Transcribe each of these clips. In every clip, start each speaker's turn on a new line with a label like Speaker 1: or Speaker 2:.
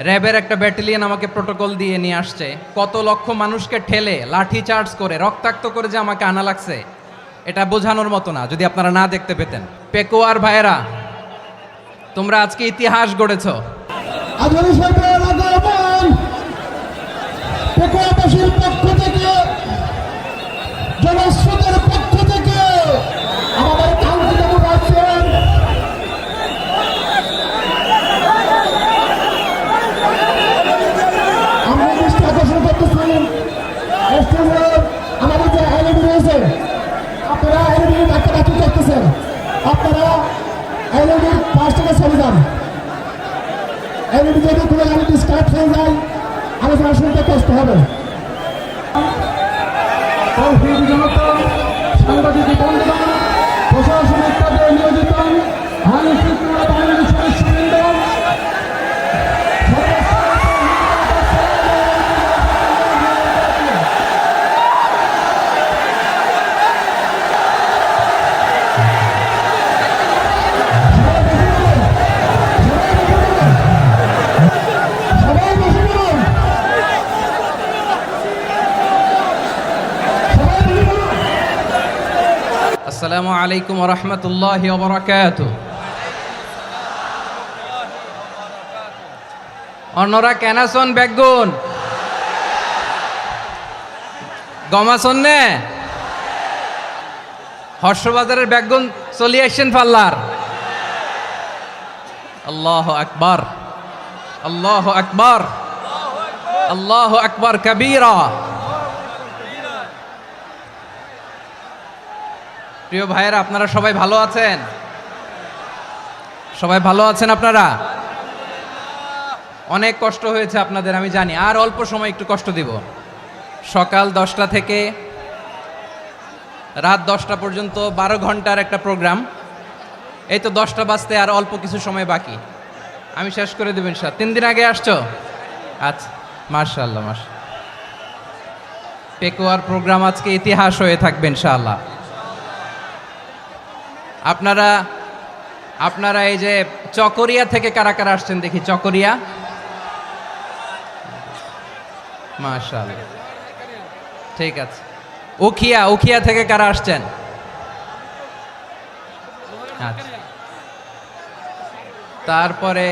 Speaker 1: র্যাবের একটা ব্যাটালিয়ন আমাকে প্রোটোকল দিয়ে নিয়ে আসছে, কত লক্ষ মানুষকে ঠেলে লাঠি চার্জ করে রক্তাক্ত করে যে আমাকে আনা লাগছে, এটা বোঝানোর মতো না যদি আপনারা না দেখতে পেতেন। পেকুয়ার ভাইয়েরা, তোমরা আজকে ইতিহাস গড়েছ।
Speaker 2: পেকুয়াবাসীর পক্ষ থেকে, জনস্রোতের পক্ষ থেকে আমাদের কাঙ্ক্ষিত রাখছেন আমরা দৃষ্টি আকর্ষণ করতেছি। আমাদের যে এলইডি রয়েছে, আপনারা এলইডি ডাকাডাকি করতেছেন, আপনারা এলইডির পাশ থেকে চলে যান। এলইডি যদি কোনো এলইডি স্টার্ট হয়ে যায়, আলোচনা শুনতে কষ্ট হবে। সাংবাদিক বন্ধুগণ, প্রশাসনিক কাজে নিয়োজিত আইন শৃঙ্খলা বাহিনীর সদস্যবৃন্দ,
Speaker 1: আসসালামু আলাইকুম ওয়া রাহমাতুল্লাহি ওয়া বারাকাতুহু। অন্যরা কেনাসন বেগুন গমাসন নে হর্ষবাজারের বেগুন চলি আসছেন পাল্লার। আল্লাহু আকবার, আল্লাহু আকবার, আল্লাহু আকবার কাবীরা। প্রিয় ভাইয়েরা, আপনারা সবাই ভালো আছেন? সবাই ভালো আছেন? আপনারা অনেক কষ্ট হয়েছে আপনাদের, আমি জানি। আর অল্প সময় একটু কষ্ট দিব। সকাল 10টা থেকে রাত 10টা পর্যন্ত 12 ঘন্টার একটা প্রোগ্রাম। এই তো 10টা বাজতে আর অল্প কিছু সময় বাকি, আমি শেষ করে দেব ইনশাআল্লাহ। 3 দিন আগে আসছো? আচ্ছা, মাশাআল্লাহ মাশাআল্লাহ। পেকুয়ার প্রোগ্রাম আজকে ইতিহাস হয়ে থাকবে ইনশাআল্লাহ। আপনারা এই যে চকরিয়া থেকে কারা কারা আসছেন দেখি? চকরিয়া, মাশাআল্লাহ, ঠিক আছে। উখিয়া থেকে কারা আসছেন? আচ্ছা। তারপরে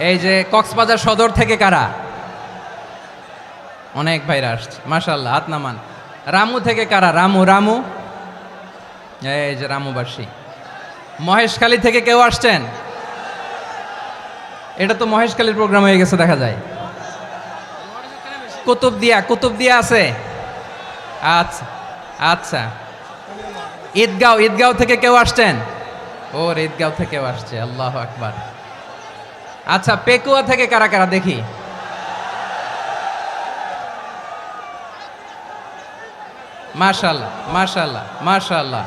Speaker 1: এই যে কক্সবাজার সদর থেকে কারা? অনেক ভাইরা আসছে, মাশাআল্লাহ, হাত নামান। রামু থেকে কারা? রামু, এই যে রামুবাসী। মহেশখালী থেকে কেউ আসছেন? এটা তো মহেশখালীর প্রোগ্রাম হয়ে গেছে দেখা যায়। কুতুবদিয়া আছে? আচ্ছা আচ্ছা। ঈদগাঁও থেকে কেউ আসছেন? ওর ঈদগাঁও থেকেও আসছে, আল্লাহু আকবার। আচ্ছা, পেকুয়া থেকে কারা কারা দেখি? মাশাআল্লাহ মাশাআল্লাহ মাশাআল্লাহ।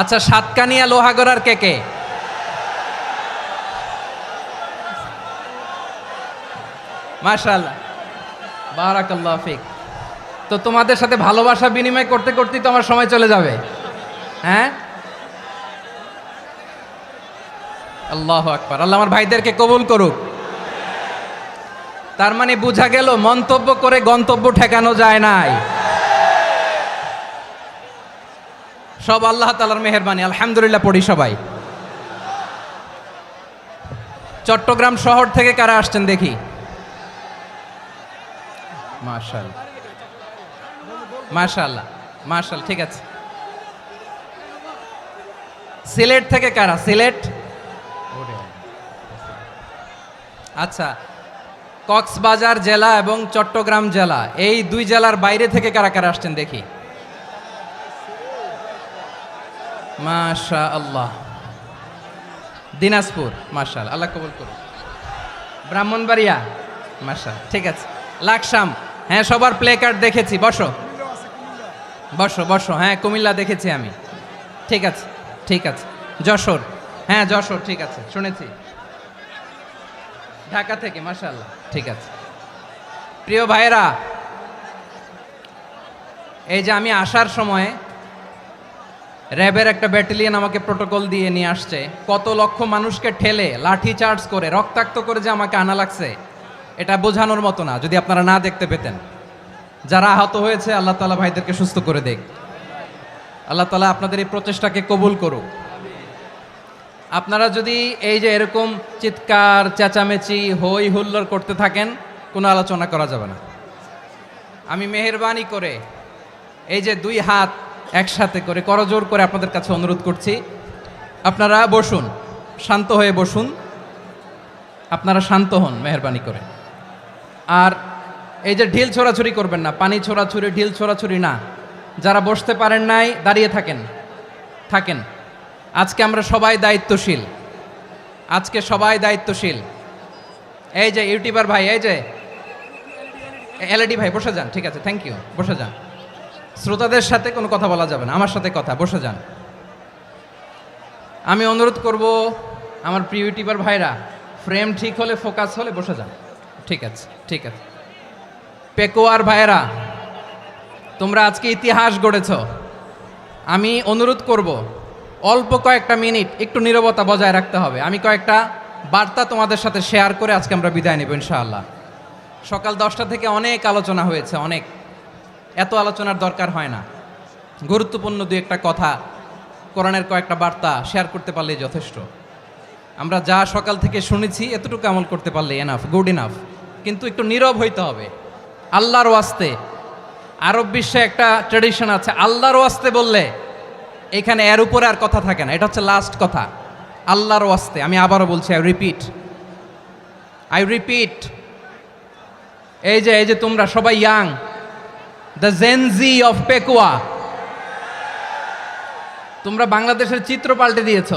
Speaker 1: আচ্ছা, সাতকানিয়া লোহাগড়ার কে? মাশাআল্লাহ, বারাকাল্লাহু ফিক। তো তোমাদের সাথে ভালোবাসা বিনিময় করতে করতেই তো আমার সময় চলে যাবে। হ্যাঁ, আল্লাহু আকবার। আল্লাহ আমার ভাইদেরকে কবুল করুক। তার মানে বোঝা গেল মন্তব্য করে গন্তব্য ঠেকানো যায় নাই। সব আল্লাহ তাআলার মেহেরবানি, আলহামদুলিল্লাহ পড়ি সবাই। চট্টগ্রাম শহর থেকে কারা আসছেন দেখি? মাশাআল্লাহ মাশাআল্লাহ মাশাআল্লাহ, ঠিক আছে। সিলেট থেকে কারা? সিলেট, আচ্ছা। কক্সবাজার জেলা এবং চট্টগ্রাম জেলা, এই দুই জেলার বাইরে থেকে কারা কারা আসছেন দেখি? মাশাআল্লাহ। দিনাজপুর, মাশাআল্লাহ, আল্লাহ কবুল করুন। ব্রাহ্মণবাড়িয়া, মাশাআল্লাহ, ঠিক আছে। লাকসাম, হ্যাঁ, সবার প্লে কার্ড দেখেছি। বসো বসো বসো। হ্যাঁ, কুমিল্লা দেখেছি আমি, ঠিক আছে ঠিক আছে। যশোর, হ্যাঁ যশোর, ঠিক আছে, শুনেছি। ঢাকা থেকে, মাশাআল্লাহ, ঠিক আছে। প্রিয় ভাইয়েরা, এই যে আমি আসার সময় র্যাবের একটা ব্যাটালিয়ন আমাকে প্রোটোকল দিয়ে নিয়ে আসছে, কত লক্ষ মানুষকে ঠেলে লাঠি চার্জ করে রক্তাক্ত করে যে আমাকে আনা লাগছে, এটা বোঝানোর মতো না যদি আপনারা না দেখতে পেতেন। যারা আহত হয়েছে আল্লাহ তাআলা ভাইদেরকে সুস্থ করে দেখ। আল্লাহ তাআলা আপনাদের এই প্রচেষ্টাকে কবুল করুক। আপনারা যদি এই যে এরকম চিৎকার চেঁচামেচি হই হুল্লোড় করতে থাকেন, কোনো আলোচনা করা যাবে না। আমি মেহেরবানি করে এই যে দুই হাত একসাথে করে করজোর করে আপনাদের কাছে অনুরোধ করছি, আপনারা বসুন, শান্ত হয়ে বসুন, আপনারা শান্ত হন মেহেরবানি করে। আর এই যে ঢিল ছোড়াছুরি করবেন না, পানি ছোড়াছুরি ঢিল ছোড়াছুরি না। যারা বসতে পারেন নাই দাঁড়িয়ে থাকেন। আজকে আমরা সবাই দায়িত্বশীল, আজকে সবাই দায়িত্বশীল। এই যে ইউটিউবার ভাই, এই যে এলইডি ভাই বসে যান, ঠিক আছে, থ্যাংক ইউ, বসে যান। শ্রোতাদের সাথে কোনো কথা বলা যাবে না, আমার সাথে কথা, বসে যান। আমি অনুরোধ করব আমার প্রিয় ইউটিউবার ভাইরা, ফ্রেম ঠিক হলে ফোকাস হলে বসে যান, ঠিক আছে, ঠিক আছে। পেকোয়ার ভাইরা, তোমরা আজকে ইতিহাস গড়েছ। আমি অনুরোধ করব অল্প কয়েকটা মিনিট একটু নীরবতা বজায় রাখতে হবে। আমি কয়েকটা বার্তা তোমাদের সাথে শেয়ার করে আজকে আমরা বিদায় নেব ইনশাআল্লাহ। সকাল 10টা থেকে অনেক আলোচনা হয়েছে, অনেক, এত আলোচনার দরকার হয় না। গুরুত্বপূর্ণ দুই একটা কথা, কোরআনের কয়েকটা বার্তা শেয়ার করতে পারলেই যথেষ্ট। আমরা যা সকাল থেকে শুনেছি এতটুকু আমল করতে পারলে এনাফ, গুড ইনাফ। কিন্তু একটু নীরব হইতে হবে আল্লাহর ওয়াস্তে। আরব বিশ্বে একটা ট্র্যাডিশন আছে, আল্লাহর ওয়াস্তে বললে এখানে এর উপরে আর কথা থাকে না, এটা হচ্ছে লাস্ট কথা। আল্লাহর ওয়াস্তে, আমি আবারও বলছি, আই রিপিট। এই যে তোমরা সবাই young, the Gen Z of Pekua, তোমরা বাংলাদেশের চিত্র পাল্টে দিয়েছ।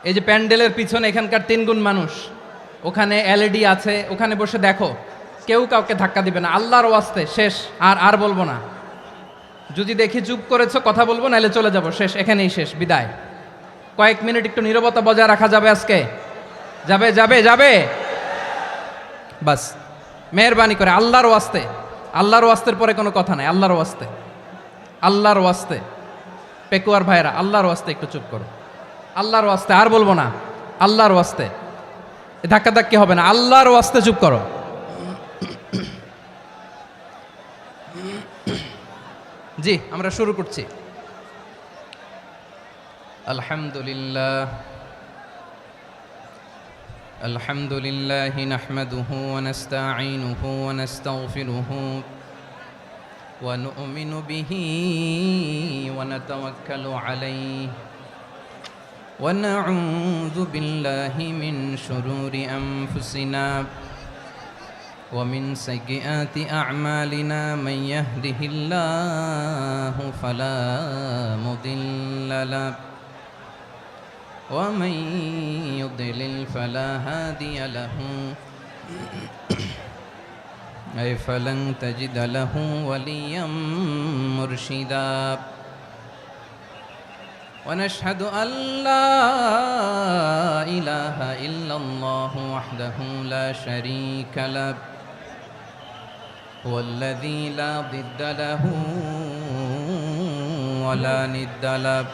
Speaker 1: এই যে প্যান্ডেলের পিছনে এখানকার 3 গুণ মানুষ, ওখানে এলইডি আছে, ওখানে বসে দেখো, কেউ কাউকে ধাক্কা দিবে না। আল্লাহর ওয়াস্তে শেষ, আর বলবো না। যদি দেখি চুপ করেছো কথা বলবো, নাহলে চলে যাব, শেষ, এখানেই শেষ, বিদায়। কয়েক মিনিট একটু নীরবতা বজায় রাখা যাবে আজকে? যাবে বাস, মেহেরবানি করে আল্লাহর ওয়াস্তে। আল্লাহর ওয়াস্তের পরে কোনো কথা নাই, আল্লাহর ওয়াস্তে। পেকুয়ার ভাইরা, আল্লাহর ওয়াস্তে একটু চুপ করো, আল্লাহর ওয়াস্তে, আর বলবো না, আল্লাহর ওয়াস্তে। ধাক্কাধাক্কি হবে না, আল্লাহর ওয়াস্তে চুপ করো। জি, আমরা শুরু করছি। আলহামদুলিল্লাহ নাহমাদুহু ওয়া নাস্তাঈনুহু ওয়া নাস্তাগফিরুহু ওয়া নু'মিনু বিহি ওয়া নাতাওয়াক্কালু আলাইহি ওয়া নাউযু বিল্লাহি মিন শুরুরি আনফুসিনা ومن سيئات أعمالنا من يهده الله فلا مضل له ومن يضلل فلا هادي له أي فلن تجد له وليا مرشدا ونشهد أن لا إله إلا الله وحده لا شريك له هو الذي لا ضد له ولا ند له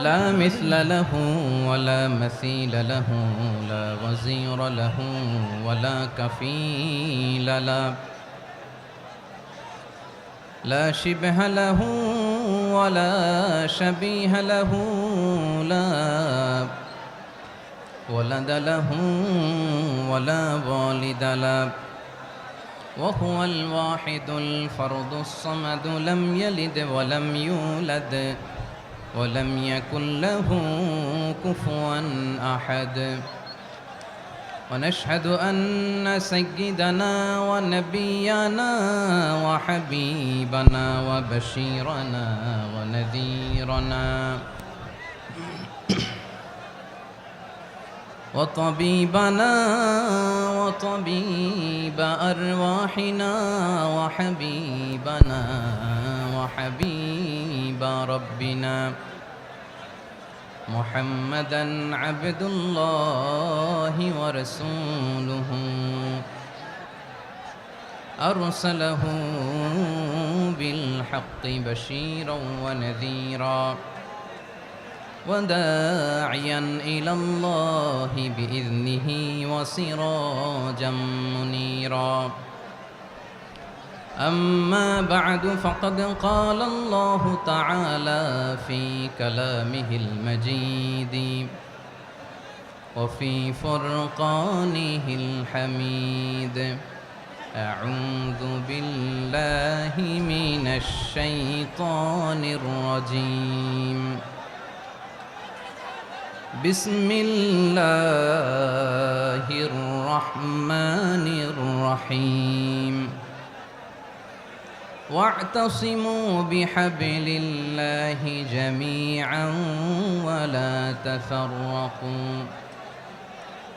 Speaker 1: لا مثل له ولا مثيل له لا وزير له ولا كفيل له لا شبه له ولا شبيه له لا ولد له ولا والد له وهو الواحد الفرد الصمد لم يلد ولم يولد ولم يكن له كفوا أحد ونشهد أن سيدنا ونبينا وحبيبنا وبشيرنا ونذيرنا وطبيبنا وطبيب أرواحنا وحبيبنا وحبيب ربنا محمدا عبد الله ورسوله أرسله بالحق بشيرا ونذيرا وداعيا إلى الله بإذنه وسراجا منيرا أما بعد فقد قال الله تعالى في كلامه المجيد وفي فرقانه الحميد أعوذ بالله من الشيطان الرجيم بسم الله الرحمن الرحيم واعتصموا بحبل الله جميعا ولا تفرقوا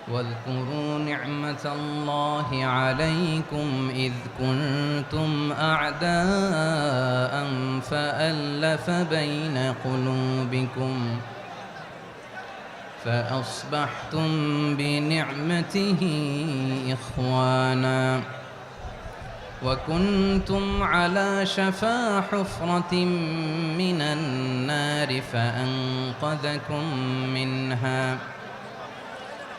Speaker 1: واذكروا نعمة الله عليكم إذ كنتم أعداء فألف بين قلوبكم فأصبحتم بنعمته إخوانا وكنتم على شفا حفرة من النار فأنقذكم منها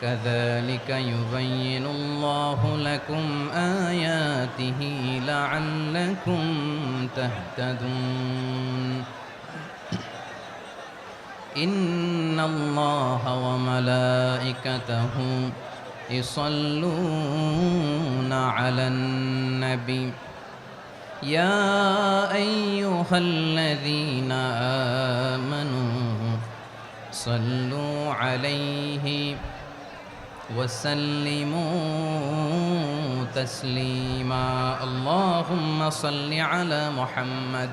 Speaker 1: كذلك يبين الله لكم آياته لعلكم تهتدون إن الله وملائكته يصلون على النبي يا أيها الذين آمنوا صلوا عليه وسلموا تسليما اللهم صل على محمد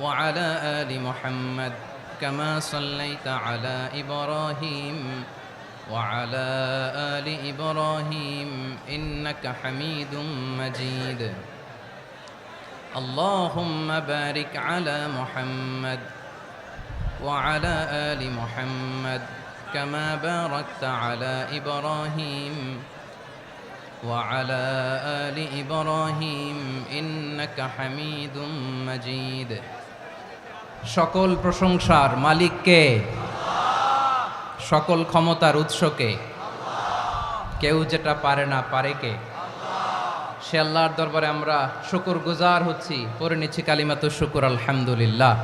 Speaker 1: وعلى آل محمد كما صليت على إبراهيم وعلى آل إبراهيم إنك حميد مجيد اللهم بارك على محمد وعلى آل محمد كما باركت على إبراهيم وعلى آل إبراهيم إنك حميد مجيد সকল প্রশংসার মালিক কে? সকল ক্ষমতার উৎস কে? কেউ যেটা পারে না পারে কে? সে আল্লাহর দরবারে আমরা শুকরগুজার হচ্ছি, পড়ে নিচ্ছি কালিমাতুশ শুকর আলহামদুলিল্লাহ।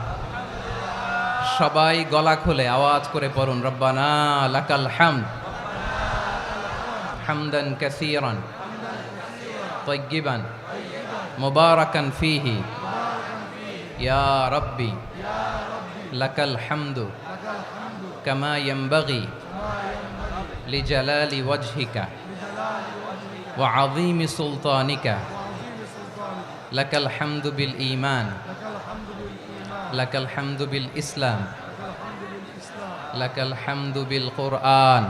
Speaker 1: সবাই গলা খুলে আওয়াজ করে পড়ুন রব্বানা লাকাল হামদ হামদান কাসীরান তাইয়্যিবান মুবারাকান ফীহি ইয়া রাব্বি লাকাল হামদু কামা ইয়ানবাগি লিজালালি ওয়াজহিকা ওয়া আযীমি সুলতানিকা লাকাল হামদু বিল ঈমান লাকাল হামদু বিল ইসলাম লাকাল হামদু বিল কুরআন।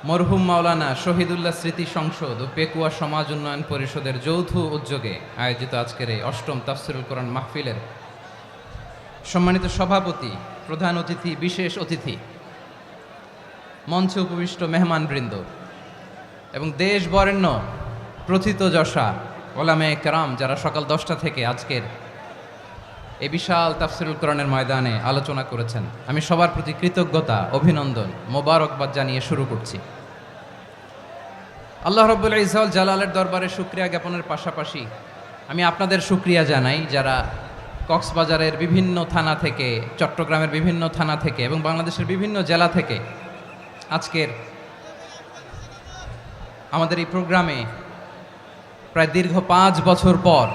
Speaker 1: মরহুম মাওলানা শহীদুল্লাহ স্মৃতি সংসদ ও পেকুয়া সমাজ উন্নয়ন পরিষদের যৌথ উদ্যোগে আয়োজিত আজকের এই অষ্টম তাফসিরুল কোরআন মাহফিলের সম্মানিত সভাপতি, প্রধান অতিথি, বিশেষ অতিথি, মঞ্চে উপবিষ্ট মেহমানবৃন্দ এবং দেশ বরেণ্য প্রথিতযশা ওলামায়ে কেরাম যারা সকাল 10টা থেকে আজকের এই বিশাল তাফসিরুল কোরআনের ময়দানে আলোচনা করেছেন, আমি সবার প্রতি কৃতজ্ঞতা, অভিনন্দন, মোবারকবাদ জানিয়ে শুরু করছি। আল্লাহ রাব্বুল ইজ্জত ওয়াল জালালের দরবারে শুকরিয়া জ্ঞাপনের পাশাপাশি আমি আপনাদের শুকরিয়া জানাই যারা কক্সবাজারের বিভিন্ন থানা থেকে, চট্টগ্রামের বিভিন্ন থানা থেকে এবং বাংলাদেশের বিভিন্ন জেলা থেকে আজকের আমাদের এই প্রোগ্রামে প্রায় দীর্ঘ 5 বছর পর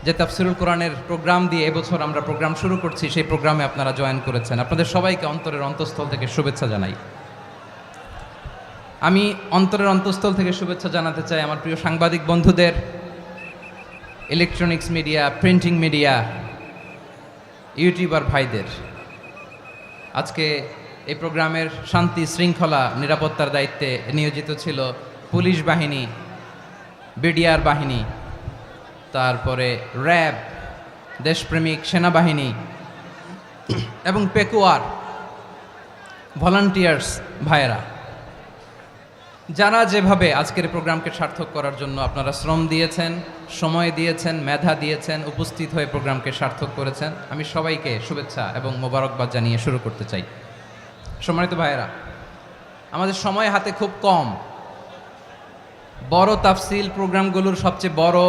Speaker 1: যে তাফসিরুল কোরআনের প্রোগ্রাম দিয়ে এবছর আমরা প্রোগ্রাম শুরু করছি, সেই প্রোগ্রামে আপনারা জয়েন করেছেন। আপনাদের সবাইকে অন্তরের অন্তঃস্থল থেকে শুভেচ্ছা জানাই। আমি অন্তরের অন্তঃস্থল থেকে শুভেচ্ছা জানাতে চাই আমার প্রিয় সাংবাদিক বন্ধুদের, electronics media, printing media, YouTuber ভাইদের। আজকে এই প্রোগ্রামের শান্তি শৃঙ্খলা নিরাপত্তার দায়িত্বে নিয়োজিত ছিল পুলিশ বাহিনী, বিডিআর বাহিনী, তারপরে র্যাব, দেশপ্রেমিক সেনাবাহিনী এবং পেকুয়ার ভলান্টিয়ার্স ভাইয়েরা। যারা যেভাবে আজকের প্রোগ্রামকে সার্থক করার জন্য আপনারা শ্রম দিয়েছেন, সময় দিয়েছেন, মেধা দিয়েছেন, উপস্থিত হয়ে প্রোগ্রামকে সার্থক করেছেন, আমি সবাইকে শুভেচ্ছা এবং মোবারকবাদ জানিয়ে শুরু করতে চাই। সম্মানিত ভাইয়েরা, আমাদের সময় হাতে খুব কম। বড় তাফসিল প্রোগ্রামগুলোর সবচেয়ে বড়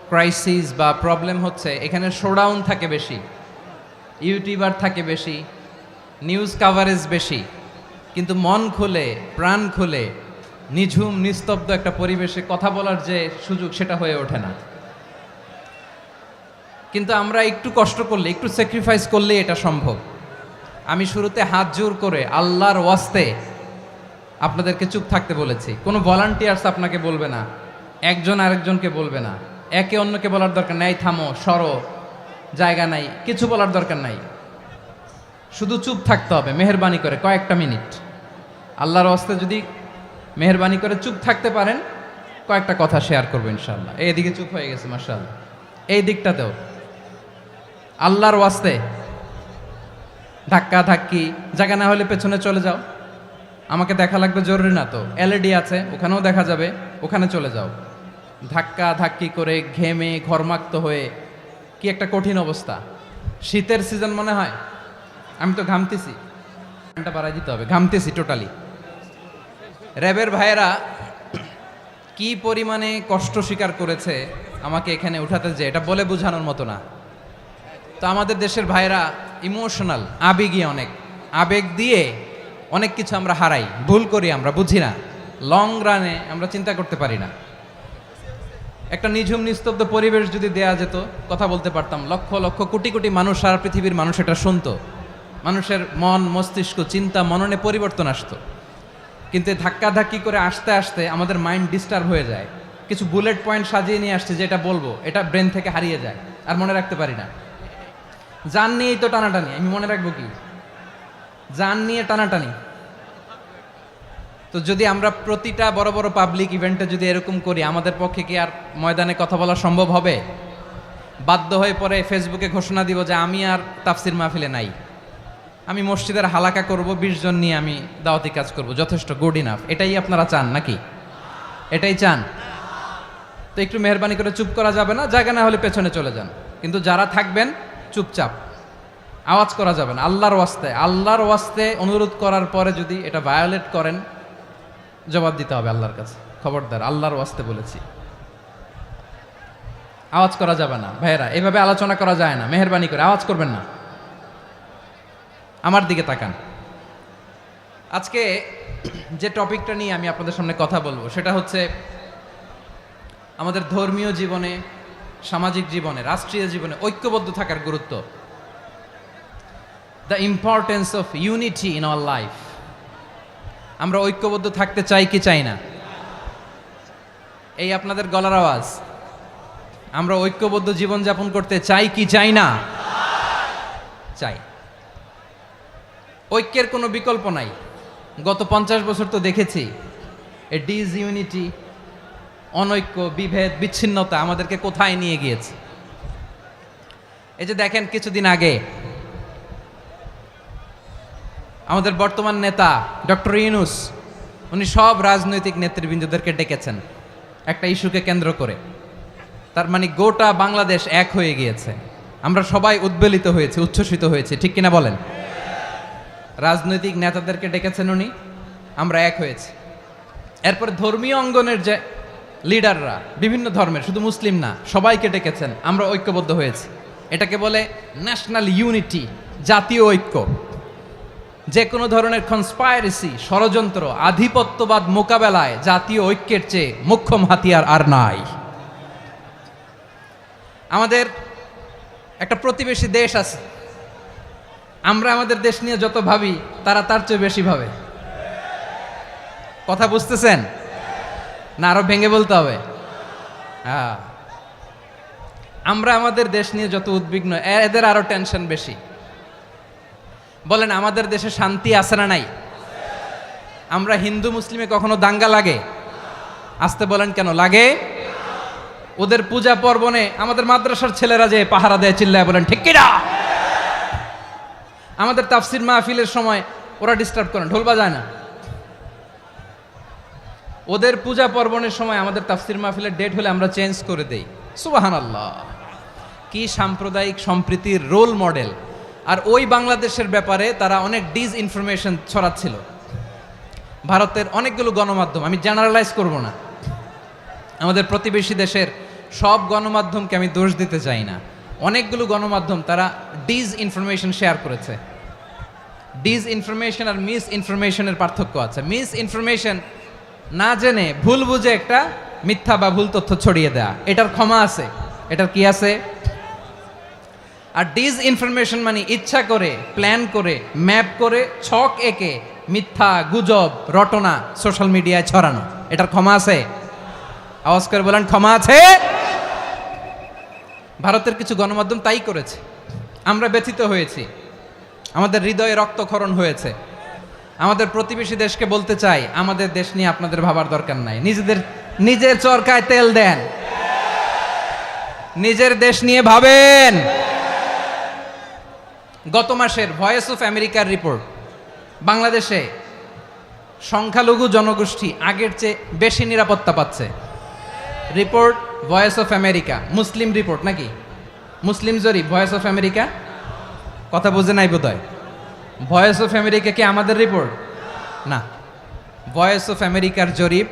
Speaker 1: ক্রাইসিস বা প্রবলেম হচ্ছে এখানে শোডাউন থাকে বেশি, ইউটিউবার থাকে বেশি, নিউজ কাভারেজ বেশি, কিন্তু মন খুলে প্রাণ খুলে নিঝুম নিস্তব্ধ একটা পরিবেশে কথা বলার যে সুযোগ সেটা হয়ে ওঠে না। কিন্তু আমরা একটু কষ্ট করলে, একটু স্যাক্রিফাইস করলে এটা সম্ভব। আমি শুরুতে হাত জোর করে আল্লাহর ওয়াস্তে আপনাদেরকে চুপ থাকতে বলেছি। কোনো ভলান্টিয়ার্স আপনাকে বলবে না, একজন আরেকজনকে বলবে না, একে অন্যকে বলার দরকার নাই, থামো সরো জায়গা নাই, কিছু বলার দরকার নাই, শুধু চুপ থাকতে হবে মেহেরবানি করে কয়েকটা মিনিট। আল্লাহর ওয়াস্তে যদি মেহেরবানি করে চুপ থাকতে পারেন, কয়েকটা কথা শেয়ার করবো ইনশাআল্লাহ। এইদিকে চুপ হয়ে গেছে মাশাআল্লাহ, এই দিকটাতেও আল্লাহর ওয়াস্তে ধাক্কা ধাক্কি জায়গা না হলে পেছনে চলে যাও। আমাকে দেখা লাগবে জরুরি না তো, এলইডি আছে ওখানেও দেখা যাবে, ওখানে চলে যাও। ধাক্কা ধাক্কি করে ঘেমে ঘরমাক্ত হয়ে কি একটা কঠিন অবস্থা। শীতের সিজন মনে হয়, আমি তো ঘামতেছি, ফ্যানটা বাড়াই দিতে হবে, ঘামতেছি টোটালি। র্যাবের ভাইয়েরা কি পরিমাণে কষ্ট স্বীকার করেছে আমাকে এখানে উঠাতে, যে এটা বলে বোঝানোর মতো না। তো আমাদের দেশের ভাইয়েরা ইমোশনাল, আবেগী অনেক, আবেগ দিয়ে অনেক কিছু আমরা হারাই, ভুল করি, আমরা বুঝি না, লং রানে আমরা চিন্তা করতে পারি না। একটা নিঝুম নিস্তব্ধ পরিবেশ যদি দেয়া যেত, কথা বলতে পারতাম, লক্ষ লক্ষ কোটি কোটি মানুষ, সারা পৃথিবীর মানুষ এটা শুনতো, মানুষের মন মস্তিষ্ক চিন্তা মননে পরিবর্তন আসতো। কিন্তু ধাক্কাধাক্কি করে আসতে আসতে আমাদের মাইন্ড ডিস্টার্ব হয়ে যায়। কিছু বুলেট পয়েন্ট সাজিয়ে নিয়ে আসছে, যেটা বলবো এটা ব্রেন থেকে হারিয়ে যায়, আর মনে রাখতে পারি না। জান নিয়েই তো টানাটানি, আমি মনে রাখবো কি? জান নিয়ে টানাটানি। তো যদি আমরা প্রতিটা বড় বড় পাবলিক ইভেন্টে যদি এরকম করি, আমাদের পক্ষে কি আর ময়দানে কথা বলা সম্ভব হবে? বাধ্য হয়ে পরে ফেসবুকে ঘোষণা দিব যে আমি আর তাফসির মাহফিলে নাই, আমি মসজিদের হালাকা করব, 20 জন নিয়ে আমি দাওয়াতি কাজ করব, যথেষ্ট, গুড ইনাফ। এটাই আপনারা চান নাকি? এটাই চান? তো একটু মেহরবানি করে চুপ করা যাবে না, জায়গা না হলে পেছনে চলে যান। কিন্তু যারা থাকবেন চুপচাপ, আওয়াজ করা যাবে না। আল্লাহর ওয়াস্তে, আল্লাহর ওয়াস্তে অনুরোধ করার পরে যদি এটা ভায়োলেট করেন, জবাব দিতে হবে আল্লাহর কাছে। খবরদার, আল্লাহর ওয়াস্তে বলেছি, আওয়াজ করা যাবে না। ভাইয়েরা, এভাবে আলোচনা করা যায় না, মেহরবানি করে আওয়াজ করবেন না। আমার দিকে তাকান। আজকে যে টপিকটা নিয়ে আমি আপনাদের সামনে কথা বলবো, সেটা হচ্ছে আমাদের ধর্মীয় জীবনে, সামাজিক জীবনে, রাষ্ট্রীয় জীবনে ঐক্যবদ্ধ থাকার গুরুত্ব। The importance of unity in our life. আমরা ঐক্যবদ্ধ থাকতে চাই কি চাই না? এই আপনাদের গলার আওয়াজ। আমরা ঐক্যবদ্ধ জীবনযাপন করতে চাই কি চাই না? চাই। ঐক্যের কোনো বিকল্প নাই। গত 50 বছর তো দেখেছি এ ডিসইউনিটি, অনৈক্য, বিভেদ, বিচ্ছিন্নতা আমাদেরকে কোথায় নিয়ে গিয়েছে। এই যে দেখেন, কিছুদিন আগে আমাদের বর্তমান নেতা ডক্টর ইউনূস, উনি সব রাজনৈতিক নেতৃবৃন্দদেরকে ডেকেছেন একটা ইস্যুকে কেন্দ্র করে। তার মানে গোটা বাংলাদেশ এক হয়ে গিয়েছে। আমরা সবাই উদ্বেলিত হয়েছে, উচ্ছ্বসিত হয়েছে, ঠিক কিনা বলেন? রাজনৈতিক নেতাদেরকে ডেকেছেন উনি, আমরা এক হয়েছি। এরপর ধর্মীয় অঙ্গনের যে লিডাররা, বিভিন্ন ধর্মের, শুধু মুসলিম না, সবাইকে ডেকেছেন, আমরা ঐক্যবদ্ধ হয়েছি। এটাকে বলে ন্যাশনাল ইউনিটি, জাতীয় ঐক্য। যে কোনো ধরনের কনস্পাইরেসি, ষড়যন্ত্র, আধিপত্যবাদ মোকাবেলায় জাতীয় ঐক্যের চেয়ে মোক্ষম হাতিয়ার আর নাই। আমাদের একটা প্রতিবেশী দেশ আছে, আমরা আমাদের দেশ নিয়ে যত ভাবি, তারা তার চেয়ে বেশি ভাবে। কথা বুঝতেছেন না? আরো ভেঙে বলতে হবে। হ্যাঁ, আমরা আমাদের দেশ নিয়ে যত উদ্বিগ্ন, এদের আরো টেনশন বেশি। বলেন, আমাদের দেশে শান্তি আছে না নাই? আমরা হিন্দু মুসলিমে কখনো দাঙ্গা লাগে? আসতে বলেন, কেন লাগে? ওদের পূজা পার্বণে আমাদের মাদ্রাসার ছেলেরা যে পাহারা দেয়, চিল্লায় বলেন ঠিক কিনা? আমাদের তাফসির মাহফিলের সময় ওরা ডিস্টার্ব করেন, ঢোল বাজায় না। ওদের পূজা পার্বণের সময় আমাদের তাফসির মাহফিলের ডেট হলে আমরা চেঞ্জ করে দেই। সুবহানাল্লাহ, কি সাম্প্রদায়িক সম্প্রীতির রোল মডেল। আর ওই বাংলাদেশের ব্যাপারে তারা অনেক ডিসইনফরমেশন ছড়াচ্ছিল। ভারতের অনেকগুলো গণমাধ্যম, আমি জেনারেলাইজ করব না, আমাদের প্রতিবেশী দেশের সব গণমাধ্যমকে আমি দোষ দিতে চাই না, অনেকগুলো গণমাধ্যম তারা ডিসইনফরমেশন শেয়ার করেছে। ডিসইনফরমেশন আর মিস ইনফরমেশনের পার্থক্য আছে। মিস ইনফরমেশন না জেনে ভুল বুঝে একটা মিথ্যা বা ভুল তথ্য ছড়িয়ে দেয়া, এটার ক্ষমা আছে, এটার কি আছে। আর ডিসইনফরমেশন মানে ইচ্ছা করে, প্ল্যান করে, ম্যাপ করে, ছক এঁকে মিথ্যা, গুজব, রটনা সোশ্যাল মিডিয়ায় ছড়ানো, এটার ক্ষমা আছে? আওয়াজ করে বলেন, ক্ষমা আছে? ভারতের কিছু গণমাধ্যম তাই করেছে, আমরা ব্যথিত হয়েছি, আমাদের হৃদয়ে রক্তক্ষরণ হয়েছে। আমাদের প্রতিবেশী দেশকে বলতে চাই, আমাদের দেশ নিয়ে আপনাদের ভাবার দরকার নাই, নিজের চরকায় তেল দেন, নিজের দেশ নিয়ে ভাবেন। গত মাসের ভয়েস অফ আমেরিকার রিপোর্ট, বাংলাদেশে সংখ্যালঘু জনগোষ্ঠী আগের চেয়ে বেশি নিরাপত্তা পাচ্ছে। Report voice of America, Muslim report নাকি? মুসলিম জরিপ, ভয়েস অফ আমেরিকা। কথা বুঝে নাই বোধহয়। ভয়েস অফ আমেরিকা কি আমাদের রিপোর্ট? না, ভয়েস অফ আমেরিকার জরিপ,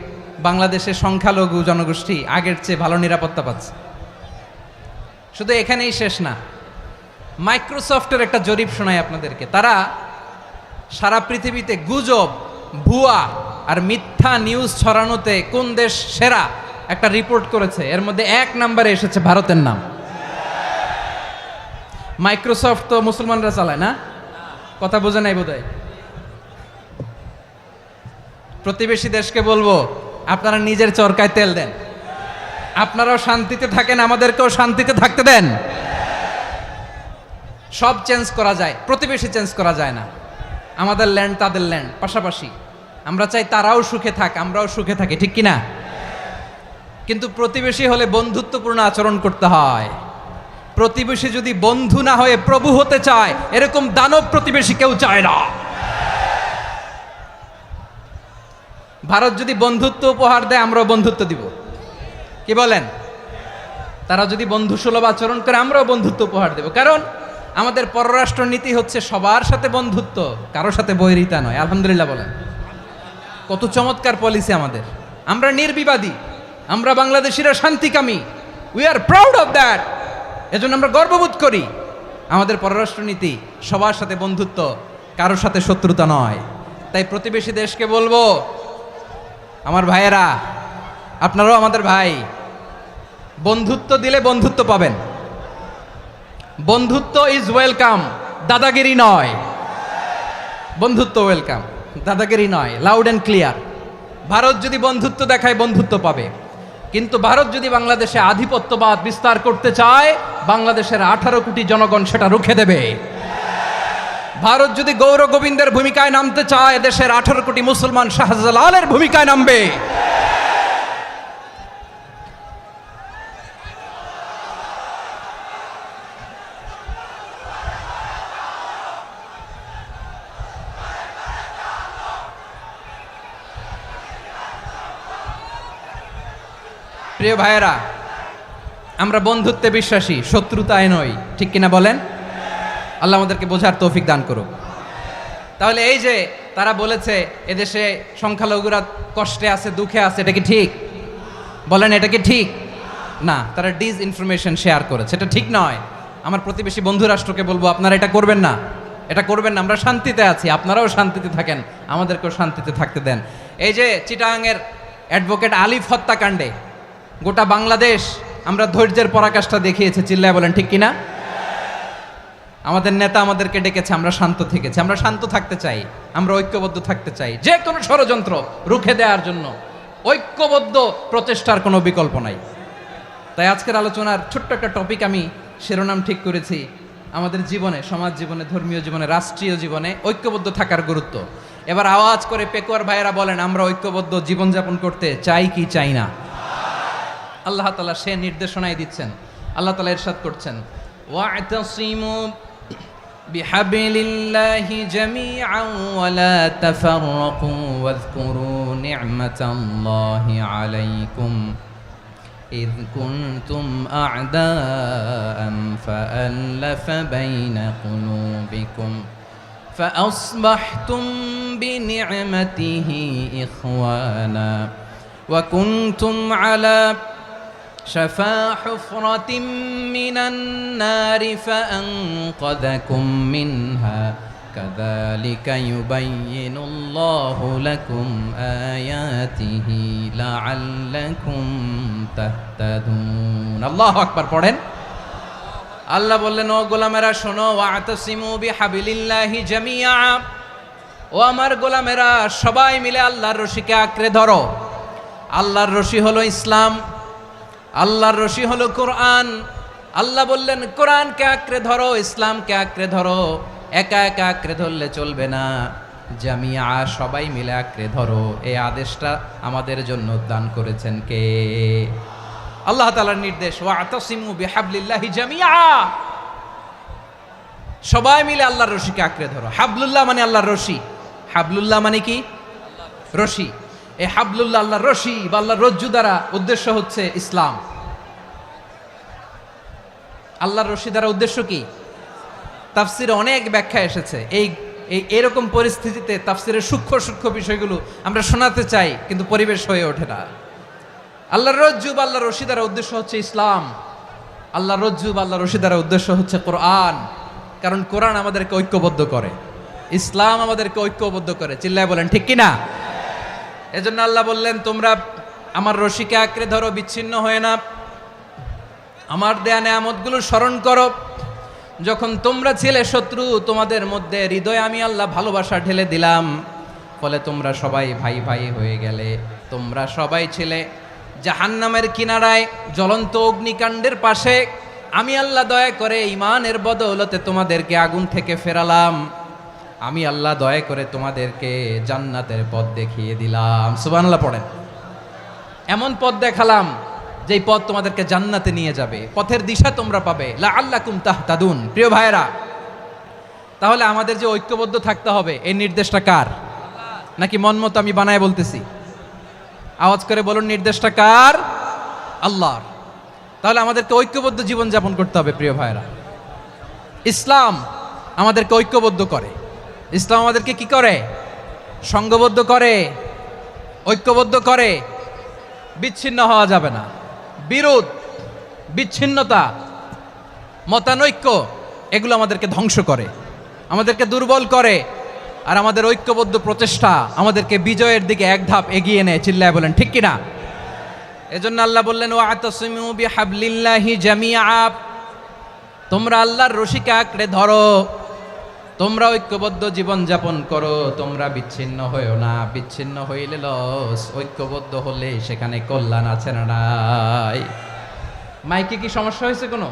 Speaker 1: বাংলাদেশের সংখ্যালঘু জনগোষ্ঠী আগের চেয়ে ভালো নিরাপত্তা পাচ্ছে। শুধু এখানেই শেষ না, মাইক্রোসফটের একটা জরিপ শোনাই আপনাদেরকে। তারা সারা পৃথিবীতে গুজব, ভুয়া আর মিথ্যা নিউজ ছড়ানোতে কোন দেশ সেরা একটা রিপোর্ট করেছে। এর মধ্যে 1 নম্বরে এসেছে ভারতের নাম। মাইক্রোসফট তো মুসলমানরা চালায় না, কথা বোঝে নাই বোধহয়। প্রতিবেশী দেশকে বলবো, আপনারা নিজের চরকায় তেল দেন, আপনারাও শান্তিতে থাকেন, আমাদেরকেও শান্তিতে থাকতে দেন। সব চেঞ্জ করা যায়, প্রতিবেশী চেঞ্জ করা যায় না। আমাদের ল্যান্ড তাদের ল্যান্ড, পাশাপাশি। আমরা চাই তারাও সুখে থাক, আমরাও সুখে থাকি, ঠিক কিনা? কিন্তু প্রতিবেশী হলে বন্ধুত্বপূর্ণ আচরণ করতে হয়। প্রতিবেশী যদি বন্ধু না হয়ে প্রভু হতে চায়, এরকম দানব প্রতিবেশী কেউ চায় না। ভারত যদি বন্ধুত্ব উপহার দেয়, আমরাও বন্ধুত্ব দিব, কি বলেন? তারা যদি বন্ধুসুলভ আচরণ করে, আমরাও বন্ধুত্ব উপহার দেব। কারণ আমাদের পররাষ্ট্র নীতি হচ্ছে সবার সাথে বন্ধুত্ব, কারোর সাথে বৈরিতা নয়। আলহামদুলিল্লাহ বলেন, কত চমৎকার পলিসি আমাদের। আমরা নির্বিবাদী, আমরা বাংলাদেশিরা শান্তিকামী, we are proud of that. এজন্য আমরা গর্ববোধ করি। আমাদের পররাষ্ট্র নীতি সবার সাথে বন্ধুত্ব, কারোর সাথে শত্রুতা নয়। তাই প্রতিবেশী দেশকে বলবো, আমার ভাইয়েরা, আপনারাও আমাদের ভাই, বন্ধুত্ব দিলে বন্ধুত্ব পাবেন। বন্ধুত্ব ইজ ওয়েলকাম, দাদাগিরি নয়। বন্ধুত্ব ওয়েলকাম, দাদাগিরি নয়, লাউড অ্যান্ড ক্লিয়ার। ভারত যদি বন্ধুত্ব দেখায়, বন্ধুত্ব পাবে। কিন্তু ভারত যদি বাংলাদেশে আধিপত্যবাদ বিস্তার করতে চায়, বাংলাদেশের 18 কোটি জনগণ সেটা রুখে দেবে। ভারত যদি গৌর গোবিন্দের ভূমিকায় নামতে চায়, দেশের 18 কোটি মুসলমান শাহজালালের ভূমিকায় নামবে। প্রিয় ভাইয়েরা, আমরা বন্ধুত্বে বিশ্বাসী, শত্রুতায় নই, ঠিক কিনা বলেন? আল্লাহ আমাদেরকে বোঝার তৌফিক দান করুক। তাহলে এই যে তারা বলেছে এদেশে সংখ্যালঘুরা কষ্টে আছে, দুঃখে আছে, এটা কি ঠিক? বলেন, এটা কি ঠিক? না, তারা ডিসইনফরমেশন শেয়ার করেছে, এটা ঠিক নয়। আমার প্রতিবেশী বন্ধু রাষ্ট্রকে বলবো, আপনারা এটা করবেন না, এটা করবেন না। আমরা শান্তিতে আছি, আপনারাও শান্তিতে থাকেন, আমাদেরকেও শান্তিতে থাকতে দেন। এই যে চিটাগাংয়ের অ্যাডভোকেট আলিফ হত্যাকাণ্ডে গোটা বাংলাদেশ আমরা ধৈর্যের পরাকাষ্ঠা দেখিয়েছে, চিল্লায় বলেন ঠিক কিনা? আমাদের নেতা আমাদেরকে ডেকেছে, আমরা শান্ত থেকেছি। আমরা শান্ত থাকতে চাই, আমরা ঐক্যবদ্ধ থাকতে চাই। যে কোনো ষড়যন্ত্র রুখে দেওয়ার জন্য ঐক্যবদ্ধ প্রচেষ্টার কোনো বিকল্প নাই। তাই আজকের আলোচনার ছোট্ট একটা টপিক আমি শিরোনাম ঠিক করেছি, আমাদের জীবনে, সমাজ জীবনে, ধর্মীয় জীবনে, রাষ্ট্রীয় জীবনে ঐক্যবদ্ধ থাকার গুরুত্ব। এবার আওয়াজ করে পেকুয়ার ভাইয়েরা বলেন, আমরা ঐক্যবদ্ধ জীবনযাপন করতে চাই কি চাই না? আল্লাহ তাআলা সে নির্দেশনাই দিচ্ছেন। আল্লাহ তাআলা ইরশাদ করছেন, ওয়া'তাসিমু بحبل الله جميعا ولا تفرقوا واذكروا نعمة الله عليكم إذ كنتم أعداء فألف بين قلوبكم فأصبحتم بنعمته إخوانا وكنتم على شفا حفرة من النار فأنقذكم منها كذلك يبين الله لكم آياته لعلكم تهتدون الله أكبر পড়েন আল্লাহ বললেন ও গোলামেরা শোনো ওয়াতাসিমু বিহাবিলিল্লাহি জামিআ ও আমার গোলামেরা সবাই মিলে আল্লাহর রশিকে আঁকড়ে ধরো আল্লাহর রশি হলো ইসলাম আল্লাহর রশি হলো কোরআন আল্লাহ বললেন কোরআনকে আঁকড়ে ধরো ইসলামকে আঁকড়ে ধরো একা একা আঁকড়ে ধরলে চলবে না জামিয়া সবাই মিলে আঁকড়ে ধরো এই আদেশটা আমাদের জন্য দান করেছেন কে আল্লাহ তাআলার নির্দেশ ওয়াতাসিমু বিহাবলিল্লাহি জামিআ সবাই মিলে আল্লাহর রশিকে আঁকড়ে ধরো হাবলুল্লাহ মানে আল্লাহর রশি হাবলুল্লাহ মানে কি রশি এই হাবলুল্লাহ আল্লাহর রশি বা আল্লাহর রজ্জু দ্বারা উদ্দেশ্য হচ্ছে ইসলাম আল্লাহর রশি দ্বারা উদ্দেশ্য কি তাফসিরে অনেক ব্যাখ্যা এসেছে এই এরকম পরিস্থিতিতে তাফসিরের সূক্ষ্ম সূক্ষ্ম বিষয়গুলো আমরা শোনাতে চাই কিন্তু পরিবেশ হয়ে ওঠে না আল্লাহর রজ্জু বা আল্লাহর রশি দ্বারা উদ্দেশ্য হচ্ছে ইসলাম আল্লাহর রজ্জু বা আল্লাহর রশি দ্বারা উদ্দেশ্য হচ্ছে কোরআন কারণ কোরআন আমাদেরকে ঐক্যবদ্ধ করে ইসলাম আমাদেরকে ঐক্যবদ্ধ করে চিল্লায় বলেন ঠিক কি না এজন্য আল্লাহ বললেন তোমরা আমার রশিকে আঁকড়ে ধরো বিচ্ছিন্ন হয়ে না আমার দেয়া নেয়ামতগুলো স্মরণ করো যখন তোমরা ছিলে শত্রু তোমাদের মধ্যে হৃদয়ে আমি আল্লাহ ভালোবাসা ঢেলে দিলাম ফলে তোমরা সবাই ভাই ভাই হয়ে গেলে তোমরা সবাই ছিলে জাহান্নামের কিনারায় জ্বলন্ত অগ্নিকাণ্ডের পাশে আমি আল্লাহ দয়া করে ঈমানের বদৌলতে তোমাদেরকে আগুন থেকে ফেরালাম আমি আল্লাহ দয়া করে তোমাদেরকে জান্নাতের পথ দেখিয়ে দিলাম সুবহানাল্লাহ পড়েন এমন পথ দেখালাম যেই পথ তোমাদেরকে জান্নাতে নিয়ে যাবে পথের দিশা তোমরা পাবে লাআল্লাকুম তাহতাদুন প্রিয় ভাইরা তাহলে আমাদের যে ঐক্যবদ্ধ থাকতে হবে এই নির্দেশটা কার নাকি মন মতো আমি বানায় বলতেছি আওয়াজ করে বলুন নির্দেশটা কার আল্লাহর তাহলে আমাদেরকে ঐক্যবদ্ধ জীবন যাপন করতে হবে প্রিয় ভাইরা ইসলাম আমাদেরকে ঐক্যবদ্ধ করে ইসলাম আমাদেরকে কি করে সংঘবদ্ধ করে ঐক্যবদ্ধ করে বিচ্ছিন্ন হওয়া যাবে না বিরোধ বিচ্ছিন্নতা মতানৈক্য এগুলো আমাদেরকে ধ্বংস করে আমাদেরকে দুর্বল করে আর আমাদের ঐক্যবদ্ধ প্রচেষ্টা আমাদেরকে বিজয়ের দিকে এক ধাপ এগিয়ে নেয় চিল্লায় বলেন ঠিক কিনা এজন্য আল্লাহ বললেন ওয়াতাসিমু বিহাবলিল্লাহি জামিআ তোমরা আল্লাহর রশিকে আঁকড়ে ধরো তোমরা ঐক্যবদ্ধ জীবন যাপন করো তোমরা বিচ্ছিন্ন হইও না বিচ্ছিন্ন হইলে লস ঐক্যবদ্ধ হলে সেখানে কল্যাণ আছে না নাই মাইকে কি সমস্যা হয়েছে কোনো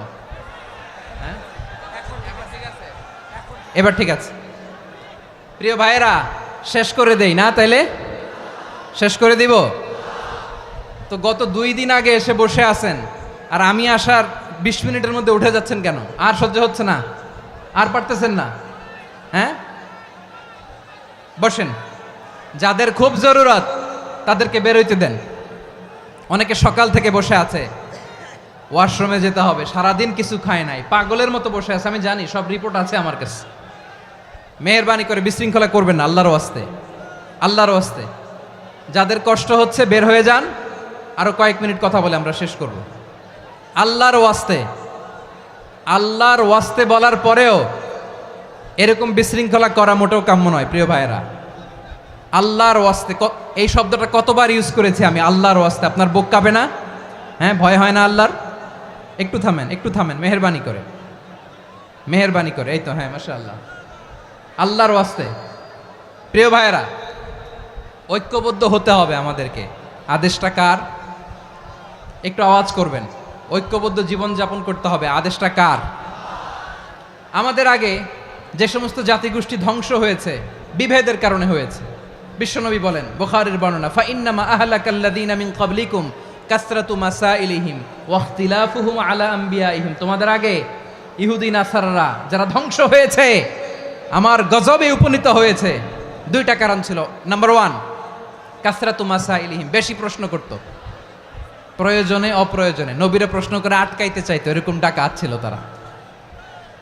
Speaker 1: হ্যাঁ এবার ঠিক আছে প্রিয় ভাইয়েরা শেষ করে দেই না তাইলে শেষ করে দিব তো গত 2 দিন আগে এসে বসে আছেন আর আমি আসার 20 মিনিটের মধ্যে উঠে যাচ্ছেন কেন আর সহ্য হচ্ছে না আর পারতেছেন না হ্যাঁ বসেন যাদের খুব জরুরত তাদেরকে বের হইতে দেন অনেকে সকাল থেকে বসে আছে ওয়াশরুমে যেতে হবে সারাদিন কিছু খায় নাই পাগলের মতো বসে আছে আমি জানি সব রিপোর্ট আছে আমার কাছে মেহেরবানি করে বিশৃঙ্খলা করবেন না আল্লাহর ওয়াস্তে আল্লাহর ওয়াস্তে যাদের কষ্ট হচ্ছে বের হয়ে যান আরো কয়েক মিনিট কথা বলে আমরা শেষ করব আল্লাহর ওয়াস্তে বলার পরেও এরকম বিশৃঙ্খলা করা মোটেও কাম্য নয় প্রিয় ভাইয়েরা আল্লাহর ওয়াস্তে এই শব্দটা কতবার ইউজ করেছি আমি আল্লাহর ওয়াস্তে আপনার বুক কাঁপে না হ্যাঁ ভয় হয় না আল্লাহর একটু থামেন মেহেরবানি করে এই তো হ্যাঁ মাশাআল্লাহ আল্লাহর ওয়াস্তে প্রিয় ভাইয়েরা ঐক্যবদ্ধ হতে হবে আমাদেরকে আদেশটা কার একটু আওয়াজ করবেন ঐক্যবদ্ধ জীবন যাপন করতে হবে আদেশটা কার আমাদের আগে যে সমস্ত জাতিগোষ্ঠী ধ্বংস হয়েছে বিভেদের কারণে হয়েছে বিশ্বনবী বলেন বুখারীর বর্ণনা ফা ইন্নামা আহলাকাল্লাযীনা মিন ক্বাবলিকুম কাসরাতু মাসাইলিহিম ওয়া ইখতিলাফুহুম আলা আমবিয়াইহিম তোমাদের আগে ইহুদি নাসারারা যারা ধ্বংস হয়েছে, আমার গজবে উপনীত হয়েছে, দুইটা কারণ ছিল। নাম্বার ওয়ান, কাসরাতু মাসাইলিহিম, বেশি প্রশ্ন করত, প্রয়োজনে অপ্রয়োজনে নবীরে প্রশ্ন করে আটকাইতে চাইতো, এরকম ডাকাত ছিল তারা।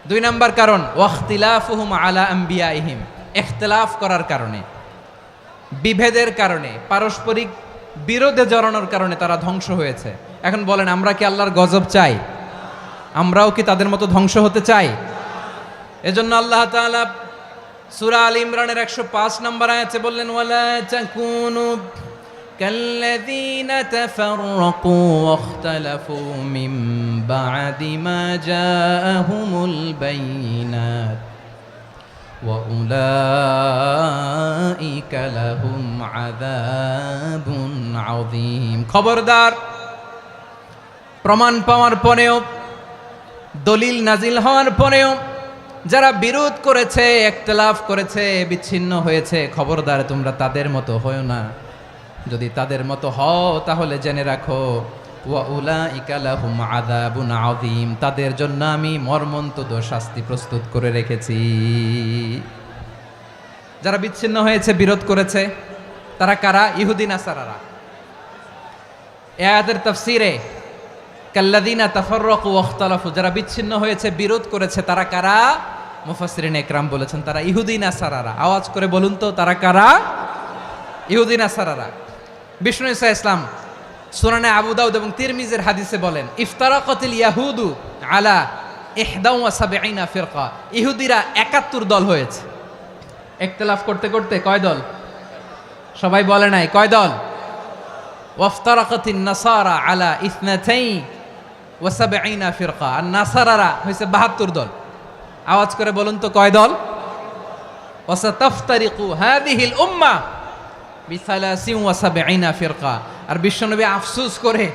Speaker 1: দুই নাম্বার কারণ, ওয়াখতিলাফুহুম আলা আম্বিয়াইহিম, ইখতিলাফ করার কারণে, বিভেদের কারণে, পারস্পরিক বিরোধে জড়ানোর কারণে তারা ধ্বংস হয়েছে। এখন বলেন, আমরা কি আল্লাহর গজব চাই? আমরাও কি তাদের মতো ধ্বংস হতে চাই? এজন্য আল্লাহ তাআলা সূরা আল ইমরানের 105 নম্বর আয়াতে বললেন, ওয়ালা তাকুনু কাল্লাযীনা তাফাররাকু ওয়াখতালাফু মিন বা'দি মা জাআহুমুল বাইয়িনাত ওয়া উলাইকা লাহুম আযাবুন আযীম। খবরদার, প্রমাণ পাওয়ার পরেও, দলিল নাজিল হওয়ার পরেও যারা বিরোধ করেছে, ইখতিলাফ করেছে, বিচ্ছিন্ন হয়েছে, খবরদার তোমরা তাদের মতো হয়ো না। যদি তাদের মতো হও তাহলে জেনে রাখো, ওয়া উলাইকা লাহুম আযাবুন আযীম, তাদের জন্য আমি মর্মন্তুদ শাস্তি প্রস্তুত করে রেখেছি। যারা বিচ্ছিন্ন হয়েছে, বিরোধ করেছে, তারা কারা? ইহুদি নাসারারা। এই আয়াতের তাফসীরে কাল্লাযীনা তাফাররাকু ওয়াখতালাফু, যারা বিচ্ছিন্ন হয়েছে, বিরোধ করেছে, তারা কারা? মুফাসসিরিন ইকরাম বলেছেন তারা ইহুদি নাসারারা। আওয়াজ করে বলুন তো, তারা কারা? ইহুদি নাসারারা। বিষ্ণু ঈসা ইসলাম সুনানে আবু দাউদ এবং তিরমিজির হাদিসে বলেন, ইফতারাকাতিল ইয়াহুদু আলা 71 ফিরকা, ইহুদিরা 71 দল হয়েছে। ইখতিলাফ করতে করতে কয় দল? সবাই বলে নাই, কয় দল? ওয়াফতারাকাতিন নাসারা আলা 72 ফিরকা, আর নাসারারা হয়েছে 72 দল। আওয়াজ করে বলুন তো, কয় দল? ওয়াসাতাফতারিকু হাযিহিল উম্মাহ বি73 ফিরকা। আর বিশ্বনবী আফসোস করে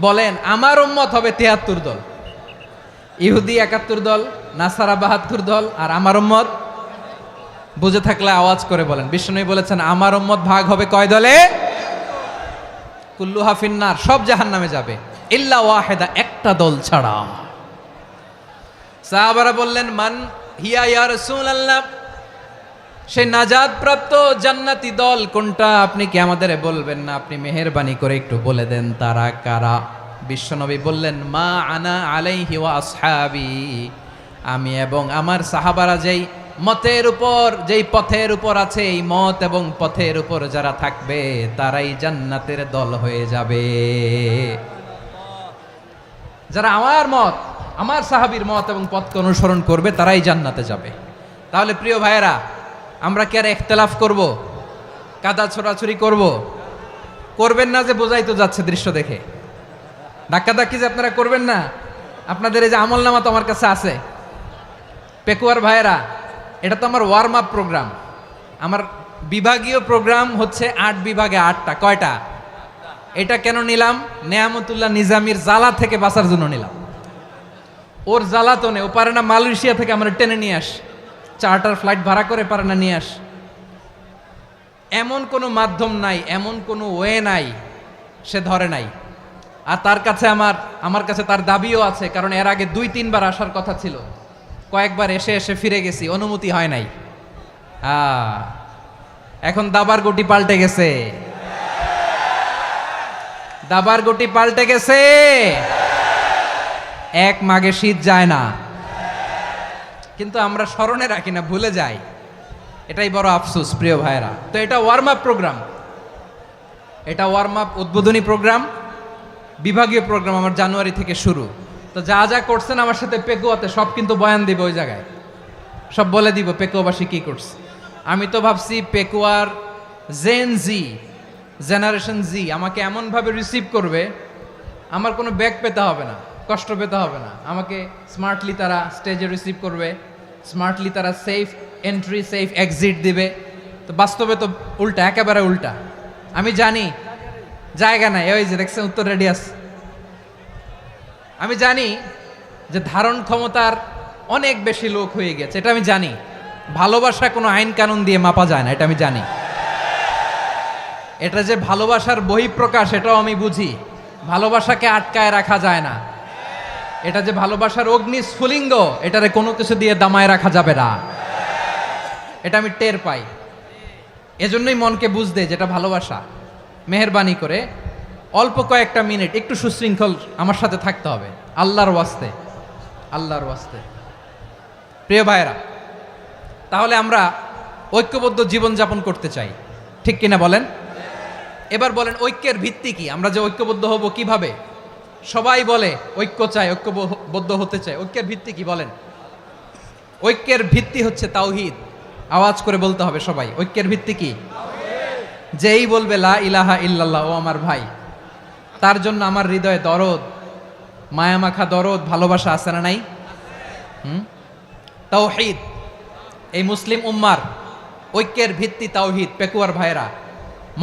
Speaker 1: বলেন, আমার উম্মত হবে 73 দল। ইহুদি 71 দল, নাসারা 72 দল, আর আমার উম্মত, বুঝে থাকলে আওয়াজ করে বলেন। বিশ্বনবী বলেছেন, আমার উম্মত ভাগ হবে কয় দলে? কুল্লুহা ফিন্নার, সব জাহান্নামে যাবে, ইল্লা ওয়াহিদা, একটা দল ছাড়া। সাহাবারা বললেন, মান হিয়া ইয়া রাসূলুল্লাহ, সেই নাজাত প্রাপ্ত জান্নাতি দল কোনটা? আপনি কি আমাদের বলবেন না? আপনি মেহেরবানি করে একটু বলে দেন তারা কারা। বিশ্বনবী বললেন, মা আনা আলাইহি ওয়া আসহাবি, আমি এবং আমার সাহাবারা যেই মতের উপর, যেই পথের উপর আছে, এই মত এবং পথের উপর যারা থাকবে তারাই জান্নাতের দল হয়ে যাবে। যারা আমার মত, আমার সাহাবীর মত এবং পথকে অনুসরণ করবে তারাই জান্নাতে যাবে। তাহলে প্রিয় ভাইয়েরা, আমরা কি আর ইখতিলাফ করব? কাদা ছোড়াছুরি করব? করবেন না যে বোঝাই তো যাচ্ছে দৃশ্য দেখে। ধাক্কাধাক্কি যে আপনারা করবেন না। আপনাদের এই যে আমলনামা তো আমার কাছে আছে। পেকুয়ার ভাইয়েরা, এটা তো আমার ওয়ার্ম আপ প্রোগ্রাম। আমার বিভাগীয় প্রোগ্রাম হচ্ছে 8 বিভাগে 8টা। কয়টা? এটা কেন নিলাম? নেয়ামতুল্লাহ নিজামীর জ্বালা থেকে বাঁচার জন্য নিলাম। ওর জ্বালাতনে ও পারে না মালয়েশিয়া থেকে আমরা টেনে নিয়ে আস, চার্টার ফ্লাইট ভাড়া করে পারে না নিয়ে আস। এমন কোনো মাধ্যম নাই, এমন কোনো ওয়ে নাই সে ধরে নাই। আর তার কাছে আমার কাছে তার দাবিও আছে, কারণ এর আগে 2-3 বার আসার কথা ছিল। কয়েকবার এসে এসে ফিরে গেছি, অনুমতি হয় নাই। এখন দাবার গুটি পাল্টে গেছে, দাবার গুটি পাল্টে গেছে। এক মাঘে শীত যায় না, কিন্তু আমরা স্মরণে রাখি না, ভুলে যাই। এটাই বড় আফসোস প্রিয় ভাইরা। তো এটা ওয়ার্ম আপ প্রোগ্রাম, এটা ওয়ার্ম আপ উদ্বোধনী প্রোগ্রাম, বিভাগীয় প্রোগ্রাম আমার জানুয়ারি থেকে শুরু। তো যা যা করছেন আমার সাথে পেকুয়াতে সব কিন্তু বয়ান দিব, ওই জায়গায় সব বলে দিব পেকুয়াবাসী কি করছে। আমি তো ভাবছি পেকুয়ার জেনারেশন জি আমাকে এমনভাবে রিসিভ করবে, আমার কোনো ব্যাক পেতে হবে না, কষ্ট পেতে হবে না। আমাকে স্মার্টলি তারা স্টেজে রিসিভ করবে, স্মার্টলি তারা সেফ এন্ট্রি সেফ এক্সিট দিবে। তো বাস্তবে তো উল্টা, একেবারে উল্টা। আমি জানি জায়গা নাই, ওই যে দেখছেন উত্তর রেডি আছে। আমি জানি যে ধারণ ক্ষমতার অনেক বেশি লোক হয়ে গেছে, এটা আমি জানি। ভালোবাসা কোনো আইন কানুন দিয়ে মাপা যায় না, এটা আমি জানি। এটা যে ভালোবাসার বহিঃপ্রকাশ এটাও আমি বুঝি। ভালোবাসাকে আটকায় রাখা যায় না। এটা যে ভালোবাসার অগ্নি স্ফুলিঙ্গ, এটারে কোনো কিছু দিয়ে দামায় রাখা যাবে না। এটা আমি টের পাই, এজন্যই মনকে বুঝতে যেটা ভালোবাসা। মেহেরবানি করে অল্প কয়েকটা মিনিট একটু সুশৃঙ্খল আমার সাথে থাকতে হবে, আল্লাহর ওয়াস্তে, আল্লাহর ওয়াস্তে। প্রিয় ভাইয়েরা, তাহলে আমরা ঐক্যবদ্ধ জীবনযাপন করতে চাই, ঠিক কিনা বলেন? এবার বলেন ঐক্যের ভিত্তি কি? আমরা যে ঐক্যবদ্ধ হব কিভাবে? সবাই বলে ঐক্য চাই, ঐক্যবদ্ধ হতে চাই। ঐক্যের ভিত্তি কি বলেন? ঐক্যের ভিত্তি হচ্ছে তাওহীদ। আওয়াজ করে বলতে হবে সবাই, ঐক্যের ভিত্তি কি? যেই বলবে লা ইলাহা ইল্লাল্লাহ, ও আমার ভাই, তার জন্য আমার হৃদয়ে দরদ, মায়ামাখা দরদ, ভালোবাসা আছে না নাই? তাওহীদ। এই মুসলিম উম্মার ঐক্যের ভিত্তি তাওহীদ। পেকুয়ার ভাইরা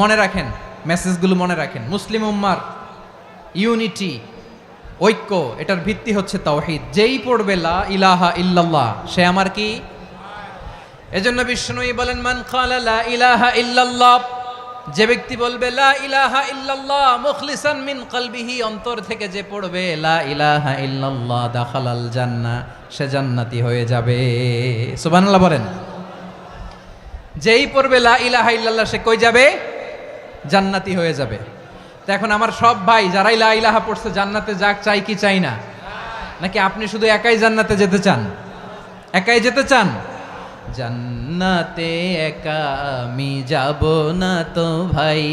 Speaker 1: মনে রাখেন, মেসেজগুলো মনে রাখেন। মুসলিম উম্মার ইউনিটি, ঐক্য, এটার ভিত্তি হচ্ছে তাওহীদ। যেই পড়বে লা ইলাহা ইল্লাল্লাহ, সে আমার কি? এজন্য বিষ্ণুই বলেন, মান ক্বালা লা ইলাহা ইল্লাল্লাহ, যে ব্যক্তি বলবে লা ইলাহা ইল্লাল্লাহ মুখলিসান মিন কলবিহি, অন্তর থেকে যে পড়বে লা ইলাহা ইল্লাল্লাহ, দাখালাল জান্নাহ, সে জান্নাতি হয়ে যাবে। সুবহানাল্লাহ বলেন। যেই পড়বে লা ইলাহা ইল্লাল্লাহ, সে কই যাবে? জান্নাতি হয়ে যাবে। তো এখন আমার সব ভাই যারাই লা ইলাহা পড়ছে জান্নাতে যাক, চাই কি চাই না? নাকি আপনি শুধু একাই জান্নাতে যেতে চান? একাই যেতে চান? জান্নাতে একা আমি যাব না তো ভাই,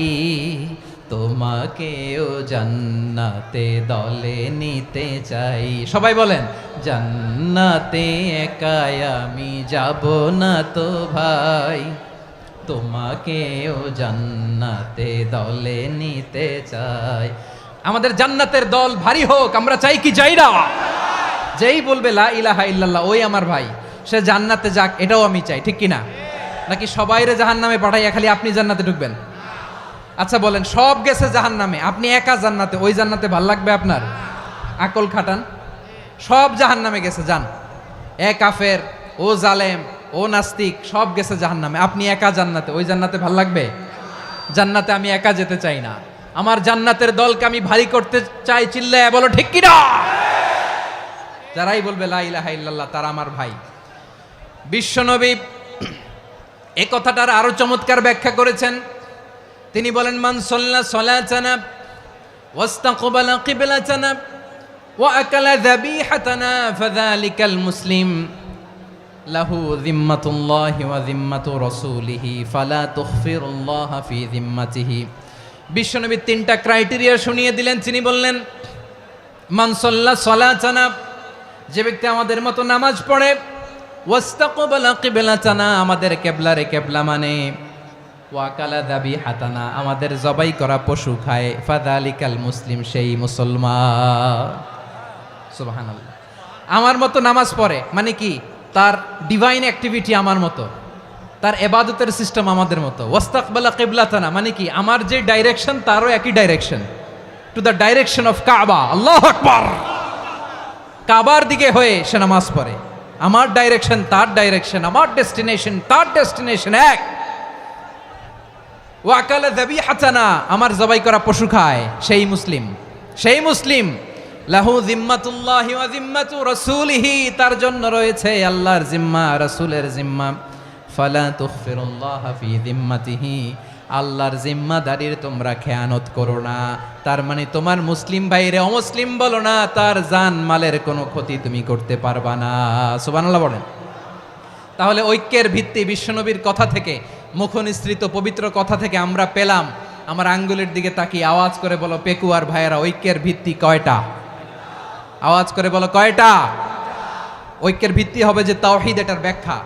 Speaker 1: তোমাকেও জান্নাতে দলে নিতে চাই। সবাই বলেন, জান্নাতে একা আমি যাব না তো ভাই, তোমাকেও জান্নাতে দলে নিতে চাই। আমাদের জান্নাতের দল ভারী হোক, আমরা চাই কি চাই না? যেই বলবে লা ইলাহা ইল্লাল্লাহ, ওই আমার ভাই, সে জান্নাতে যাক, এটাও আমি চাই, ঠিক কিনা? নাকি সবাইরে জাহান্নামে পাঠাইয়া খালি আপনি জান্নাতে ঢুকবেন? আচ্ছা বলেন, সব গেছে জাহান্নামে, আপনি একা জান্নাতে, ওই জান্নাতে ভাল লাগবে আপনার? আকল খাটান। সব জাহান্নামে গেছে, যান। এ কাফের, ও জালেম, ও নাস্তিক, সব গেছে জাহান্নামে, আপনি একা জান্নাতে, ওই জান্নাতে ভাল লাগবে? জান্নাতে আমি একা যেতে চাই না, আমার জান্নাতের দলকে আমি ভারী করতে চাই। চিল্লায় বলো ঠিক কিনা? যারাই বলবে লা ইলাহা ইল্লাল্লাহ, তারা আমার ভাই। বিশ্বনবী এ কথাটার আরো চমৎকার ব্যাখ্যা করেছেন। তিনি বলেন, মান সাল্লা সালাতানা ওয়াস্তাকবালা কিবলাতানা ওয়া আকালা যাবিহাতানা ফাযালিকাল মুসলিম লাহু যিম্মাতুল্লাহি ওয়া যিম্মাতু রাসূলিহি ফালা তুখফিরুল্লাহা ফি যিম্মাতিহি। বিশ্বনবী তিনটা ক্রাইটেরিয়া শুনিয়ে দিলেন। তিনি বললেন, মান সাল্লা সালাতানা, যে ব্যক্তি আমাদের মতো নামাজ পড়ে, ওয়াস্তাকবালা কিবলাতানা, আমাদের কিবলারে কিবলা মানে, ওয়াকালা যাবিহাতানা, আমাদের জবাই করা পশু খায়, ফাযালিকাল মুসলিম, সেই মুসলমান। সুবহানাল্লাহ। আমার মতো নামাজ পড়ে মানে কি? তার ডিভাইন অ্যাক্টিভিটি আমার মতো, তার ইবাদতের সিস্টেম আমাদের মতো। ওয়াস্তাকবালা কিবলাতানা মানে কি? আমার যে ডাইরেকশন তারও একই direction, to the direction of কাবা। আল্লাহু আকবার। কাবার দিকে হয়ে সে নামাজ পড়ে। আমার ডাইরেকশন তার ডাইরেকশন, আমার ডেস্টিনেশন তার ডেস্টিনেশন এক। ওয়াকালা যাবিহাতানা, আমার জবাই করা পশু খায়, সেই মুসলিম, সেই মুসলিম। লাহু যিম্মাতুল্লাহি ওয়া যিম্মাতু রাসূলিহি, তার জন্য রয়েছে আল্লাহর জিম্মা, রাসূলের জিম্মা। ফালা তুখফিরুল্লাহা ফি যিম্মাতিহি, আল্লাহর জিম্মাদারির তোমরা খেয়ানত করো না। তার মানে তোমার মুসলিম ভাইরে অমুসলিম বলো না, তার জান মালের কোনো ক্ষতি তুমি করতে পারবা না। সুবহানাল্লাহ বলেন। তাহলে ঐক্যের ভিত্তি বিশ্বনবীর কথা থেকে, মুখনিসৃত পবিত্র কথা থেকে আমরা পেলাম। আমার আঙ্গুলের দিকে তাকিয়ে আওয়াজ করে বলো পেকুয়ার ভাইয়েরা, ঐক্যের ভিত্তি কয়টা? আওয়াজ করে বলো কয়টা? ঐক্যের ভিত্তি হবে যে তাওহীদ, এটার ব্যাখ্যা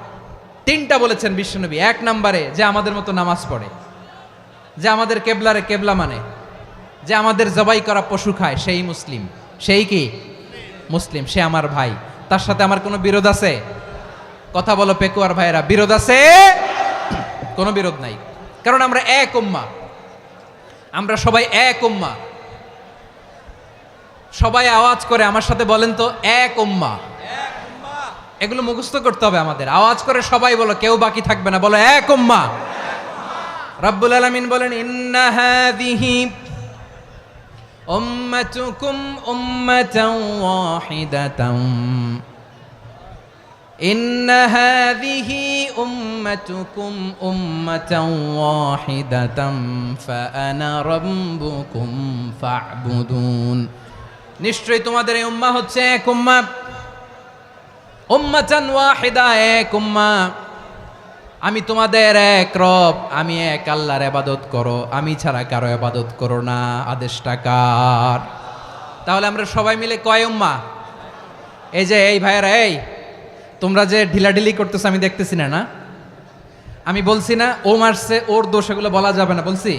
Speaker 1: তিনটা বলেছেন বিশ্বনবী। এক নম্বরে, যে আমাদের মতো নামাজ পড়ে, যে আমাদের কেবলারে কেবলা মানে, যে আমাদের জবাই করা পশু খায়, সেই মুসলিম। সেই কি? মুসলিম, সে আমার ভাই। তার সাথে আমার কোনো বিরোধ আছে? কথা বলো পেকুয়ার ভাইয়েরা, বিরোধ আছে? কোনো বিরোধ নাই, কারণ আমরা এক উম্মাহ, আমরা সবাই এক উম্মাহ। সবাই আওয়াজ করে আমার সাথে বলেন তো, এক উম্মাহ। এগুলো মুখস্থ করতে হবে আমাদের। আওয়াজ করে সবাই বলো, কেউ বাকি থাকবে না, বলো এক উম্মাহ। রব্বুল আলামিন বলেন, ইন্না হাযিহি উম্মাতুকুম উম্মাতান ওয়াহিদাতাম ইন্না হাযিহি উম্মাতুকুম উম্মাতান ওয়াহিদাতাম ফাআনা রাব্বুকুম ফা'বুদুন। নিশ্চয়ই তোমাদের এই উম্মাহ হচ্ছে এক উম্মাহ, উম্মাতান ওয়াহিদা, এক উম্মাহ। আমি তোমাদের এক রব, আমি এক আল্লাহর ইবাদত করো, আমি ছাড়া কারো ইবাদত করো না। আদেশটা কার? তাহলে আমরা সবাই মিলে কয় উম্মাহ? এই যে এই ভাইয়েরা, এই তোমরা যে ঢিলাঢিলি করতেছো আমি দেখতেছি না, না আমি বলছি না ও মারছে ওর দোষ, এগুলো বলা যাবে না বলছি?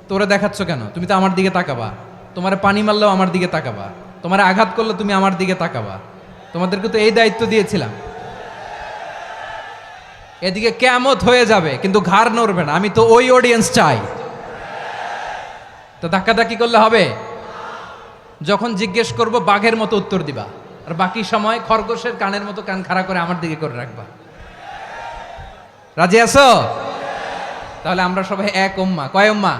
Speaker 1: তোরা দেখাচ্ছ কেন? তুমি তো আমার দিকে তাকাবা। তোমার পানি মারলেও আমার দিকে তাকাবা, তোমার আঘাত করলে তুমি আমার দিকে তাকাবা। তোমাদেরকে তো এই দায়িত্ব দিয়েছিলাম। এদিকে কিয়ামত হয়ে যাবে কিন্তু ঘাড় নড়বে না, আমি তো ওই অডিয়েন্স চাই। তো ধাক্কাধাক্কি করলে হবে? যখন জিজ্ঞেস করব বাঘের মতো উত্তর দিবা, আর বাকি সময় খরগোশের কানের মতো কান খাড়া করে আমার দিকে করে রাখবা। রাজি আছো? তাহলে আমরা সবাই এক উম্মাহ। কয় উম্মাহ?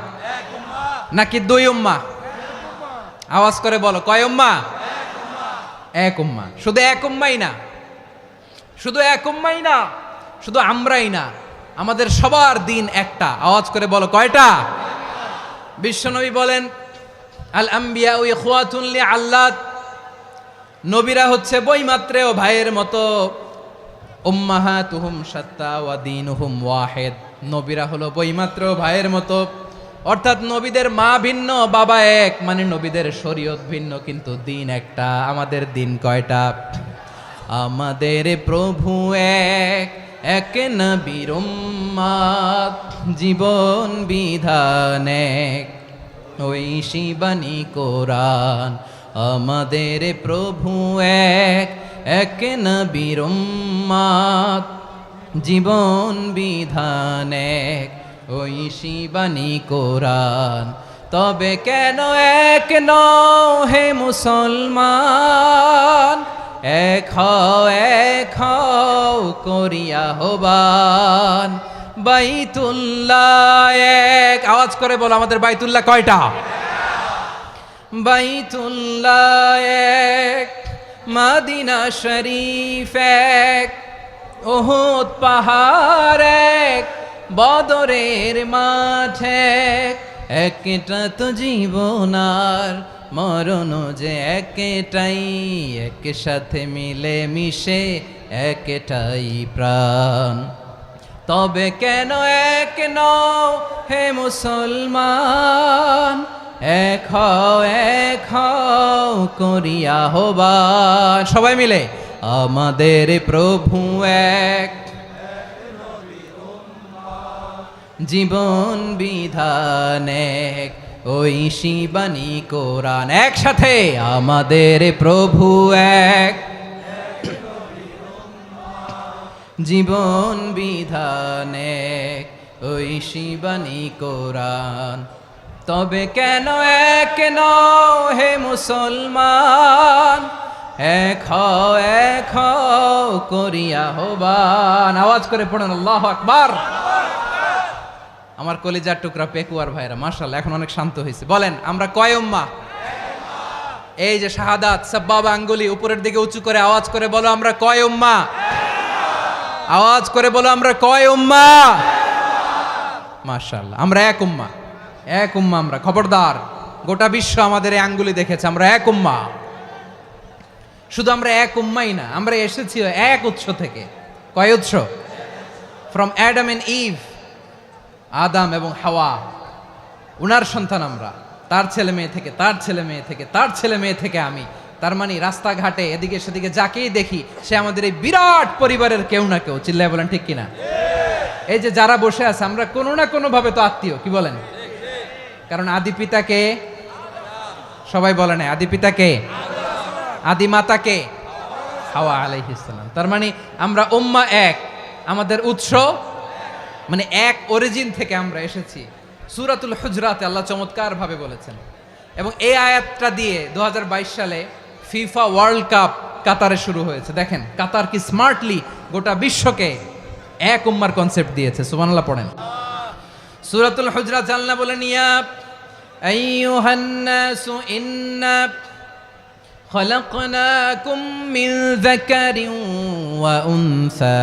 Speaker 1: নাকি দুই উম্মাহ? আওয়াজ করে বলো, কয় উম্মাহ? এক উম্মাহ। শুধু এক উম্মাই না, শুধু এক উম্মাই না, শুধু আমরাই না, আমাদের সবার দিন একটা। আওয়াজ করে বলো, কয়টা? বিশ্বনবী বলেন, আল আম্বিয়া ইখওয়াতুন লিআল্লাত, নবীরা হচ্ছে বইমাত্রেও ভাইয়ের মতো। উম্মাহাতুহুম শাত্তা ওয়া দীনুহুম ওয়াহিদ, নবীরা হলো বইমাত্রেও ভাইয়ের মতো। অর্থাৎ নবীদের মা ভিন্ন, বাবা এক, মানে নবীদের শরীয়ত ভিন্ন কিন্তু দিন একটা। আমাদের দিন কয়টা? আমাদের প্রভু এক, এক নবীর উম্মাত, জীবন বিধান এক, ওই শিবানী কোরআন। আমাদের প্রভু এক, এক নবীর উম্মাত, জীবন বিধান এক, ওই শিবানী কোরআন। তবে কেন এক নও হে মুসলমান? এক হও করিয়া হবান। বাইতুল্লাহ এক, আওয়াজ করে বলো আমাদের বাইতুল্লাহ কয়টা? বাইতুল্লাহ এক, মদিনা শরীফ এক, উহুদ পাহাড় এক, বদরের মাঠ এক। একটা তো জীবন আর মরণ যে একটাই, একসাথে মিলে মিশে একটাই প্রাণ। তবে কেন এক নও হে মুসলমান? এক হও করিয়া হবান। সবাই মিলে, আমাদের প্রভু এক, জীবন বিধান এক, ওই শিবানী কোরআন। একসাথে, আমাদের প্রভু এক, জীবন বিধান এক, ওই শিবানী কোরআন। তবে কেন এক নও হে মুসলমান? এক হও করিয়া হবান। আওয়াজ করে পড়েন আল্লাহু আকবার। আমার কলিজার টুকরা পেকুয়ার ভাইরা মাশাআল্লাহ এখন অনেক শান্ত হয়েছে। বলেন আমরা কয় উম্মাহ? এই যে শাহাদাত সাব্বাবা আঙ্গুলি উপরের দিকে উঁচু করে আওয়াজ করে বলো আমরা কয় উম্মাহ? আওয়াজ করে বলো আমরা কয় উম্মাহ? মাশাআল্লাহ আমরা এক উম্মাহ, এক উম্মাহ আমরা। খবরদার, গোটা বিশ্ব আমাদের এই আঙ্গুলি দেখেছে, আমরা এক উম্মাহ। শুধু আমরা এক উম্মাই না, আমরা এসেছি এক উৎস থেকে। কয় উৎস? ফ্রম অ্যাডাম এন্ড ইভ, আদাম এবং হাওয়া, উনার সন্তান আমরা। তার ছেলে মেয়ে থেকে, তার ছেলে মেয়ে থেকে, তার ছেলে মেয়ে থেকে আমি। তার মানে রাস্তাঘাটে এদিকে সেদিকে যাকেই দেখি সে আমাদের এই বিরাট পরিবারের কেউ না কেউ। চিল্লায় বলেন ঠিক কিনা? এই যে যারা বসে আছে আমরা কোনো না কোনো ভাবে তো আত্মীয়, কি বলেন? কারণ আদি পিতাকে সবাই বলে না, আদি পিতাকে, আদি মাতাকে হাওয়া আলাইহিস সালাম। তার মানে আমরা উম্মাহ এক, আমাদের উৎস মানে এক অরিজিন থেকে আমরা এসেছি। সূরাতুল হুজরাতে আল্লাহ চমৎকার ভাবে বলেছেন। এবং এই আয়াতটা দিয়ে 2022 সালে ফিফা ওয়ার্ল্ড কাপ কাতারে শুরু হয়েছে। দেখেন কাতার কি স্মার্টলি গোটা বিশ্বকে এক উম্মার কনসেপ্ট দিয়েছে। সুবহানাল্লাহ পড়েন। সূরাতুল হুজরাত আল্লাহ বলেন, ইয়া আইয়ুহান নাসু ইন্না খলাকনাকুম মিন যাকারিন ওয়া উনসা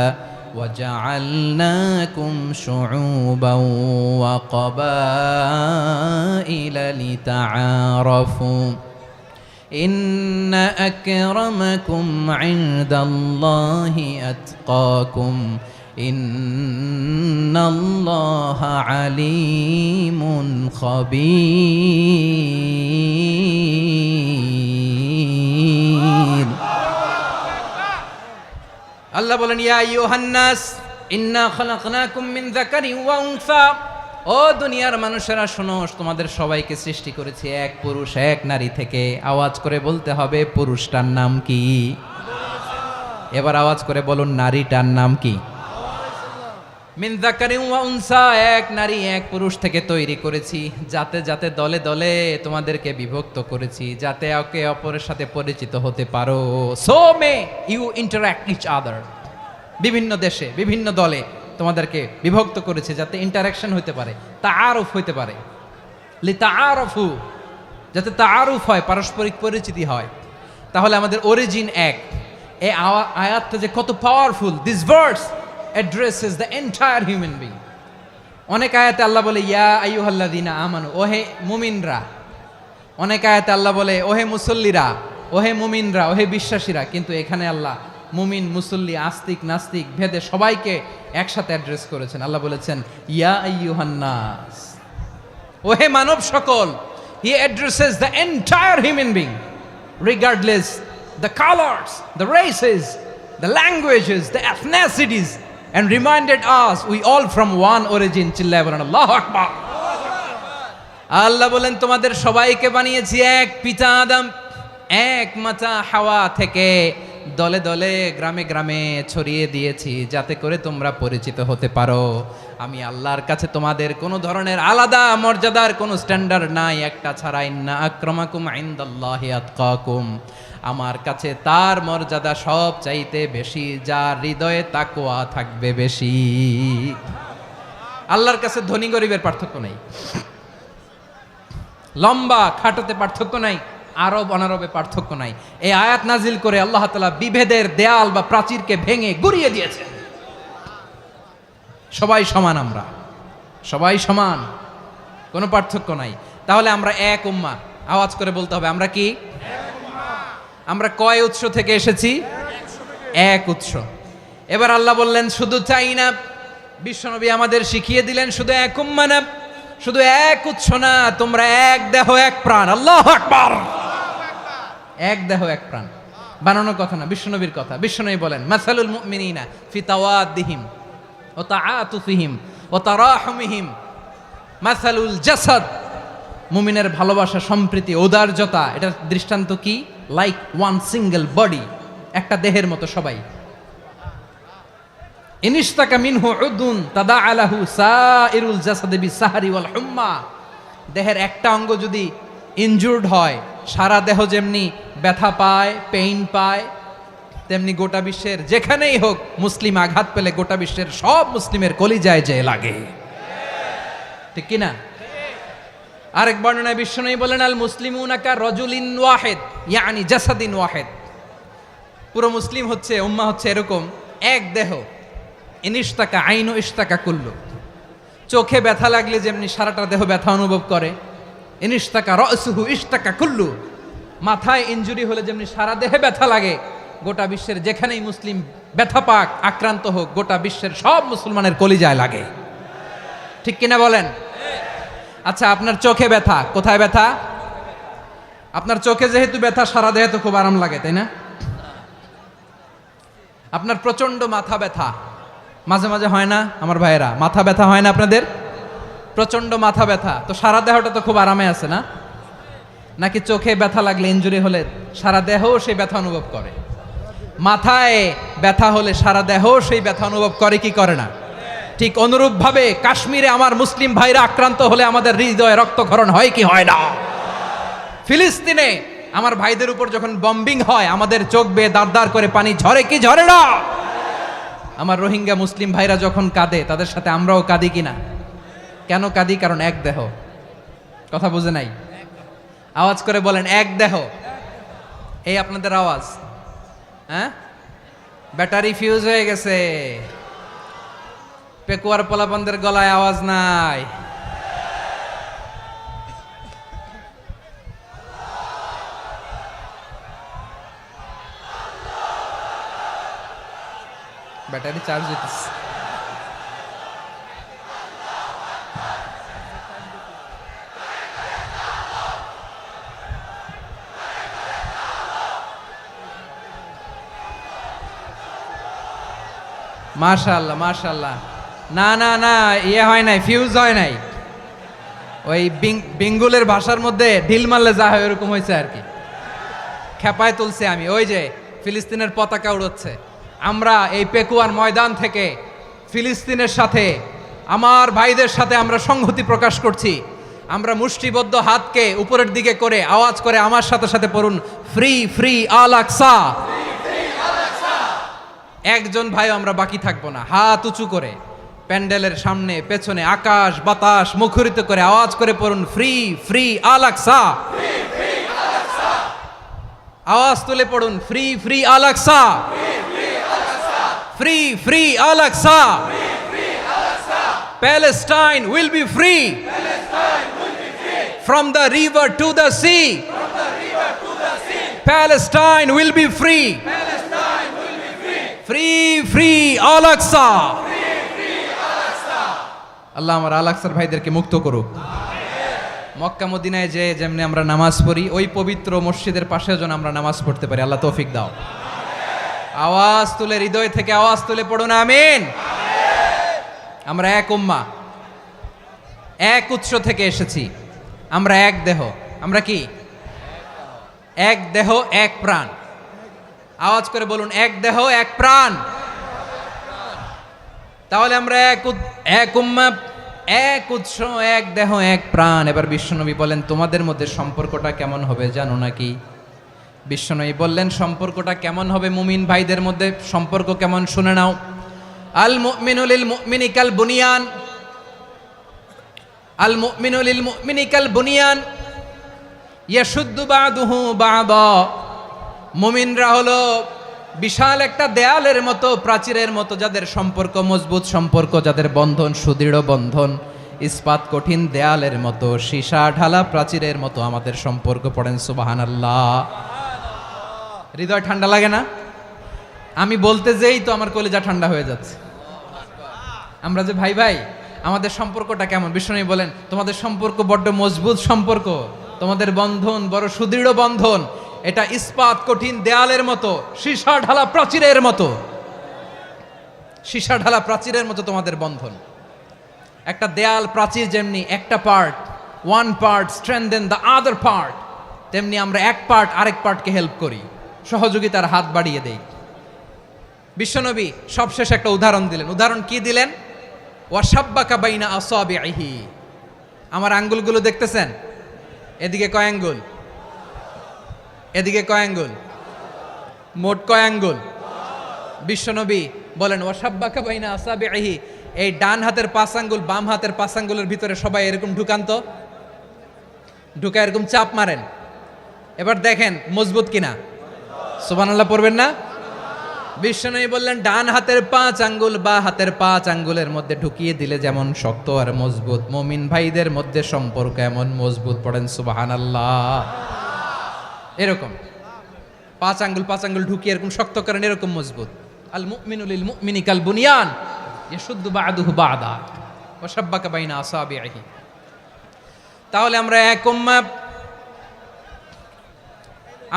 Speaker 1: وجعلناكم شعوبا وقبائل لتعارفوا إن أكرمكم عند الله أتقاكم إن الله عليم خبير আল্লাহ বলেন ইয়া আইয়ুহান নাস ইন্না খলাকনাকুম মিন যাকারিন ওয়া উনসা, ও দুনিয়ার মানুষেরা শোনো, তোমাদের সবাইকে সৃষ্টি করেছি এক পুরুষ এক নারী থেকে। আওয়াজ করে বলতে হবে পুরুষটার নাম কি? এবার আওয়াজ করে বলুন নারীটার নাম কি? মিন যাকারিন ওয়া উনসা, এক নারী এক পুরুষ থেকে তৈরি করেছি, যাতে যাতে দলে দলে তোমাদেরকে বিভক্ত করেছি, যাতে একে অপরের সাথে পরিচিত হতে পারো। So may you interact each other, বিভিন্ন দেশে বিভিন্ন দলে তোমাদেরকে বিভক্ত করেছে যাতে ইন্টারাকশন হতে পারে, তাআরুফ হতে পারে। লিতাআরফু, যাতে তাআরুফ হয়, পারস্পরিক পরিচিতি হয়। তাহলে আমাদের অরিজিন এক। এই আয়াতটা যে কত powerful! This verse addresses the entire human being. অনেক আয়াতে আল্লাহ বলে ইয়া আইয়ুহাল্লাযীনা আমানু, ওহে মুমিনরা। অনেক আয়াতে আল্লাহ বলে ওহে মুসল্লিরা, ওহে মুমিনরা, ওহে বিশ্বাসীরা। কিন্তু এখানে আল্লাহ মুমিন মুসল্লি আস্তিক নাস্তিক ভেদে সবাইকে একসাথে অ্যাড্রেস করেছেন। আল্লাহ বলেছেন ইয়া আইয়ুহান নাস, ওহে মানব সকল। হি addresses the entire human being regardless the colors, the races, the languages, the ethnicities, and reminded us we all from one origin. চিল্লায় বলেন আল্লাহু আকবার। আল্লাহ বলেন তোমাদের সবাইকে বানিয়েছি এক পিতা আদম, এক মাতা হাওয়া থেকে, দলে দলে গ্রামে গ্রামে ছড়িয়ে দিয়েছি যাতে করে তোমরা পরিচিত হতে পারো। আমি আল্লাহর কাছে তোমাদের কোনো ধরনের আলাদা মর্যাদার কোনো স্ট্যান্ডার্ড নাই একটা ছাড়া। ইন্না আক্রামাকুম ইনদাল্লাহি আতকাকুম, আমার কাছে তার মর্যাদা সব চাইতে বেশি যার হৃদয়ে তাকওয়া থাকবে বেশি। আল্লাহর কাছে ধনী গরিবের পার্থক্য নাই, লম্বা খাটোতে পার্থক্য নাই, আরব অনারবে পার্থক্য নাই। এই আয়াত নাজিল করে আল্লাহ তাআলা বিভেদের দেয়াল বা প্রাচীরকে ভেঙে গুড়িয়ে দিয়েছেন। সবাই সমান, আমরা সবাই সমান, কোনো পার্থক্য নাই। তাহলে আমরা এক উম্মাহ। আওয়াজ করে বলতে হবে আমরা কি? আমরা কয় উৎস থেকে এসেছি? এক উৎস। এবার আল্লাহ বললেন শুধু চাই না, বিশ্বনবী আমাদের শিখিয়ে দিলেন শুধু এক উম্মাহ না, শুধু এক উৎস না, তোমরা এক দেহ এক প্রাণ। আল্লাহু আকবার। এক দেহ এক প্রাণ বানানো কথা না, বিশ্বনবীর কথা। বিশ্বনবী বলেন মাসালুল মুমিনিনা ফি তাওয়াদ্দিহিম ওয়া তাআতুফিহিম ওয়া তারাহুমিহিম মাসালুল জাসাদ, মুমিনের ভালোবাসা, সম্প্রীতি, ঔদার্যতা, এটার দৃষ্টান্ত কি? লাইক ওয়ান সিঙ্গেল বডি, একটা দেহের মতো সবাই। ইনিশতাকা মিনহু উদুন তাদাআলাহু সাইরুল জাসাদি বিসাহরি ওয়াল হুম্মা, দেহের একটা অঙ্গ যদি ইনজুর্ড হয় সারা দেহ যেমনি ব্যথা পায়, পেইন পায়, তেমনি গোটা বিশ্বের যেখানেই হোক মুসলিম আঘাত পেলে গোটা বিশ্বের সব মুসলিমের কলিজায় যে লাগে, ঠিক কিনা? আরেক বর্ণনায় বিশ্বনবী বলেন আল মুসলিমুনা কা রাজুলিন ওয়াহিদ ইয়ানি জাসাদিন ওয়াহিদ, পুরো মুসলিম হচ্ছে, উম্মাহ হচ্ছে এরকম এক দেহ। ইনিশতাকা আইনু ইশতাকা কুল্লু, চোখে ব্যথা লাগলে যেমনি সারাটা দেহ ব্যথা অনুভব করে, ইনিশতাকা রাসুহু ইশতাকা কুল্লু, মাথায় ইনজুরি হলে যেমনি সারা দেহে ব্যথা লাগে, গোটা বিশ্বের যেখানেই মুসলিম ব্যথা পাক, আক্রান্ত হোক, গোটা বিশ্বের সব মুসলমানের কলিজায় লাগে, ঠিক কিনা বলেন? আচ্ছা, আপনার চোখে ব্যথা, কোথায় ব্যথা? আপনার চোখে যেহেতু ব্যথা, সারা দেহে তো খুব আরাম লাগে, তাই না? আপনার প্রচন্ড মাথা ব্যথা মাঝে মাঝে হয় না আমার ভাইয়েরা? মাথা ব্যথা হয় না আপনাদের? প্রচন্ড মাথা ব্যথা, তো সারা দেহটা তো খুব আরামে আছে না? নাকি চোখে ব্যথা লাগলে, ইনজুরি হলে সারা দেহ সেই ব্যথা অনুভব করে? মাথায় ব্যথা হলে সারা দেহ সেই ব্যথা অনুভব করে কি করে না? ঠিক অনুরূপভাবে কাশ্মীরে আমার মুসলিম ভাইরা আক্রান্ত হলে আমাদের হৃদয়ে রক্তক্ষরণ হয় কি হয় না? ফিলিস্তিনে আমার ভাইদের উপর যখন বম্বিং হয় আমাদের চোখ বেয়ে দাঁড় দাঁড় করে পানি ঝরে কি ঝরে না? আমার রোহিঙ্গা মুসলিম ভাইরা যখন কাঁদে তাদের সাথে আমরাও কাঁদি কিনা? কেন কাঁদি? কারণ এক দেহ। কথা বুঝে নাই? আওয়াজ করে বলেন এক দেহ। এই আপনাদের আওয়াজ। হ্যাঁ, ব্যাটারি ফিউজ হয়ে গেছে, পেকুয়ার পোলাপানদের গলায় আওয়াজ নাই। ব্যাটারি চার্জ হইতেছে। মাশাআল্লাহ মাশাআল্লাহ। না না না, ইয়ে হয় নাই, ফিউজ হয় নাই। ওই বেঙ্গুলের ভাষার মধ্যে ঢিল মারলে যা হয় ওরকম হয়েছে আর কি। খেপায় তুলছে আমি। ওই যে ফিলিস্তিনের পতাকা উড়োচ্ছে। আমরা এই পেকুয়ার ময়দান থেকে ফিলিস্তিনের সাথে, আমার ভাইদের সাথে আমরা সংহতি প্রকাশ করছি। আমরা মুষ্টিবদ্ধ হাতকে উপরের দিকে করে আওয়াজ করে আমার সাথে সাথে পড়ুন, ফ্রি ফ্রি আল আকসা। একজন ভাই আমরা বাকি থাকবো না। হাত উঁচু করে প্যান্ডেলের সামনে পেছনে আকাশ বাতাস মুখরিত করে আওয়াজ করে পড়ুন, ফ্রি ফ্রি আল আকসা। আওয়াজ তুলে পড়ুন, free free Al Aqsa, free free Al Aqsa. Palestine will be free from the river to the sea. Palestine will be free. Free free Al Aqsa. আল্লাহ আমার আল আকসার ভাইদেরকে মুক্ত করুক। মক্কা মদিনায় যে যেমনি আমরা নামাজ পড়ি, ওই পবিত্র মসজিদের পাশে যেন আমরা নামাজ পড়তে পারি। আল্লাহ তৌফিক দাও। আওয়াজ তুলে, হৃদয় থেকে আওয়াজ তুলে পড়ুন আমিন। আমরা এক উম্মাহ, এক উৎস থেকে এসেছি। আমরা এক দেহ। আমরা কি? এক দেহ এক প্রাণ। আওয়াজ করে বলুন, এক দেহ এক প্রাণ। তাহলে আমরা এক উম্মাহ, এক উৎস, এক দেহ এক প্রাণ। এবার বিশ্বনবী বলেন, তোমাদের মধ্যে সম্পর্কটা কেমন হবে জানো নাকি? বিশ্বনবী বললেন, সম্পর্কটা কেমন হবে মুমিন ভাইদের মধ্যে? সম্পর্ক কেমন শুনে নাও। আল মুমিনু লিল মুমিনি কাল বুনিয়ান, আল মুমিনু লিল মুমিনি কাল বুনিয়ান ইয়াশুদ্দু বাদুহু বাদা। মুমিনরা হলো বিশাল একটা দেয়ালের মতো, প্রাচীরের মতো, যাদের সম্পর্ক মজবুত সম্পর্ক, যাদের বন্ধন সুদৃঢ় বন্ধন, ইস্পাত কঠিন দেয়ালের মতো, সীসা ঢালা প্রাচীরের মতো আমাদের সম্পর্ক। পড়েন সুবহানাল্লাহ। হৃদয় ঠান্ডা লাগে না? আমি বলতে যেই তো আমার কলিজা ঠান্ডা হয়ে যাচ্ছে। আমরা যে ভাই ভাই, আমাদের সম্পর্কটা কেমন? বিষ্ণু বলেন, তোমাদের সম্পর্ক বড্ড মজবুত সম্পর্ক, তোমাদের বন্ধন বড় সুদৃঢ় বন্ধন। এটা ইস্পাত কঠিন দেয়ালের মতো, সীসা ঢালা প্রাচীরের মতো, সীসা ঢালা প্রাচীরের মতো তোমাদের বন্ধন। একটা দেয়াল প্রাচীর যেমনি একটা part, one part strengthen the other part, তেমনি আমরা এক পার্ট আরেক পার্টকে হেল্প করি, সহযোগিতার হাত বাড়িয়ে দেই। বিশ্বনবী সবশেষ একটা উদাহরণ দিলেন। উদাহরণ কি দিলেন? ওয়াশাব্বাকা বাইনা আসাবিহি। আমার আঙ্গুলগুলো দেখতেছেন? এদিকে কয় আঙ্গুল, এদিকে কয় আঙ্গুল, মোট কয় আঙ্গুল? বিশ্বনবী বলেন, ওয়াশাব্বাকা বাইনা আসাবিহি। এই ডান হাতের 5 আঙ্গুল বাম হাতের 5 আঙ্গুলের ভিতরে সবাই এরকম ঢুকান তো, ঢুকা এরকম চাপ মারেন। এবার দেখেন মজবুত কিনা। সুবহানাল্লাহ পড়বেন না? বিশ্বনবী বললেন, ডান হাতের 5 আঙ্গুল বা হাতের 5 আঙ্গুলের মধ্যে ঢুকিয়ে দিলে যেমন শক্ত আর মজবুত, মুমিন ভাইদের মধ্যে সম্পর্ক এমন মজবুত। পড়েন সুবহানাল্লাহ। এরকম 5 আঙ্গুল ঢুকিয়ে এরকম শক্ত করেন, এরকম মজবুত। আল মুমিনু লিল মুমিনি কাল বুনিয়ান ইয়াশুদ্দু বাদুহু বাদা ওয়া শাব্বাকা বাইনা আসাবিহি। তাহলে আমরা এক উম্মাহ,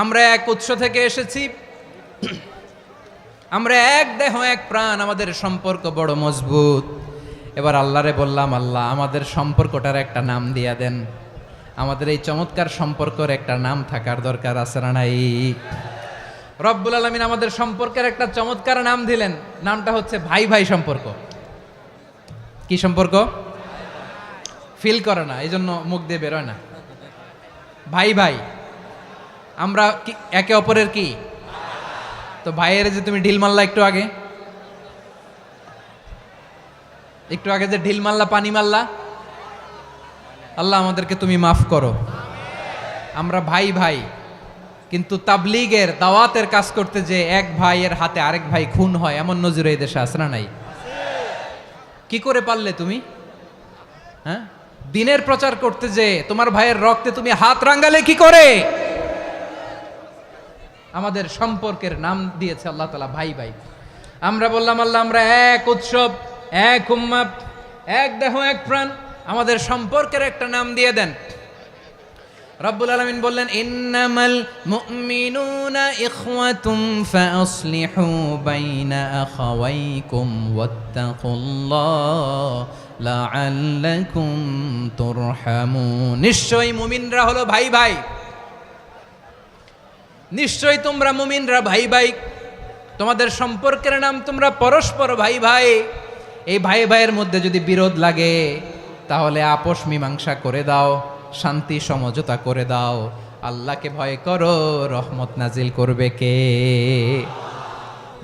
Speaker 1: আমরা এক উৎস থেকে এসেছি, আমরা এক দেহ এক প্রাণ, আমাদের সম্পর্ক বড় মজবুত। এবার আল্লাহরে বললাম, আল্লাহ আমাদের সম্পর্কটার একটা নাম দিয়া দেন। আমাদের এই চমৎকার সম্পর্কের একটা নাম থাকার দরকার আছে না নাই? রব্বুল আলামিন আমাদের সম্পর্কের একটা চমৎকার নাম দিলেন। নামটা হচ্ছে ভাই ভাই সম্পর্ক। কি সম্পর্ক? ফিল করে না, এই জন্য মুখ দিয়ে বেরোয় না। ভাই ভাই, আমরা একে অপরের কি? তো ভাইয়ের যে তুমি ঢিল মারলা একটু আগে, একটু আগে যে ঢিল মারলা, পানি মারলা, আল্লাহ আমাদেরকে তুমি মাফ করো। আমরা ভাই ভাই, কিন্তু তাবলীগের দাওয়াতের কাজ করতে যে এক ভাইয়ের হাতে আরেক ভাই খুন হয়, এমন নজির এই দেশে আছে না নাই? কি করে পারলে তুমি? হ্যাঁ, দিনের প্রচার করতে যে তোমার ভাইয়ের রক্তে তুমি হাত রাঙ্গালে কি করে? আমাদের সম্পর্কের নাম দিয়েছে আল্লাহ তাআলা ভাই ভাই। আমরা বললাম আল্লাহ আমরা এক উৎসব, এক উম্মাত, এক দেহ এক প্রাণ, আমাদের সম্পর্কের একটা নাম দিয়ে দেন। রব্বুল আলামিন বললেন ইন্নামাল মুমিনুনা ইখওয়াতুম ফাআসলিহু বাইনা আখাওয়াইকুম ওয়াত্তাকুল্লাহ লাআল্লাকুম তুরহামুন। নিশ্চয়ই মুমিনরা হলো ভাই ভাই, নিশ্চয়ই তোমরা মুমিনরা ভাই ভাই, তোমাদের সম্পর্কের নাম তোমরা পরস্পর ভাই ভাই। এই ভাই ভাইয়ের মধ্যে যদি বিরোধ লাগে তাহলে আপোষ মীমাংসা করে দাও, শান্তি সমঝোতা করে দাও। আল্লাহকে ভয় করো, রহমত নাজিল করবে কে?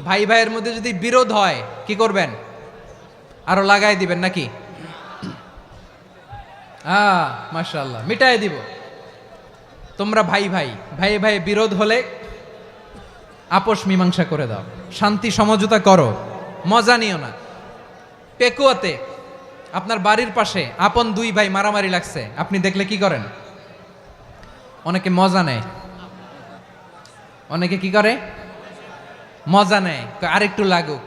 Speaker 1: ভাই ভাইয়ের মধ্যে যদি বিরোধ হয় কি করবেন? আরো লাগাই দিবেন নাকি? মাশাআল্লাহ, মিটাই দিব। তোমরা ভাই ভাই, ভাই ভাই বিরোধ হলে আপোষ মীমাংসা করে দাও, শান্তি সমঝোতা করো, মজা নিও না। পেকুয়াতে আপনার বাড়ির পাশে আপন দুই ভাই মারামারি লাগছে, আপনি দেখলে কি করেন? অনেকে মজা নেয়, অনেকে কি করে? মজা নেয়, আরেকটু লাগুক।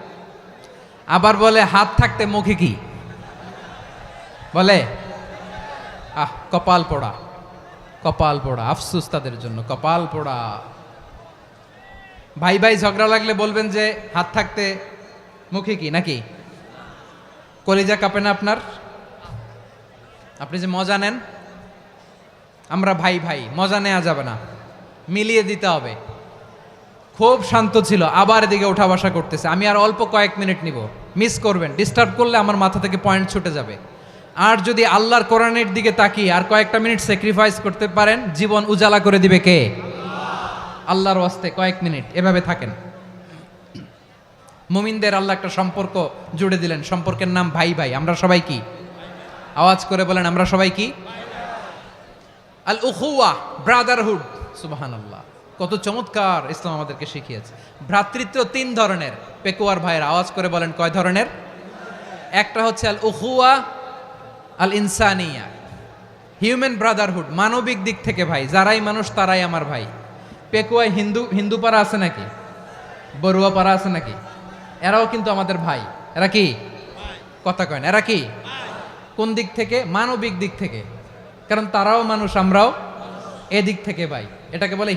Speaker 1: আবার বলে হাত থাকতে মুখে কি বলে? কপাল পোড়া, কপাল পোড়া। আফসোস তাদের জন্য, কপাল পোড়া। ভাই ভাই ঝগড়া লাগলে বলবেন যে হাত থাকতে মুখে কি, নাকি? কলিজা কাঁপে না আপনার? আপনি যে মজা নেন। আমরা ভাই ভাই, মজা নেওয়া যাবে না, মিলিয়ে দিতে হবে। খুব শান্ত ছিল, আবার এদিকে ওঠা বসা করতেছে। আমি আর অল্প কয়েক মিনিট নিব, মিস করবেন। ডিস্টার্ব করলে আমার মাথা থেকে পয়েন্ট ছুটে যাবে। আর যদি আল্লাহর কোরআনের দিকে তাকিয়ে আর কয়েকটা মিনিট স্যাক্রিফাইস করতে পারেন, জীবন উজালা করে দিবে কে? আল্লাহর ওয়াস্তে কয়েক মিনিট এভাবে থাকেন। মুমিনদের আল্লাহ একটা সম্পর্ক জুড়ে দিলেন, সম্পর্কের নাম ভাই ভাই। আমরা সবাই কি? আওয়াজ করে বলেন, আমরা সবাই কি? আল উখুয়া, ব্রাদারহুড। সুবহানাল্লাহ, কত চমৎকার ইসলাম আমাদেরকে শিখিয়েছে। ভ্রাতৃত্ব তিন ধরনের। পেকুয়ার ভাইয়ের আওয়াজ করে বলেন, কয় ধরনের? একটা হচ্ছে আল উখুয়া আল ইনসানিয়া, হিউম্যান ব্রাদারহুড, মানবিক দিক থেকে ভাই। যারাই মানুষ তারাই আমার ভাই। পেকুয়ায় হিন্দু পাড়া আছে নাকি? বড়ুয়া পাড়া আছে নাকি? এরাও কিন্তু আমাদের ভাই। এরা কি? কথা কয় না, এরা কি? কোন দিক থেকে? মানবিক দিক থেকে। কারণ তারাও মানুষ, আমরাও এদিক থেকে ভাই। এটাকে বলে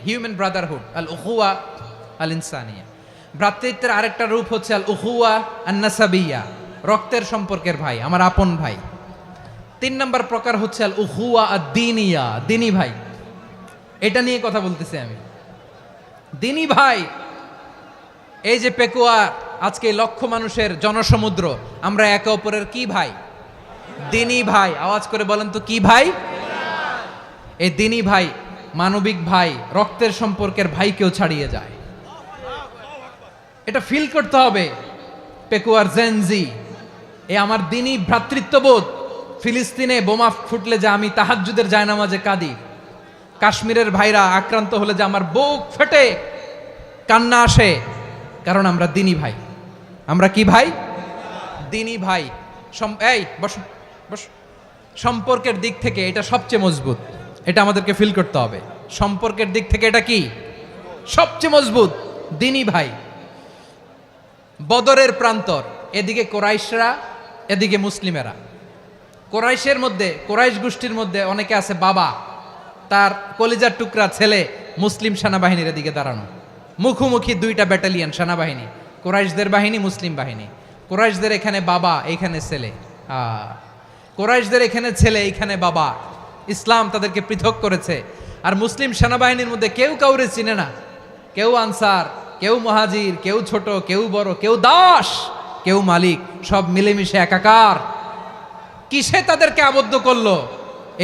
Speaker 1: হিউম্যান ব্রাদারহুড, আল উখুয়া আল ইনসানিয়া। ভ্রাতৃত্বের আরেকটা রূপ হচ্ছে আল উখুয়া আন নাসাবিয়া, রক্তের সম্পর্কের ভাই, আমার আপন ভাই। তিন নম্বর প্রকার হচ্ছে আল উখুয়া আদ দ্বীনিয়া, দ্বীনি ভাই। এটা নিয়ে কথা বলতেছি আমি। দ্বীনি ভাই, এই যে পেকুয়া, আজকে লক্ষ মানুষের জনসমুদ্র, আমরা একে অপরের কি ভাই? দ্বীনি ভাই। আওয়াজ করে বলেন তো, কি ভাই? এই দ্বীনি ভাই, মানবিক ভাই, রক্তের সম্পর্কের ভাইকেও ছাড়িয়ে যায়। এটা ফিল করতে হবে। পেকুয়ার জেনজি, এ আমার দ্বীনি ভ্রাতৃত্ববোধ। ফিলিস্তিনে বোমা ফুটলে যে আমি তাহাজ্জুদের জায়নামাজে কাঁদি, কাশ্মীরের ভাইরা আক্রান্ত হলে যে আমার বুক ফেটে কান্না আসে, কারণ আমরা দ্বীনি ভাই। আমরা কি ভাই? দ্বীনি ভাই। এই বস বস। সম্পর্কের দিক থেকে এটা সবচেয়ে মজবুত, এটা আমাদেরকে ফিল করতে হবে। সম্পর্কের দিক থেকে এটা কি? সবচেয়ে মজবুত, দ্বীনি ভাই। বদরের প্রান্তর, এদিকে কোরাইশরা, এদিকে মুসলিমেরা। কোরাইশের মধ্যে, কোরাইশ গোষ্ঠীর মধ্যে অনেকে আছে বাবা, তার কলিজার টুকরা ছেলে মুসলিম সেনাবাহিনীর এদিকে দাঁড়ানো, মুখোমুখি দুইটা ব্যাটালিয়ন সেনাবাহিনী, কোরাইশদের বাহিনী, মুসলিম বাহিনী। কোরাইশদের এখানে বাবা, এইখানে ছেলে। কোরাইশদের এখানে ছেলে, এইখানে বাবা। ইসলাম তাদেরকে পৃথক করেছে। আর মুসলিম সেনাবাহিনীর মধ্যে কেউ কাউরে চিনে না। কেউ আনসার, কেউ মুহাজির, কেউ ছোট, কেউ বড়, কেউ দাস, কেউ মালিক, সব মিলেমিশে একাকার। কিসে তাদেরকে আবদ্ধ করলো?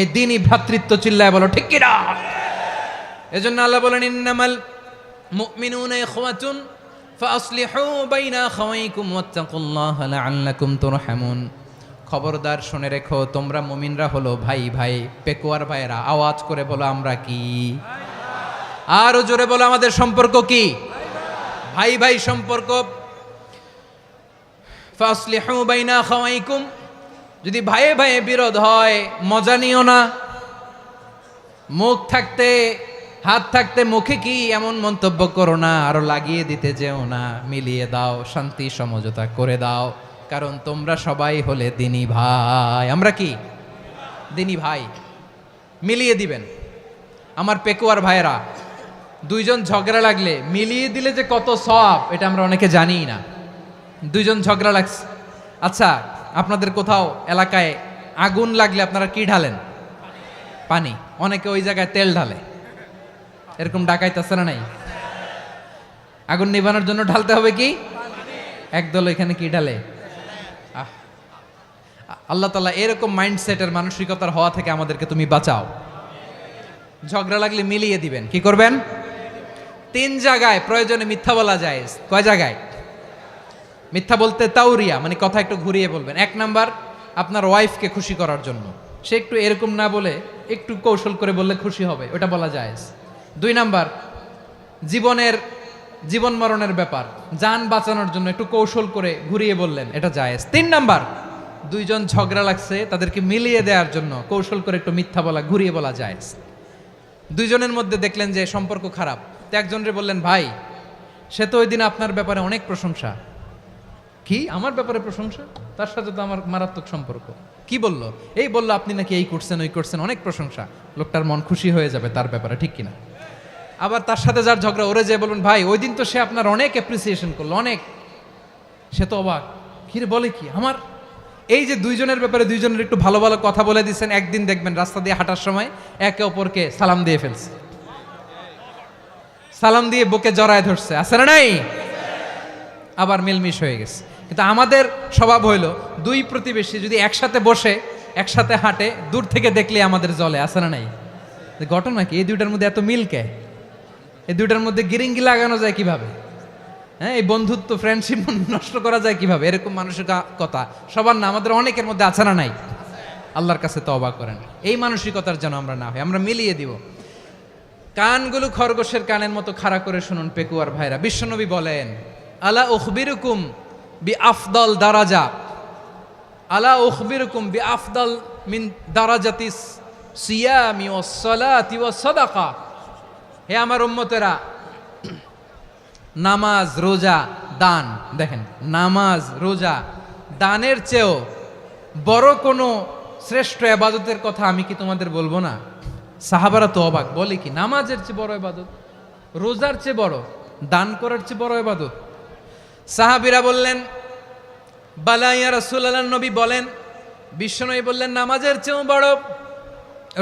Speaker 1: এই দ্বীনি ভ্রাতৃত্ব। চিল্লায় বলো ঠিক কিনা? এজন্য আল্লাহ বলেন, ইন্নামাল মুমিনুনা ইখওয়াতুন ফাআসলিহু বাইনা আখাওয়াইকুম ওয়াত্তাকুল্লাহা লাআল্লাকুম তুরহামুন। খবরদার শুনে রেখো, তোমরা মুমিনরা হলো ভাই ভাই। পেকুয়ার ভাইয়েরা আওয়াজ করে বলো আমরা কি? আরো জোরে বলো আমাদের সম্পর্ক কি? ভাই ভাই সম্পর্ক। ফাসলিহু বাইনা খাওয়াইকুম, যদি ভাইয়ে ভাইয়ে বিরোধ হয় মজা নিও না। মুখ থাকতে হাত থাকতে মুখে কি এমন মন্তব্য করো না, আরো লাগিয়ে দিতে যেও না। মিলিয়ে দাও, শান্তি সমঝোতা করে দাও, কারণ তোমরা সবাই হলে দিনী ভাই। আমরা কি দিনী ভাই? মিলিয়ে দিবেন। আমার পেকুয়ার ভাইয়েরা, দুইজন ঝগড়া লাগলে মিলিয়ে দিলে যে কত সওয়াব, এটা আমরা অনেকে জানিই না। দুইজন ঝগড়া লাগছে, আচ্ছা আপনাদের কোথাও এলাকায় আগুন লাগলে আপনারা কি ঢালেন? পানি। অনেকে ওই জায়গায় তেল ঢালে, এরকম ডাকাইতেছে না নাই? আগুন নিভানোর জন্য ঢালতে হবে কি? একদল এখানে কি ঢালে? আল্লাহ তাআলা এরকম মাইন্ডসেটের মানসিকতার হওয়া থেকে আমাদেরকে তুমি বাঁচাও। ঝগড়া লাগলে মিলিয়ে দিবেন। কি করবেন? 3 জায়গায় প্রয়োজনে মিথ্যা বলা যায়। কয় জায়গায় মিথ্যা বলতে? তাউরিয়া, মানে কথা একটু ঘুরিয়ে বলবেন। 1 নাম্বার, আপনার ওয়াইফকে খুশি করার জন্য, সে একটু এরকম না বলে একটু কৌশল করে বললে খুশি হবে, ওটা বলা যায়। 2 নাম্বার, জীবন মরণের ব্যাপার, জান বাঁচানোর জন্য একটু কৌশল করে ঘুরিয়ে বললেন, এটা জায়েজ। 3 নাম্বার, দুইজন ঝগড়া লাগছে তাদেরকে মিলিয়ে দেওয়ার জন্য কৌশল করে একটু মিথ্যা বলা, ঘুরিয়ে বলা জায়েজ। দুইজনের মধ্যে দেখলেন যে সম্পর্ক খারাপ, তো একজনরে বললেন, ভাই সে তো ওই দিন আপনার ব্যাপারে অনেক প্রশংসা। কি আমার ব্যাপারে প্রশংসা? তার সাথে তো আমার মারাত্মক সম্পর্ক। কি বলল? এই বলল আপনি নাকি এই করছেন ওই করছেন, অনেক প্রশংসা। লোকটার মন খুশি হয়ে যাবে তার ব্যাপারে, ঠিক কিনা? আবার তার সাথে যার ঝগড়া, ওরে যে বলবেন, ভাই ওই দিন তো সে আপনার অনেক অ্যাপ্রিসিয়েশন করলো, অনেক। সে তো অবাক, কি রে বলে কি আমার? এই যে দুইজনের ব্যাপারে দুইজনের একটু ভালো ভালো কথা বলে দিচ্ছেন, একদিন দেখবেন রাস্তা দিয়ে হাঁটার সময় একে অপরকে সালাম দিয়ে ফেলছে, সালাম দিয়ে বুকে জড়ায় ধরছে, আছে না নাই? আবার মিলমিশ হয়ে গেছে। কিন্তু আমাদের স্বভাব হইল, দুই প্রতিবেশী যদি একসাথে বসে একসাথে হাঁটে, দূর থেকে দেখলে আমাদের জলে, আছে না নাই? ঘটনা কি? এই দুইটার মধ্যে এত মিল কে? এই দুইটার মধ্যে গিরিঙ্গি লাগানো যায় কিভাবে? হ্যাঁ, এই বন্ধুত্ব ফ্রেন্ডশিপ নষ্ট করা যায় কিভাবে? এরকম মানসিকতা সবার না, আমাদের অনেকের মধ্যে আছে না নাই? আল্লাহর কাছে তওবা করেন, এই মানসিকতার যেন আমরা না হই, আমরা মিলিয়ে দিব। কানগুলো খরগোশের কানের মতো খাড়া করে শুনুন পেকুয়ার ভাইরা। বিশ্বনবী বলেন, আলা উখবিরুকুম বি আফদল দারাজা, আলা উখবিরুকুম বি আফদল মিন দারাজাতিস সিয়ামি ওয়াস সালাতি ওয়াস সাদাকা। হে আমার উম্মতেরা, নামাজ, রোজা, দান, দেখেন নামাজ, রোজা, দানের চেয়েও বড় কোনো শ্রেষ্ঠ ইবাদতের কথা আমি কি তোমাদের বলবো না? সাহাবারা তো অবাক, বলে কি নামাজের চেয়ে বড় ইবাদত, রোজার চেয়ে বড়, দান করার চেয়ে বড় ইবাদত? সাহাবীরা বললেন, বালা ইয়া রাসূলুল্লাহ। নবী বলেন, বিশ্বনবী বললেন, নামাজের চেয়েও বড়,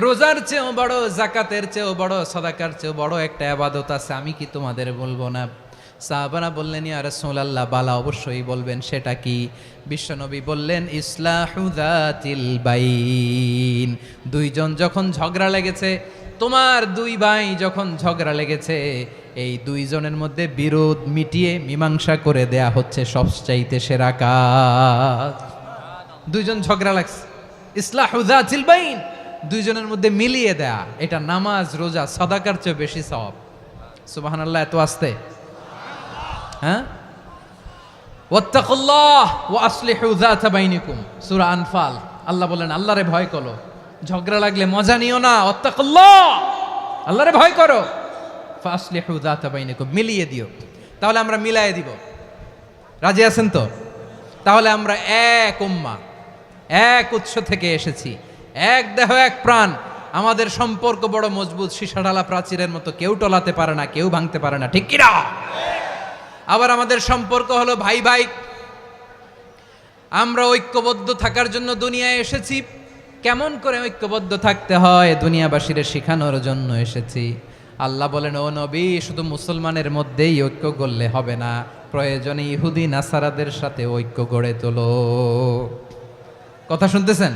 Speaker 1: রোজার চেয়েও বড়, জাকাতের চেয়েও বড়, সাদাকার চেয়েও বড় একটা ইবাদত আছে, আমি কি তোমাদের বলবো না? সাহাবারা বললেন, ইয়া রাসূলুল্লাহ, বালা অবশ্যই বলবেন, সেটা কি? বিশ্বনবী বললেন, ইসলাহু যাতিল বাইন। দুইজন যখন ঝগড়া লেগেছে, তোমার দুই ভাই যখন ঝগড়া লেগেছে, এই দুইজনের মধ্যে বিরোধ মিটিয়ে মীমাংসা করে দেয়া হচ্ছে সবচাইতে সেরা কাজ। দুইজন ঝগড়া লাগছে, ইসলাহু যাতিল বাইন, দুইজনের মধ্যে মিলিয়ে দেয়া, এটা নামাজ, রোজা, সাদাকার চেয়ে বেশি সওয়াব। সুবহানাল্লাহ, এত আস্তে? হ্যাঁ, ওয়াত্তাকুল্লাহ ওয়া আসলিহু যাতা বাইনিকুম, সূরা আনফাল। আল্লাহ বলেন, আল্লাহরে ভয় করো, ঝগড়া লাগলে মজা নিও না, ওয়াত্তাকুল্লাহ, আল্লাহরে ভয় করো, ফাসলিহু যাতা বাইনিকুম, মিলিয়ে দিও। তাহলে আমরা মিলায়ে দিব, রাজি আছেন তো? তাহলে আমরা এক উম্মাহ, এক উৎস থেকে এসেছি, এক দেহ এক প্রাণ, আমাদের সম্পর্ক বড় মজবুত, সীসাঢালা প্রাচীরের মতো, কেউ টলাতে পারে না, কেউ ভাঙতে পারে না, ঠিক কিনা? আবার আমাদের সম্পর্ক হলো ভাই ভাই, আমরা ঐক্যবদ্ধ থাকার জন্য দুনিয়ায় এসেছি। কেমন করে ঐক্যবদ্ধ থাকতে হয় দুনিয়াবাসীর শেখানোর জন্য এসেছি। আল্লাহ বলেন, ও নবী, শুধু মুসলমানের মধ্যেই ঐক্য গড়লে হবে না, প্রয়োজনে ইহুদি নাসারাদের সাথে ঐক্য গড়ে তোলো। কথা শুনতেছেন?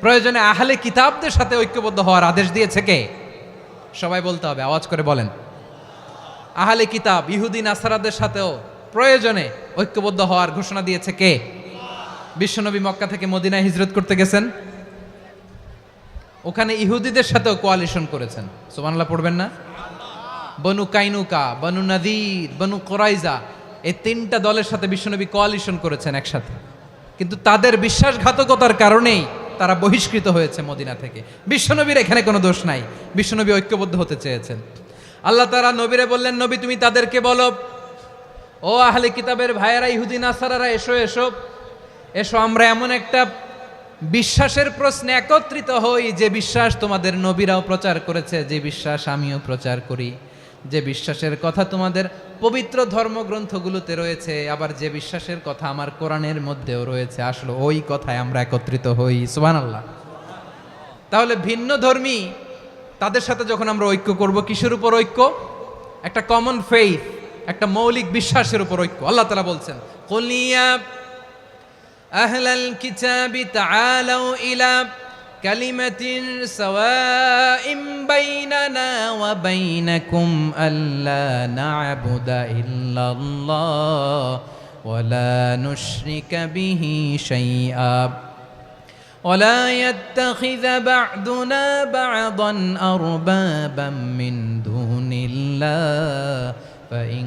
Speaker 1: প্রয়োজনে আহলে কিতাবদের সাথে ঐক্যবদ্ধ হওয়ার আদেশ দিয়েছে কে? সবাই বলতে হবে, আওয়াজ করে বলেন। আহলে কিতাব ইহুদি নাসারাদের সাথেও প্রয়োজনে ঐক্যবদ্ধ হওয়ার ঘোষণা দিয়েছে কে? বিশ্বনবী মক্কা থেকে মদিনায় হিজরত করতে গেছেন, ওখানে ইহুদিদের সাথেও কোয়ালিশন করেছেন। সুবহানাল্লাহ পড়বেন না? বনু কাইনুকা, বনু নাদির, বনু কোরাইজা, এই তিনটা দলের সাথে বিশ্বনবী কোয়ালিশন করেছেন একসাথে। কিন্তু তাদের বিশ্বাসঘাতকতার কারণেই তারা বহিষ্কৃত হয়েছে মদিনা থেকে। বিশ্বনবীর এখানে কোনো দোষ নাই, বিশ্বনবী ঐক্যবদ্ধ হতে চেয়েছেন। আল্লাহ তাআলা নবীরে বললেন, নবী তুমি তাদেরকে বলো, ও আহলে কিতাবের ভাইয়েরা, ইহুদি নাসারারা, এসো এসো এসো, আমরা এমন একটা বিশ্বাসের প্রশ্নে একত্রিত হই যে বিশ্বাস তোমাদের নবীরাও প্রচার করেছে, যে বিশ্বাস আমিও প্রচার করি, যে বিশ্বাসের কথা তোমাদের পবিত্র ধর্মগ্রন্থগুলোতে রয়েছে, আবার যে বিশ্বাসের কথা আমার কোরআনের মধ্যেও রয়েছে, আসলে ওই কথায় আমরা একত্রিত হই। সুবহানাল্লাহ। তাহলে ভিন্ন ধর্মী তাদের সাথে যখন আমরা ঐক্য করব, কিসের উপর ঐক্য? একটা কমন ফেইথ, একটা মৌলিক বিশ্বাসের উপর ঐক্য। আল্লাহ তাআলা বলছেন, কুল ইয়া আহলাল কিতাবি তাআলাউ ইলা কালিমাতিন সাওয়াইম বাইনানা ওয়া বাইনাকুম আল্লা না'বুদা ইল্লাল্লাহ ওয়া লা নুশরিকা বিহি শাইআ ولا يتخذ بعضنا بعضا أربابا من دون الله فإن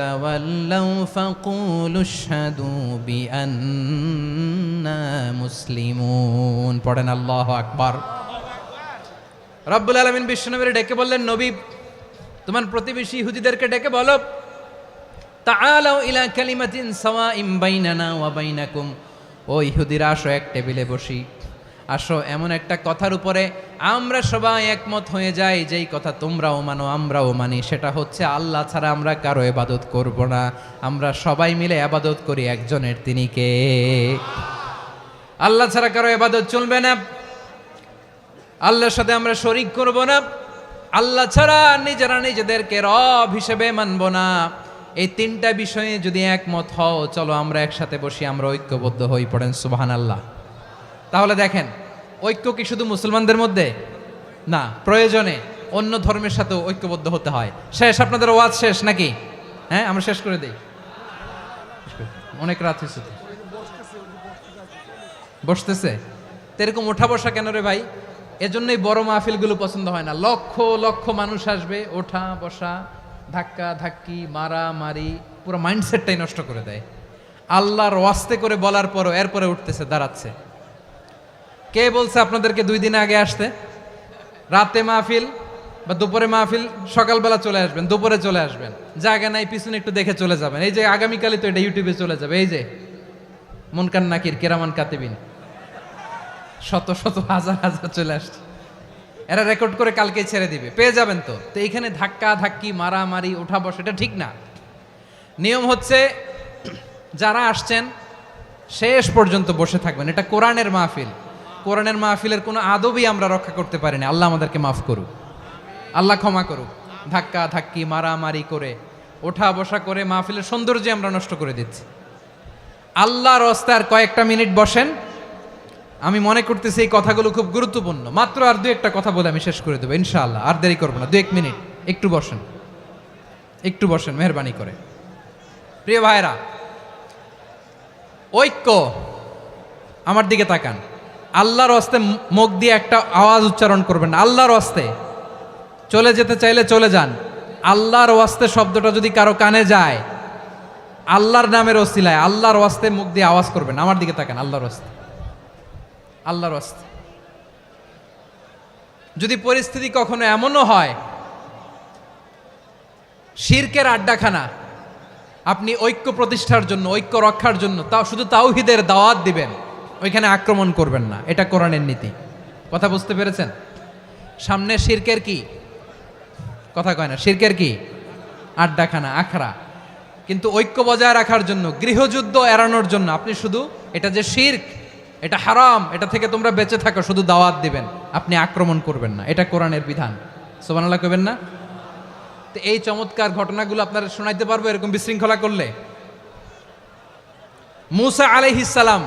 Speaker 1: تولوا فقولوا اشهدوا بأننا مسلمون পড়েন আল্লাহু আকবার। রব্বুল আলামিন বিশ্বনবীর ডেকে বললেন, নবী তোমার প্রতিবেশী ইহুদিদেরকে ডেকে বলো, তাআলাউ ইলা কালিমাতিন সাওয়াইম বাইনানা ওয়া বাইনাকুম, ও ইহুদিরা আসো, এক টেবিলে বসি, আসো এমন একটা কথার উপরে আমরা সবাই একমত হয়ে যাই, যেই কথা তোমরাও মানো আমরাও মানি, সেটা হচ্ছে আল্লাহ ছাড়া আমরা কারো ইবাদত করব না, আমরা সবাই মিলে ইবাদত করি একজনের, তিনি কে? আল্লাহ ছাড়া কারো ইবাদত চলবে না, আল্লাহর সাথে আমরা শরীক করব না, আল্লাহ ছাড়া নিজেরা নিজেদেরকে রব হিসেবে মানব না। এই তিনটা বিষয়ে যদি একমত হও, চলো আমরা একসাথে বসি, আমরা ঐক্যবদ্ধ হই। পড়েন সুবহানাল্লাহ। তাহলে দেখেন, ঐক্য কি শুধু মুসলমানদের মধ্যে না, প্রয়োজনে অন্য ধর্মের সাথে ঐক্যবদ্ধ হতে হয়। শেষ, আপনাদের ওয়াজ শেষ নাকি? হ্যাঁ, আমরা শেষ করে দেই, অনেক রাত হয়েছে। বসতেছে তো এরকম ওঠা বসা কেন রে ভাই? এজন্যই বড় মাহফিলগুলো পছন্দ হয় না। লক্ষ লক্ষ মানুষ আসবে, ওঠা বসা, ধাক্কা ধাক্কি, মারামারি, পুরো মাইন্ডসেটটাই নষ্ট করে দেয়। আল্লাহর ওয়াস্তে করে বলার পরও এরপরে উঠতেছে, দাঁড়াচ্ছে। কে বলছে আপনাদেরকে 2 দিন আগে আসতে? রাতে মাহফিল বা দুপুরে মাহফিল, সকালবেলা চলে আসবেন, দুপুরে চলে আসবেন, জায়গা নাই পিছনে একটু দেখে চলে যাবেন। এই যে আগামীকালই তো এটা ইউটিউবে চলে যাবে, এই যে মুনকার নাকির, কেরামান কাতিবিন, শত শত হাজার হাজার চলে আসছে, এরা রেকর্ড করে কালকে ছেড়ে দিবে, পেয়ে যাবেন। তো এইখানে ধাক্কা ধাক্কি, মারামারি, ওঠা বসা, এটা ঠিক না। নিয়ম হচ্ছে যারা আসছেন শেষ পর্যন্ত বসে থাকবেন। এটা কোরআনের মাহফিল, কোরআনের মাহফিলের কোনো আদবই আমরা রক্ষা করতে পারি না। আল্লাহ আমাদেরকে মাফ করুক, আল্লাহ ক্ষমা করুক। ধাক্কা ধাক্কি, মারামারি করে, ওঠা বসা করে মাহফিলের সৌন্দর্য আমরা নষ্ট করে দিচ্ছি। আল্লাহর রাস্তায় আর কয়েকটা মিনিট বসেন। আমি মনে করতেছি এই কথাগুলো খুব গুরুত্বপূর্ণ। মাত্র আর 2-1টা কথা বলে আমি শেষ করে দেবো ইনশাআল্লাহ, আর দেরি করবো না। 2-1 মিনিট একটু বসেন, একটু বসেন মেহরবানি করে। প্রিয় ভাইরা, ঐক্য, আমার দিকে তাকান। আল্লাহর হস্তে মুখ দিয়ে একটা আওয়াজ উচ্চারণ করবেন, আল্লাহর হস্তে। চলে যেতে চাইলে চলে যান। আল্লাহর ওয়াস্তে শব্দটা যদি কারো কানে যায়, আল্লাহর নামের ওসিলায় আল্লাহর ওয়াস্তে মুখ দিয়ে আওয়াজ করবেন। আমার দিকে তাকান, আল্লাহর ওয়াস্তে, আল্লাহর ওয়াস্তে। যদি পরিস্থিতি কখনো এমনও হয় শিরকের আড্ডাখানা, আপনি ঐক্য প্রতিষ্ঠার জন্য, ঐক্য রক্ষার জন্য তাও শুধু তাওহীদের দাওয়াত দিবেন, ওইখানে আক্রমণ করবেন না। এটা কোরআনের নীতি। কথা বুঝতে পেরেছেন? সামনে শিরকের কি কথা কয় না, শিরকের কি আড্ডাখানা, আখড়া। কিন্তু ঐক্য বজায় রাখার জন্য, গৃহযুদ্ধ এড়ানোর জন্য আপনি শুধু এটা যে শিরক, এটা হারাম, এটা থেকে তোমরা বেঁচে থাকো, শুধু দাওয়াত দিবেন, আপনি আক্রমণ করবেন না। এটা কোরআনের বিধান। সুবহানাল্লাহ কইবেন না? তো এই চমৎকার ঘটনাগুলো আপনারা শোনাইতে পারবো এরকম বিশৃঙ্খলা করলে। মূসা আলাইহিস সালাম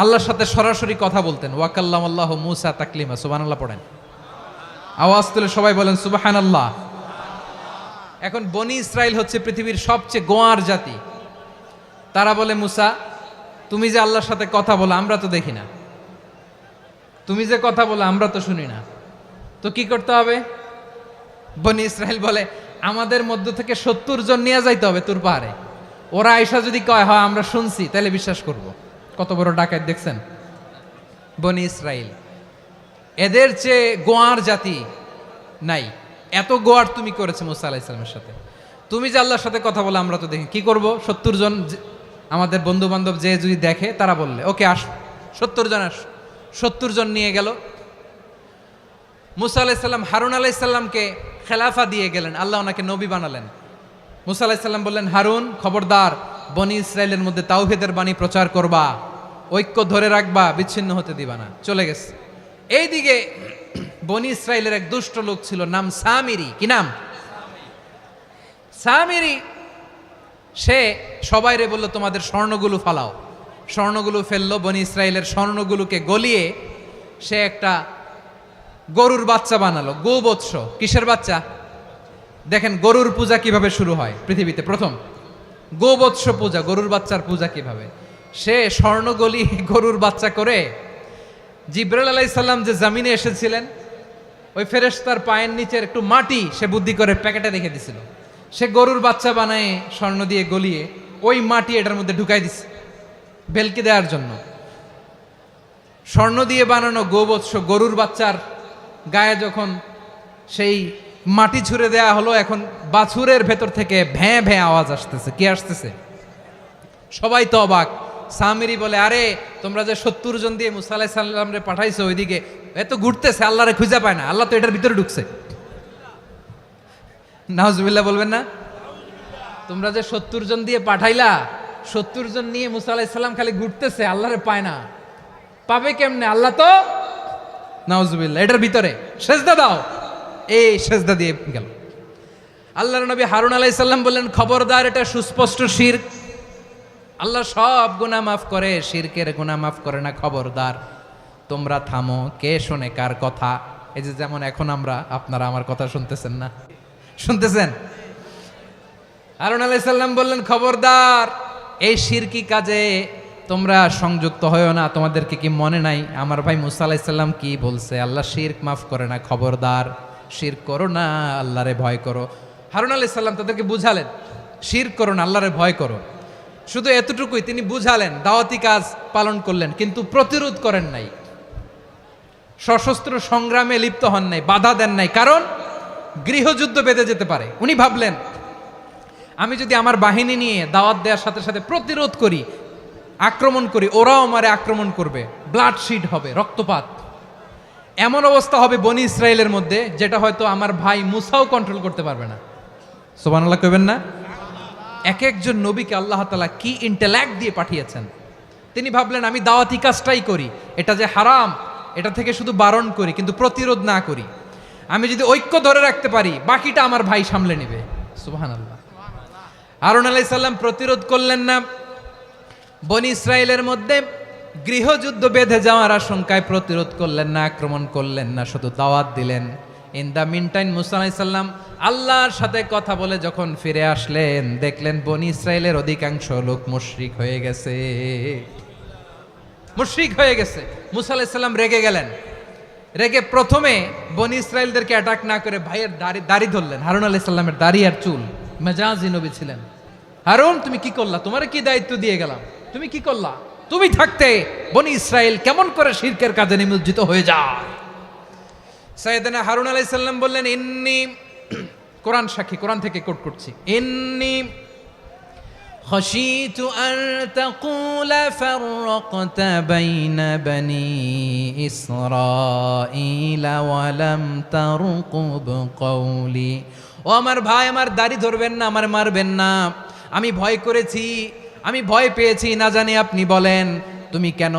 Speaker 1: আল্লাহর সাথে সরাসরি কথা বলতেন। ওয়াকাল্লামাল্লাহু মূসা তাকলিমা। সুবহানাল্লাহ পড়েন, আওয়াজ তুলে সবাই বলেন সুবহানাল্লাহ। এখন বনি ইসরাইল হচ্ছে পৃথিবীর সবচেয়ে গোয়ার জাতি। তারা বলে, মূসা তুমি যে আল্লাহর সাথে কথা বলো আমরা তো দেখি না, তুমি যে কথা বলো আমরা তো শুনি না, তো কি করতে হবে? বনি ইসরাইল বলে আমাদের মধ্য থেকে 70 জন নিয়ে যাইতে হবে তুর পাহাড়ে। ওরা আয়সা যদি কয় হয় আমরা শুনছি তাহলে বিশ্বাস করব। কত বড় ডাকাত দেখছেন বনি ইসরাইল। এদের চেয়ে গোয়ার জাতি নাই, এত গোয়ার তুমি করেছে মুসা আলাইহিস সালামের সাথে। তুমি যে আল্লাহর সাথে কথা বলে আমরা তো দেখি, কি করব? 70 জন আমাদের বন্ধু বান্ধব যে যদি দেখে তারা বললে ওকে আস, 70 জন আস। 70 জন নিয়ে গেল। মুসা আলাইহিস সালাম হারুন আলাইহিস সালামকে খেলাফা দিয়ে গেলেন, আল্লাহ ওনাকে নবী বানালেন। মুসা আলাইহিস সালাম বললেন, হারুন খবরদার বনি ইসরাইলের মধ্যে তাওহীদের বাণী প্রচার করবা, ঐক্য ধরে রাখবা, বিচ্ছিন্ন হতে দিবা না। চলে গেছে। এইদিকে বনি ইসরাইলের এক দুষ্ট লোক ছিল, নাম সামিরি। কি নাম? সামিরি। সে সবাইরে বলল তোমাদের স্বর্ণগুলো ফালাও। স্বর্ণগুলো ফেললো, বনি ইসরাইলের স্বর্ণগুলোকে গলিয়ে সে একটা গরুর বাচ্চা বানালো। গোবৎস। কিসের বাচ্চা? দেখেন গরুর পূজা কিভাবে শুরু হয় পৃথিবীতে প্রথম, গোবৎস পূজা, গরুর বাচ্চার পূজা কিভাবে। সে স্বর্ণ গলিয়ে গরুর বাচ্চা করে জিব্রাইল আলাইহিস সালাম যে জমিনে এসেছিলেন ওই ফেরেশতার পায়ের নিচের একটু মাটি সে বুদ্ধি করে প্যাকেটে রেখে দিছিল। সে গরুর বাচ্চা বানায় স্বর্ণ দিয়ে গলিয়ে ওই মাটি এটার মধ্যে ঢুকাই দিছে ভেলকি দেওয়ার জন্য। স্বর্ণ দিয়ে বানানো গোবৎস গরুর বাচ্চার গায়ে যখন সেই মাটি ছুঁড়ে দেয়া হলো, এখন বাছুরের ভেতর থেকে ভ্যাঁ ভ্যাঁ আওয়াজ আসতেছে। কি আসতেছে? সবাই তো অবাক। সামিরি বলে, আরে তোমরা যে 70 জন দিয়ে মুসা আলাইহিস সালামরে পাঠাইছো ওইদিকে, এত ঘুরতেছে, আল্লাহরে খুঁজে পায় না, আল্লাহ তো এটার ভিতরে ঢুকছে। নাউজুবিল্লাহ বলবেন না? তোমরা যে 70 জন দিয়ে পাঠাইলা, 70 জন নিয়ে মুসা আলাইহিস সালাম খালি ঘুরতেছে, আল্লাহরে পায় না। পাবে কেমনে? আল্লাহ তো নাউজুবিল্লাহ এটার ভিতরে। সেজদা দাও। এই সেজদা দিয়ে গেল। আল্লাহর নবী হারুন আলাইহিস সালাম বললেন, খবরদার, এটা সুস্পষ্ট শিরক। আল্লাহ সব গুনাহ মাফ করে, শিরকের গুনাহ মাফ করে না। খবরদার, তোমরা থামো। কে শোনে কার কথা? এই যে যেমন এখন আপনারা আমার কথা শুনতেছেন না? শুনতেছেন? হারুন আলাইহিস সালাম বললেন, খবরদার, এই শিরকি কাজে তোমরা সংযুক্ত হয়েও না। তোমাদেরকে কি মনে নাই আমার ভাই মুসা আলাইহিস সালাম কি বলছে? আল্লাহ শিরক মাফ করে না। খবরদার, শিরক করো না, আল্লাহরে ভয় করো। হারুন আলাইহিস সালাম তাদেরকে বুঝালেন, শিরক করো না, আল্লাহরে ভয় করো। শুধু এতটুকুই তিনি বুঝালেন, দাওয়াতি কাজ পালন করলেন, কিন্তু প্রতিরোধ করেন নাই, সশস্ত্র সংগ্রামে লিপ্ত হন নাই, বাধা দেন নাই। কারণ গৃহযুদ্ধ বেঁধে যেতে পারে। উনি ভাবলেন, আমি যদি আমার বাহিনী নিয়ে দাওয়াত দেওয়ার সাথে সাথে প্রতিরোধ করি, আক্রমণ করি, ওরাও আমারে আক্রমণ করবে, ব্লাডশিড হবে, রক্তপাত। এমন অবস্থা হবে বনি ইসরায়েলের মধ্যে যেটা হয়তো আমার ভাই মুসাও কন্ট্রোল করতে পারবে না। সুবহানাল্লাহ কইবেন না? এক একজন নবীকে আল্লাহ তাআলা কি ইন্টেলেক্ট দিয়ে পাঠিয়েছেন। তিনি ভাবলেন, আমি দাওয়াতি কাজটাই করি, এটা যে হারাম এটা থেকে শুধু বারণ করি, কিন্তু প্রতিরোধ না করি। আমি যদি ঐক্য ধরে রাখতে পারি, বাকিটা আমার ভাই সামলে নেবে। সুবহানাল্লাহ। হারুন আলাইহিস সালাম প্রতিরোধ করলেন না। বনি ইসরায়েলের মধ্যে গৃহযুদ্ধ বেঁধে যাওয়ার আশঙ্কায় প্রতিরোধ করলেন না, আক্রমণ করলেন না, শুধু দাওয়াত দিলেন। ইন দ্য মিন টাইম মুসা আলাইহিস সালাম আল্লাহর সাথে কথা বলে যখন ফিরে আসলেন, দেখলেন বনি ইসরায়েলের অধিকাংশ লোক মুশরিক হয়ে গেছে। মুশরিক হয়ে গেছে। মুসা আলাইহিস সালাম রেগে গেলেন। রেগে প্রথমে বনি ইসরায়েলদেরকে অ্যাটাক না করে ভাইয়ের দাড়ি ধরলেন। হারুন আলাইহিস সালামের দাড়ি আর চুল। মেজাজি নবী ছিলেন। হারুন, তুমি কি করলা? তোমারে কি দায়িত্ব দিয়ে গেলাম? তুমি কি করলা? তুমি থাকতে বনি ইসরায়েল কেমন করে শিরকের কাজে নিমজ্জিত হয়ে যায়? সাইয়েদনা হারুন আলাইহিস সালাম বললেন, ইন্নী, কোরআন সাক্ষী, কোরআন থেকে কোট করছি, ইন্নী খাশিতু আন তাকুলা ফাররাকতা বাইনা বনি ইসরাঈলা ওয়া লাম তারকুব কওলি। ও আমার ভাই, আমার দাড়ি ধরবেন না, আমার মারবেন না। আমি ভয় করেছি, আমি ভয় পেয়েছি, না জানি আপনি বলেন তুমি কেন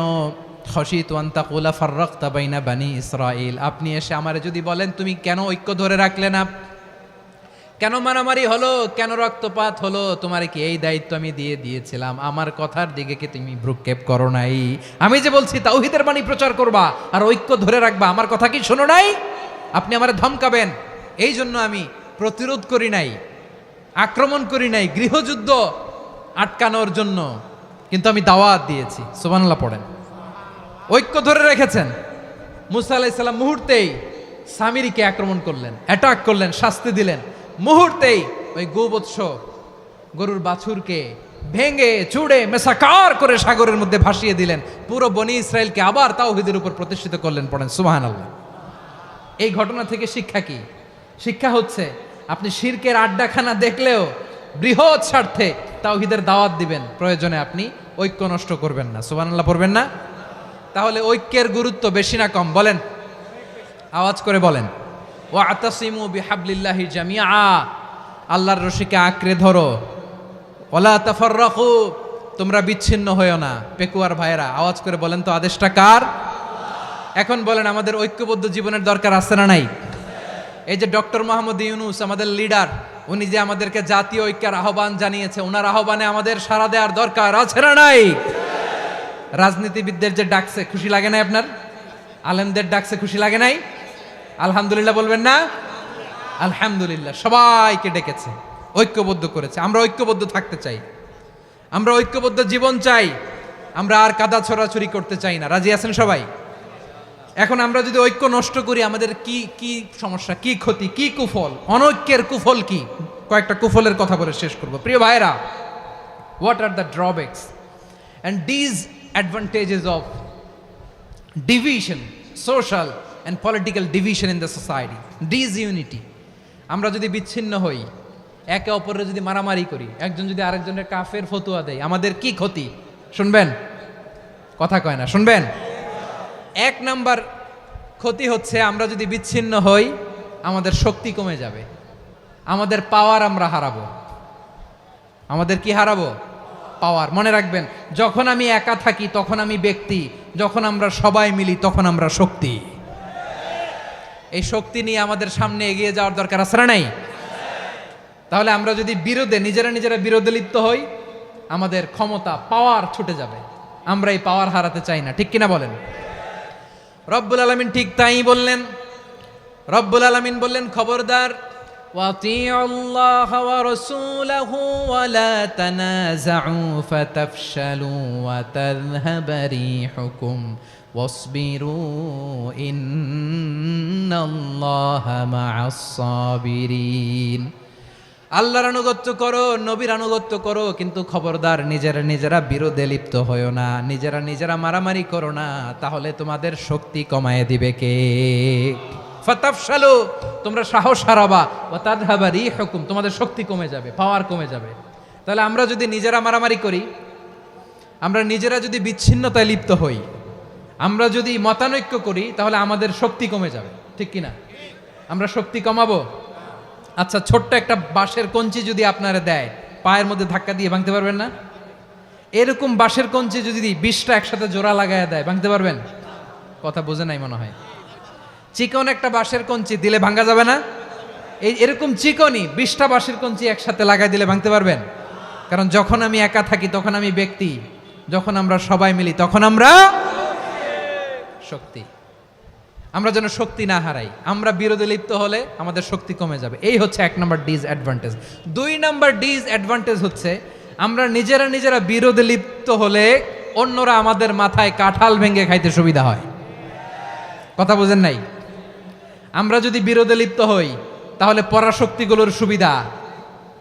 Speaker 1: খাশিতু আন তাকুলা ফাররাকতা বাইনা বনি ইসরাঈল, আপনি এসে আমারে যদি বলেন তুমি কেন ঐক্য ধরে রাখলে না, কেন মারামারি হলো, কেন রক্তপাত হলো, তোমারে কি এই দায়িত্ব আমি দিয়ে দিয়েছিলাম? আমার কথার দিকে কি তুমি ভ্রুক্ষেপ করো নাই? আমি যে বলছি তাওহীদের বাণী প্রচার করবা আর ঐক্য ধরে রাখবা, আমার কথা কি শোনো নাই? আপনি আমারে ধমকাবেন, এই জন্য আমি প্রতিরোধ করি নাই, আক্রমণ করি নাই, গৃহযুদ্ধ আটকানোর জন্য কিন্তু আমি দাওয়াত দিয়েছি। সুবহানাল্লাহ পড়েন। ঐক্য ধরে রেখেছেন। মুসা আলাইহিস সালাম মুহূর্তেই সামিরীকে আক্রমণ করলেন, অ্যাটাক করলেন, শাস্তি দিলেন। মুহূর্তেই ওই গোবৎস গরুর বাছুরকে ভেঙে চুড়ে মেসাকার করে সাগরের মধ্যে ভাসিয়ে দিলেন। পুরো বনি ইসরায়েলকে আবার তাওহীদের উপর প্রতিষ্ঠিত করলেন। পড়েন সুবহানাল্লাহ। এই ঘটনা থেকে শিক্ষা কি? শিক্ষা হচ্ছে আপনি শিরকের আড্ডাখানা দেখলেও বৃহৎ স্বার্থে তাওহীদের দাওয়াত দিবেন, প্রয়োজনে আপনি ঐক্য নষ্ট করবেন না। সুবহানাল্লাহ পড়বেন না? তাহলে ঐক্যের গুরুত্ব বেশি না কম বলেন? আওয়াজ করে বলেন। ওয়াতাসিমু বিহাবলিল্লাহি জামিআ, আল্লাহর রশিকে আঁকড়ে ধরো। ওয়ালা তাফাররাকু, তোমরা বিচ্ছিন্ন হয়ো না। পেকুয়ার ভাইরা আওয়াজ করে বলেন তো আদেশটা কার? এখন বলেন আমাদের ঐক্যবদ্ধ জীবনের দরকার আছে না নাই? এই যে ডক্টর মোহাম্মদ ইউনূস আমাদের লিডার, উনি যে আমাদেরকে জাতীয় ঐক্যের আহ্বান জানিয়েছে, ওনার আহ্বানে আমাদের সাড়া দেওয়ার দরকার আছে না নাই? রাজনীতিবিদদের যে ডাকছে খুশি লাগে নাই আপনার? আলেমদের ডাকছে খুশি লাগে নাই? আলহামদুলিল্লাহ বলবেন না? আলহামদুলিল্লাহ। সবাইকে ডেকেছে, ঐক্যবদ্ধ করেছে। আমরা ঐক্যবদ্ধ থাকতে চাই, আমরা ঐক্যবদ্ধ জীবন চাই, আমরা আর কাদা ছড়াছড়ি করতে চাই না। রাজি আছেন সবাই? এখন আমরা যদি ঐক্য নষ্ট করি আমাদের কি কি সমস্যা, কি ক্ষতি, কি কুফল? অনৈক্যের কুফল কি? কয়েকটা কুফলের কথা বলে শেষ করব। প্রিয় ভাইরা, what are the drawbacks and disadvantages of division, social and political division in the society, disunity? আমরা যদি বিচ্ছিন্ন হই, একে অপরের যদি মারামারি করি, একজন যদি আরেকজনের কাফের ফতোয়া দেয়, আমাদের কি ক্ষতি? শুনবেন? কথা কয় না, শুনবেন? এক নাম্বার ক্ষতি হচ্ছে আমরা যদি বিচ্ছিন্ন হই আমাদের শক্তি কমে যাবে, আমাদের পাওয়ার আমরা হারাবো। আমাদের কি হারাবো? পাওয়ার। মনে রাখবেন, যখন আমি একা থাকি তখন আমি ব্যক্তি, যখন আমরা সবাই মিলি তখন আমরা শক্তি। এই শক্তি নিয়ে আমাদের সামনে এগিয়ে যাওয়ার দরকার আছে না নাই? তাহলে আমরা যদি নিজেরা বিরোধে লিপ্ত হই, আমাদের ক্ষমতা, পাওয়ার ছুটে যাবে। আমরা এই পাওয়ার হারাতে চাই না, ঠিক কিনা বলেন? রব্বুল আলামিন ঠিক তাই বললেন। রব্বুল আলামিন বললেন, খবরদার, ওয়াতিউল্লাহ ওয়া রাসূলাহু ওয়া লা তানাযাউ ফাতাফশালু ওয়া তাযহাবা রিহুকুম ওয়াসবিরু ইন্নাল্লাহা মা'আস সাবিরিন। আল্লাহর আনুগত্য করো, নবীর আনুগত্য করো, কিন্তু খবরদার নিজেরা বিরোধে লিপ্ত হয়ো না, নিজেরা মারামারি করো না, তাহলে তোমাদের শক্তি কমায় দিবে কে? ফাতাফশালু, তোমরা সাহস হারাবা, ওয়া তাযহাবা রিহুকুম, তোমাদের শক্তি কমে যাবে, পাওয়ার কমে যাবে। তাহলে আমরা যদি নিজেরা মারামারি করি, আমরা নিজেরা যদি বিচ্ছিন্নতায় লিপ্ত হই, আমরা যদি মতানৈক্য করি, তাহলে আমাদের শক্তি কমে যাবে, ঠিক কিনা? আমরা শক্তি কমাবো। আচ্ছা, ছোট্ট একটা বাঁশের কঞ্চি যদি আপনারা দেয়, পায়ের মধ্যে ধাক্কা দিয়ে ভাঙতে পারবেন না? এরকম বাঁশের কঞ্চি যদি 20টা একসাথে জোড়া লাগায় দেয়, ভাঙতে পারবেন? কথা বোঝে নাই মনে হয়। চিকন একটা বাঁশের কঞ্চি দিলে ভাঙা যাবে না? এরকম চিকনই 20টা বাঁশের কঞ্চি একসাথে লাগাই দিলে ভাঙতে পারবেন? কারণ যখন আমি একা থাকি তখন আমি ব্যক্তি, যখন আমরা সবাই মিলি তখন আমরা শক্তি। আমরা যেন শক্তি না হারাই। আমরা বিরোধে লিপ্ত হলে আমাদের শক্তি কমে যাবে। এই হচ্ছে 1 নম্বর ডিসঅ্যাডভান্টেজ। 2 নম্বর ডিসঅ্যাডভান্টেজ হচ্ছে আমরা নিজেরা বিরোধে লিপ্ত হলে অন্যরা আমাদের মাথায় কাঁঠাল ভেঙে খাইতে সুবিধা হয়। কথা বোঝেন নাই? আমরা যদি বিরোধে লিপ্ত হই তাহলে পরাশক্তিগুলোর সুবিধা,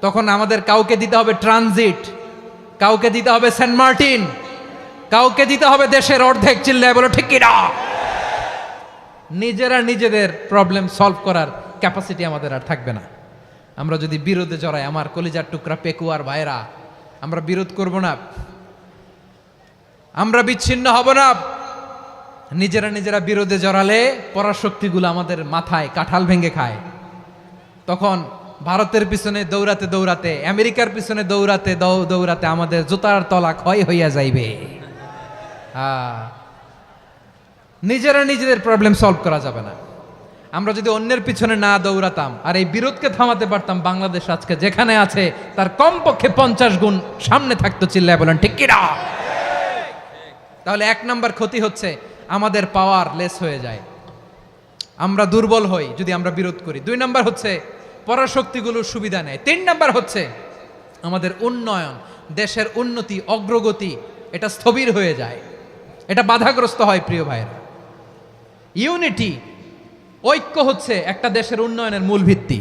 Speaker 1: তখন আমাদের কাউকে দিতে হবে ট্রানজিট, কাউকে দিতে হবে সেন্ট মার্টিন, কাউকে দিতে হবে দেশের অর্ধেক। চিল্লায় বলো ঠিক কিনা? নিজেদের প্রবলেম সলভ করার ক্যাপাসিটি আমাদের আর থাকবে না। আমরা যদি বিরোধে জড়াই, আমার কলিজার টুকরা পেকুয়ার ভাইরা, আমরা বিরোধ করব না, আমরা বিচ্ছিন্ন হব না। নিজেরা বিরোধে জড়ালে পরাশক্তিগুলো আমাদের মাথায় কাঁঠাল ভেঙে খায়। তখন ভারতের পিছনে দৌড়াতে, আমেরিকার পিছনে দৌড়াতে আমাদের জুতার তলা ক্ষয় হইয়া যাইবে। নিজেদের প্রবলেম সলভ করা যাবে না। আমরা যদি অন্যের পিছনে না দৌড়াতাম আর এই বিরোধকে থামাতে পারতাম, বাংলাদেশ আজকে যেখানে আছে তার কমপক্ষে 50 গুণ সামনে থাকতো। চিল্লায় বলেন ঠিক কিনা? তাহলে 1 নম্বর ক্ষতি হচ্ছে আমাদের পাওয়ার লেস হয়ে যায়, আমরা দুর্বল হই যদি আমরা বিরোধ করি। 2 নম্বর হচ্ছে পরাশক্তিগুলোর সুবিধা নেয়। 3 নম্বর হচ্ছে আমাদের উন্নয়ন, দেশের উন্নতি, অগ্রগতি এটা স্থবির হয়ে যায়, এটা বাধাগ্রস্ত হয়। প্রিয় ভাইয়েরা, ইউনিটি, ঐক্য হচ্ছে একটা দেশের উন্নয়নের মূল ভিত্তি।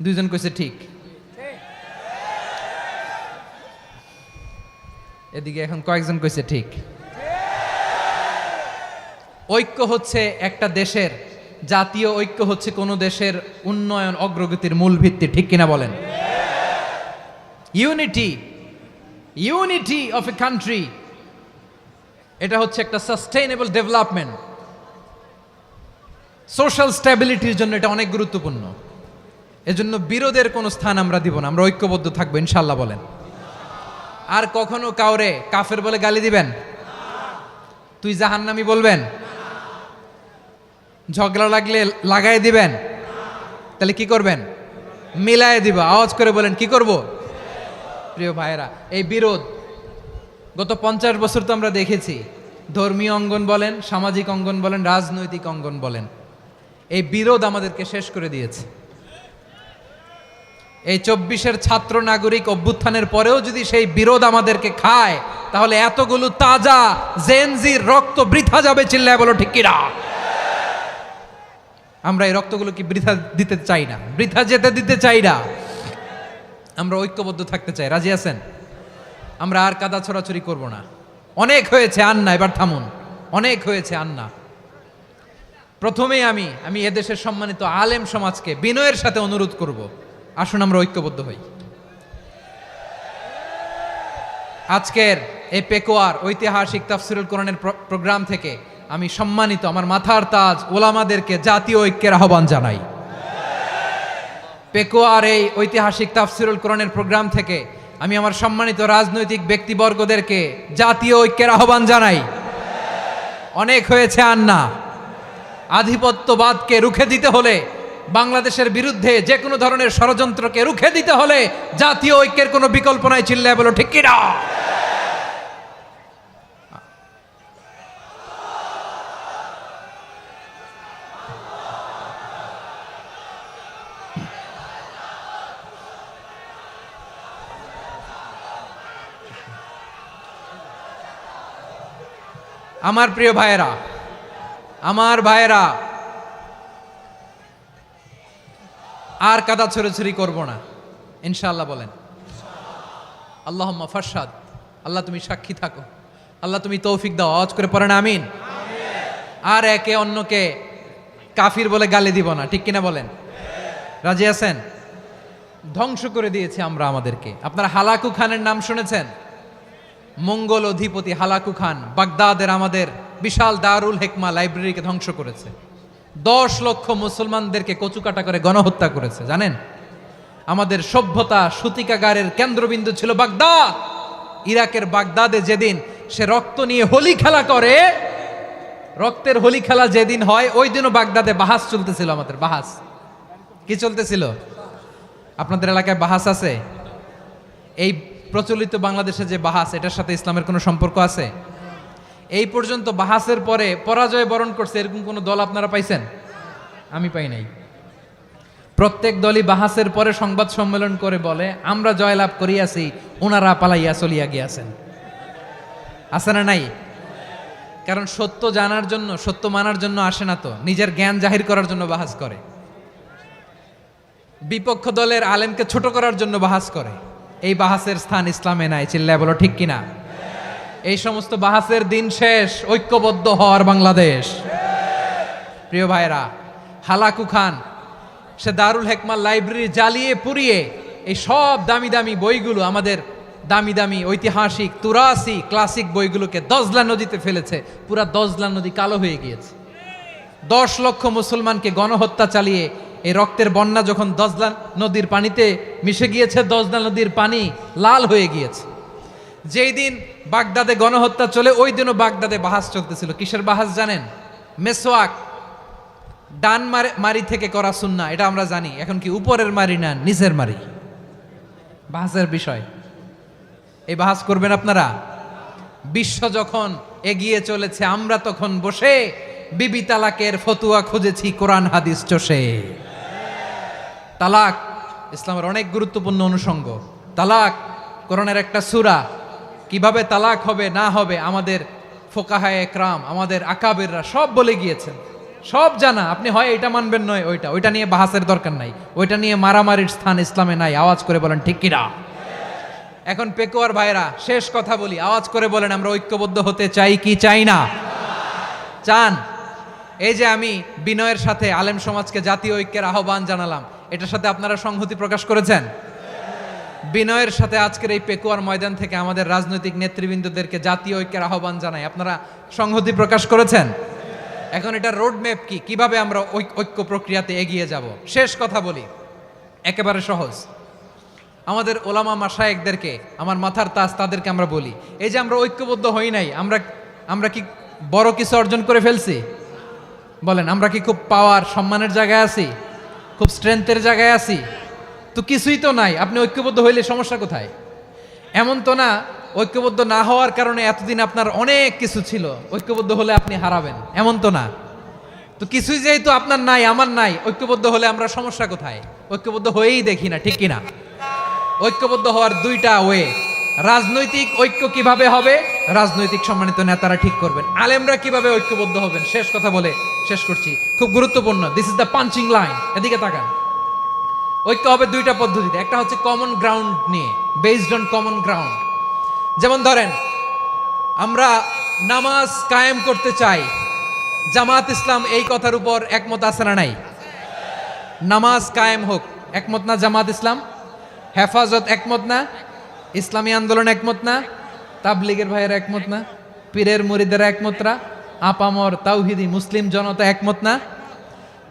Speaker 1: দুইজন কইছে ঠিক। এদিকে এখন কয়েকজন কইছে ঠিক। ঐক্য হচ্ছে একটা দেশের, জাতীয় ঐক্য হচ্ছে কোনো দেশের উন্নয়ন অগ্রগতির মূল ভিত্তি, ঠিক কিনা বলেন? Unity, unity of a country, এটা হচ্ছে একটা সাস্টেইনেবল ডেভেলপমেন্ট, সোশ্যাল স্ট্যাবিলিটির জন্য এটা অনেক গুরুত্বপূর্ণ। এজন্য বিরোধের কোনো স্থান আমরা দিব না, আমরা ঐক্যবদ্ধ থাকবো ইনশাল্লাহ বলেন। আর কখনো কাউরে কাফের বলে গালি দিবেন? তুই জাহান্নামী বলবেন? ঝগড়া লাগলে লাগাই দিবেন? তাহলে কি করবেন? মিলায় দিব। আওয়াজ করে বলেন, কি করব? প্রিয় ভাইয়েরা, এই বিরোধ গত 50 বছর তো আমরা দেখেছি। ধর্মীয় অঙ্গন বলেন, সামাজিক অঙ্গন বলেন, রাজনৈতিক অঙ্গন বলেন, এই বিরোধ আমাদেরকে শেষ করে দিয়েছে। এই 24-এর ছাত্র নাগরিক অভ্যুত্থানের পরেও যদি সেই বিরোধ আমাদেরকে খায়, তাহলে এতগুলো তাজা জেনজির রক্ত বৃথা যাবে। চিল্লায় বলো ঠিক কিনা? আমরা এই রক্তগুলো কি বৃথা দিতে চাই না, বৃথা যেতে দিতে চাই না। আমরা ঐক্যবদ্ধ থাকতে চাই। রাজি আছেন? আমরা আর কাদা ছড়াছড়ি করব না। অনেক হয়েছে, আন্না, এবার থামুন। অনেক হয়েছে, আন্না। প্রথমেই আমি এদেশের সম্মানিত আলেম সমাজকে বিনয়ের সাথে অনুরোধ করব, আসুন আমরা ঐক্যবদ্ধ হই। আজকের এই পেকুয়ার ঐতিহাসিক তাফসিরুল কোরআনের প্রোগ্রাম থেকে আমি সম্মানিত আমার মাথার তাজ ওলামাদেরকে জাতীয় ঐক্যের আহ্বান জানাই। পেকুয়ার এই ঐতিহাসিক তাফসিরুল কোরআনের প্রোগ্রাম থেকে আমি আমার সম্মানিত রাজনৈতিক ব্যক্তিবর্গদেরকে জাতীয় ঐক্যের আহ্বান জানাই। অনেক হয়েছে, আন্না। আধিপত্যবাদকে রুখে দিতে হলে, বাংলাদেশের বিরুদ্ধে যে কোনো ধরনের ষড়যন্ত্রকে রুখে দিতে হলে জাতীয় ঐক্যের কোনো বিকল্প নাই। চিল্লায় বলো ঠিক কিনা? আমার প্রিয় ভাইয়েরা, আমার ভাইয়েরা, আর কাদা ছড়াছড়ি করব না ইনশাআল্লাহ বলেন। আল্লাহুম্মা ফারশাদ, আল্লাহ তুমি সাক্ষী থাকো, আল্লাহ তুমি তৌফিক দাও। আওয়াজ করে পড়েন আমিন। আর একে অন্যকে কাফির বলে গালি দিব না, ঠিক কিনা বলেন? রাজি আছেন? ধ্বংস করে দিয়েছি আমরা আমাদেরকে। আপনারা হালাকু খানের নাম শুনেছেন? মঙ্গল অধিপতি হালাকু খান বাগদাদের আমাদের বিশাল দারুল হিকমা লাইব্রেরিকে ধ্বংস করেছে। 10 লক্ষ মুসলমানদেরকে কচুকাটা করে গণহত্যা করেছে। জানেন, আমাদের সভ্যতা সূতিকাগারের কেন্দ্রবিন্দু ছিল বাগদাদ। ইরাকের বাগদাদে যেদিন সে রক্ত নিয়ে হোলি খেলা করে, রক্তের হোলি খেলা যেদিন হয়, ওই দিনও বাগদাদে বাহাস চলতেছিল। আমাদের বাহাস কি চলতেছিল? আপনাদের এলাকায় বাহাস আছে? এই প্রচলিত বাংলাদেশে যে বাহাস, এটার সাথে ইসলামের কোনো সম্পর্ক আছে? এই পর্যন্ত বাহাসের পরে পরাজয় বরণ করছে এরকম কোন দল আপনারা পাইছেন? আমি পাই নাই। প্রত্যেক দলই বাহাসের পরে সংবাদ সম্মেলন করে বলে, আমরা জয়লাভ করিয়াছি, ওনারা পালাইয়া চলিয়া গিয়াছেন। আছে না নাই? কারণ সত্য জানার জন্য, সত্য মানার জন্য আসে না তো, নিজের জ্ঞান জাহির করার জন্য বাহাস করে। বিপক্ষ দলের আলেমকে ছোট করার জন্য বাহাস করে। এই বাহাসের স্থান ইসলামে নাই। চিল্লায় বলো ঠিক কিনা? এই সমস্ত বাহাসের দিন শেষ। ঐক্যবদ্ধ হওয়ার বাংলাদেশ। প্রিয় ভাইরা, হালাকু খান সে দারুল হিকমা লাইব্রেরি জ্বালিয়ে পুড়িয়ে এই সব দামি দামি বইগুলো, আমাদের দামি দামি ঐতিহাসিক তুরাসি ক্লাসিক বইগুলোকে দজলা নদীতে ফেলেছে। পুরা দজলা নদী কালো হয়ে গিয়েছে। 10 লক্ষ মুসলমানকে গণহত্যা চালিয়ে এই রক্তের বন্যা যখন দজলা নদীর পানিতে মিশে গিয়েছে, দজলা নদীর পানি লাল হয়ে গিয়েছে। যেই দিন বাগদাদে গণহত্যা চলে, ওই দিনও বাগদাদে বাহাস চলতেছিল। কিসের বাহাস জানেন? মেসওয়াক, ডান মারি থেকে করা সুন্নাহ, এটা আমরা জানি। এখন কি উপরের মারি না নিচের মারি? বাহাসের বিষয়। এই বাহাস করবেন আপনারা? বিশ্ব যখন এগিয়ে চলেছে, আমরা তখন বসে বিবি তালাকের ফতুয়া খুঁজেছি কোরআন হাদিস চষে। তালাক ইসলামের অনেক গুরুত্বপূর্ণ অনুষঙ্গ। তালাক কোরআনের একটা সূরা। কিভাবে তালাক হবে না হবে আমাদের ফোকাহায়ে একরাম, আমাদের আকাবেররা সব বলে গিয়েছেন, সব জানা। আপনি হয় এটা মানবেন নয় ওইটা নিয়ে বাহাসের দরকার নাই, ওইটা নিয়ে মারামারির স্থান ইসলামে নাই। আওয়াজ করে বলেন ঠিক কিনা? এখন পেকুয়ার ভাইরা শেষ কথা বলি, আওয়াজ করে বলেন আমরা ঐক্যবদ্ধ হতে চাই কি চাই না? চান? এই যে আমি বিনয়ের সাথে আলেম সমাজকে জাতীয় ঐক্যের আহ্বান জানালাম, এটার সাথে আপনারা সংহতি প্রকাশ করেছেন? বিনয়ের সাথে আজকের এই পেকুয়ার ময়দান থেকে আমাদের রাজনৈতিক নেতৃবৃন্দদেরকে জাতীয় ঐক্যের আহ্বান জানাই, আপনারা সংহতি প্রকাশ করেছেন? এখন এটা রোড ম্যাপ কি, কিভাবে আমরা ঐক্য প্রক্রিয়াতে এগিয়ে যাব? শেষ কথা বলি, একেবারে সহজ। আমাদের ওলামা মাশায়েখদেরকে, আমার মাথার তাজ, তাদেরকে আমরা বলি, এই যে আমরা ঐক্যবদ্ধ হই নাই, আমরা কি বড় কিছু অর্জন করে ফেলছি? বলেন, আমরা কি খুব পাওয়ার সম্মানের জায়গায় আছি? খুব স্ট্রেংথের জায়গায় আছি? তো কিছুই তো নাই। আপনি ঐক্যবদ্ধ হইলে সমস্যা কোথায়? এমন তো না ঐক্যবদ্ধ না হওয়ার কারণে এতদিন আপনার অনেক কিছু ছিল, ঐক্যবদ্ধ হলে আপনি হারাবেন, এমন তো না। তো কিছুই যেহেতু আপনার নাই, আমার নাই, ঐক্যবদ্ধ হলে আমরা সমস্যা কোথায়? ঐক্যবদ্ধ হয়েই দেখি না, ঠিক কিনা? ঐক্যবদ্ধ হওয়ার দুইটা ওয়ে। রাজনৈতিক ঐক্য কিভাবে হবে? রাজনৈতিক সম্মানিত নেতারা ঠিক করবেন। আলেমরা কিভাবে ঐক্যবদ্ধ হবেন? শেষ কথা বলে শেষ করছি, খুব গুরুত্বপূর্ণ। This is the punching line, এদিকে তাকান। ঐক্য হবে দুইটা পদ্ধতিতে। একটা হচ্ছে কমন গ্রাউন্ড নিয়ে, বেসড অন কমন গ্রাউন্ড। যেমন ধরেন, আমরা নামাজ কায়েম করতে চাই, জামাত ইসলাম এই কথার উপর একমত আছে না নাই? নামাজ কায়েম হোক, একমত না জামাত ইসলাম? হেফাজত একমত না? ইসলামী আন্দোলন একমত না? তাবলিগের ভাইয়েরা একমত না? পীরের মুরিদেরা একমত না? আপামর তাওহিদি মুসলিম জনতা একমত না?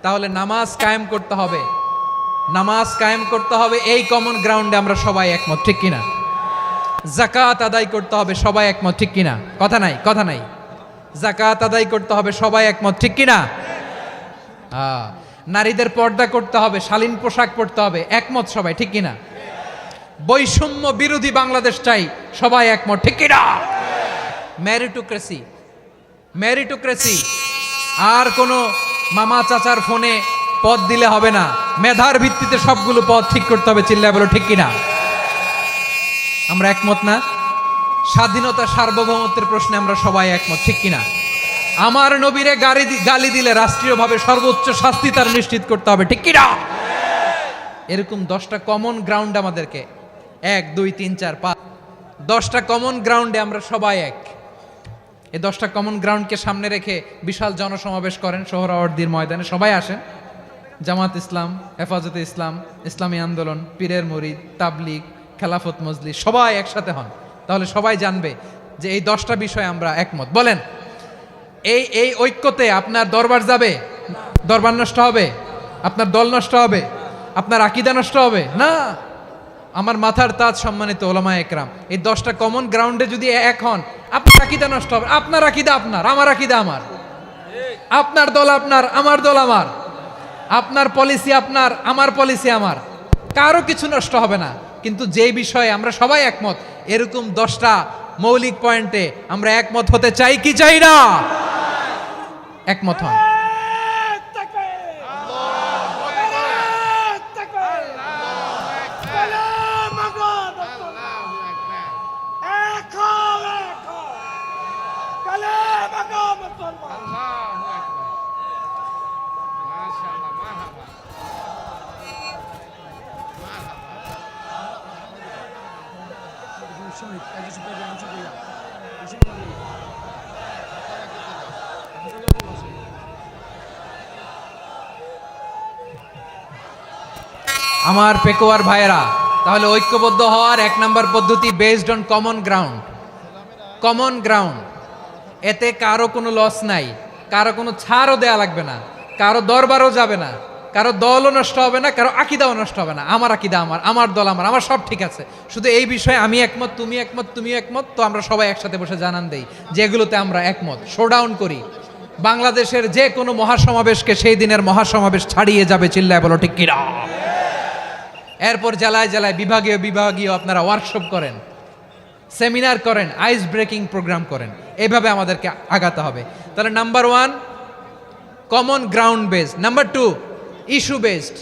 Speaker 1: তাহলে নামাজ কায়েম করতে হবে, নামাজ কায়েম করতে হবে এই কমন গ্রাউন্ডে আমরা সবাই একমত, ঠিক কিনা? যাকাত আদায় করতে হবে, সবাই একমত, ঠিক কিনা? কথা নাই, কথা নাই। যাকাত আদায় করতে হবে, সবাই একমত, ঠিক কিনা? নারীদের পর্দা করতে হবে, শালীন পোশাক পরতে হবে, একমত সবাই, ঠিক কিনা? বৈষম্য বিরোধী বাংলাদেশ চাই, সবাই একমত, ঠিক কিনা? মেরিটোক্রেসি, মেরিটোক্রেসি, আর কোনো মামা চাচার ফোনে পদ দিলে হবে না, মেধার ভিত্তিতে সবগুলো পদ ঠিক করতে হবে, চিল্লায় বলো ঠিক কিনা? আমরা একমত না? স্বাধীনতা সার্বভৌমত্বের প্রশ্নে আমরা সবাই একমত, ঠিক কিনা? আমার নবীরে গালি দিলে রাষ্ট্রীয়ভাবে সর্বোচ্চ শাস্তি তার নিশ্চিত করতে হবে, ঠিক কিনা? এরকম 10টা কমন গ্রাউন্ড আমাদেরকে, 1 2 3 4 5, 10টা কমন গ্রাউন্ডে আমরা সবাই এক। এই 10টা কমন গ্রাউন্ডকে সামনে রেখে বিশাল জনসমাবেশ করেন সোহরাওয়ার্দীর ময়দানে, সবাই আসেন। জামাত ইসলাম, হেফাজতে ইসলাম, ইসলামী আন্দোলন, পীরের মুরিদ, তাবলিগ, খেলাফত মজলিস, সবাই একসাথে হন। তাহলে সবাই জানবে যে এই 10টা বিষয়ে আমরা একমত। বলেন, এই ঐক্যতে আপনার দরবার যাবে? দরবার নষ্ট হবে? আপনার দল নষ্ট হবে? আপনার আকীদা নষ্ট হবে না? আমার মাথার তাজ সম্মানিত ওলামা একরাম, এই 10টা কমন গ্রাউন্ডে যদি এক হন, আপনার আকীদা নষ্ট হবে? আপনার আকীদা আপনার, আমার আকীদা আমার, আপনার দল আপনার, আমার দল আমার, আপনার পলিসি আপনার, আমার পলিসি আমার, কারো কিছু নষ্ট হবে না। কিন্তু যে বিষয়ে আমরা সবাই একমত, এরকম 10টা মৌলিক পয়েন্টে আমরা একমত হতে চাই কি চাই না? একমত হন। আমার পেকুয়ার ভাইয়েরা, তাহলে ঐক্যবদ্ধ হওয়ার 1 নম্বর পদ্ধতি based on common ground. Common ground, এতে কারো কোনো লস নাই, কারো কোনো ছাড়ও দেয়া লাগবে না, কারো দরবারও যাবে না, কারো দলও নষ্ট হবে না, কারো আকীদাও নষ্ট হবে না। আমার আকীদা আমার, আমার দল আমার, আমার সব ঠিক আছে। শুধু এই বিষয়ে আমি একমত, তুমি একমত, তুমি একমত, তো আমরা সবাই একসাথে বসে জানান দেই যেগুলোতে আমরা একমত, শোডাউন করি। বাংলাদেশের যে কোনো মহাসমাবেশকে সেই দিনের মহাসমাবেশ ছাড়িয়ে যাবে, চিল্লায় বলো ঠিক কিনা? এরপর জেলায় জেলায় বিভাগীয় বিভাগীয় আপনারা ওয়ার্কশপ করেন, সেমিনার করেন, আইস ব্রেকিং প্রোগ্রাম করেন, এইভাবে আমাদেরকে আগাতে হবে। তাহলে number 1 common ground based, number 2 issue based,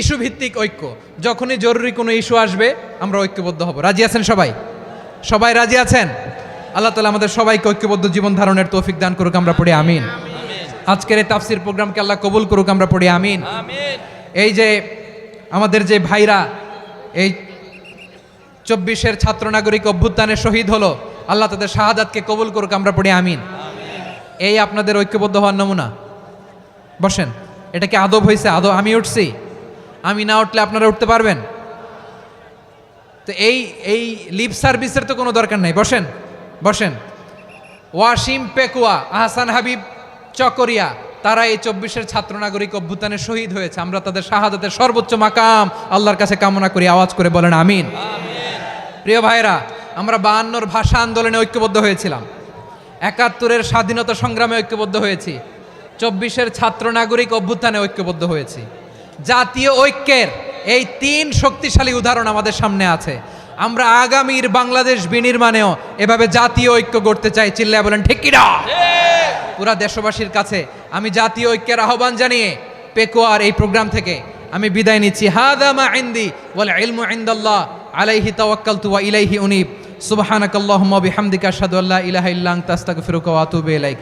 Speaker 1: issue ভিত্তিক ঐক্য। যখনই জরুরি কোনো ইস্যু আসবে আমরা ঐক্যবদ্ধ হব। রাজি আছেন সবাই? সবাই রাজি আছেন? আল্লাহ তাআলা আমাদের সবাইকে ঐক্যবদ্ধ জীবন ধারণের তৌফিক দান করুক, আমরা পড়ি আমিন। আজকের এই তাফসীর প্রোগ্রামকে আল্লাহ কবুল করুক, আমরা পড়ি আমিন। এই যে আমাদের যে ভাইরা এই 24-এর ছাত্র নাগরিক অভ্যুত্থানে শহীদ হলো, আল্লাহ তাদের শাহাদাতকে কবুল করুক, আমরা পড়ি আমিন। এই আপনাদের ঐক্যবদ্ধ হওয়ার নমুনা। বসেন, এটা কি আদব হয়েছে? আদব আমি উঠছি, আমি না উঠলে আপনারা উঠতে পারবেন? তো এই লিপ সার্ভিসের তো কোনো দরকার নাই। বসেন বসেন। ওয়াসিম পেকুয়া, আহসান হাবিব চকরিয়া, তারা এই 24-এর ছাত্র নাগরিক অভ্যুত্থানে শহীদ হয়েছে। আমরা তাদের শাহাদাতের সর্বোচ্চ মাকাম আল্লাহর কাছে কামনা করি। আওয়াজ করে বলেন আমিন। প্রিয় ভাইরা, আমরা 52-র ভাষা আন্দোলনে ঐক্যবদ্ধ হয়েছিলাম, 71-এর স্বাধীনতা সংগ্রামে ঐক্যবদ্ধ হয়েছি, 24-এর ছাত্র নাগরিক অভ্যুত্থানে ঐক্যবদ্ধ হয়েছি। জাতীয় ঐক্যের এই 3 শক্তিশালী উদাহরণ আমাদের সামনে আছে। আমরা আগামীর বাংলাদেশ বিনির্মাণেও এভাবে জাতীয় ঐক্য গড়তে চাই। চিল্লায় বলেন ঠিক কিনা? পুরা দেশবাসীর কাছে আমি জাতীয় ঐক্যের আহ্বান জানিয়ে পেকুয়ার এই প্রোগ্রাম থেকে আমি বিদায় নিচ্ছি। হাদা মা ইনদি ওয়াল ইলমু ইনদাল্লাহ আলাইহি তাওয়াক্কালতু ওয়া ইলাইহি উনীব। সুবহানাকাল্লাহুম্মা বিহামদিকা আশহাদু আল্লা ইলাহা ইল্লা আনতা আস্তাগফিরুকা ওয়া আতুবু ইলাইক।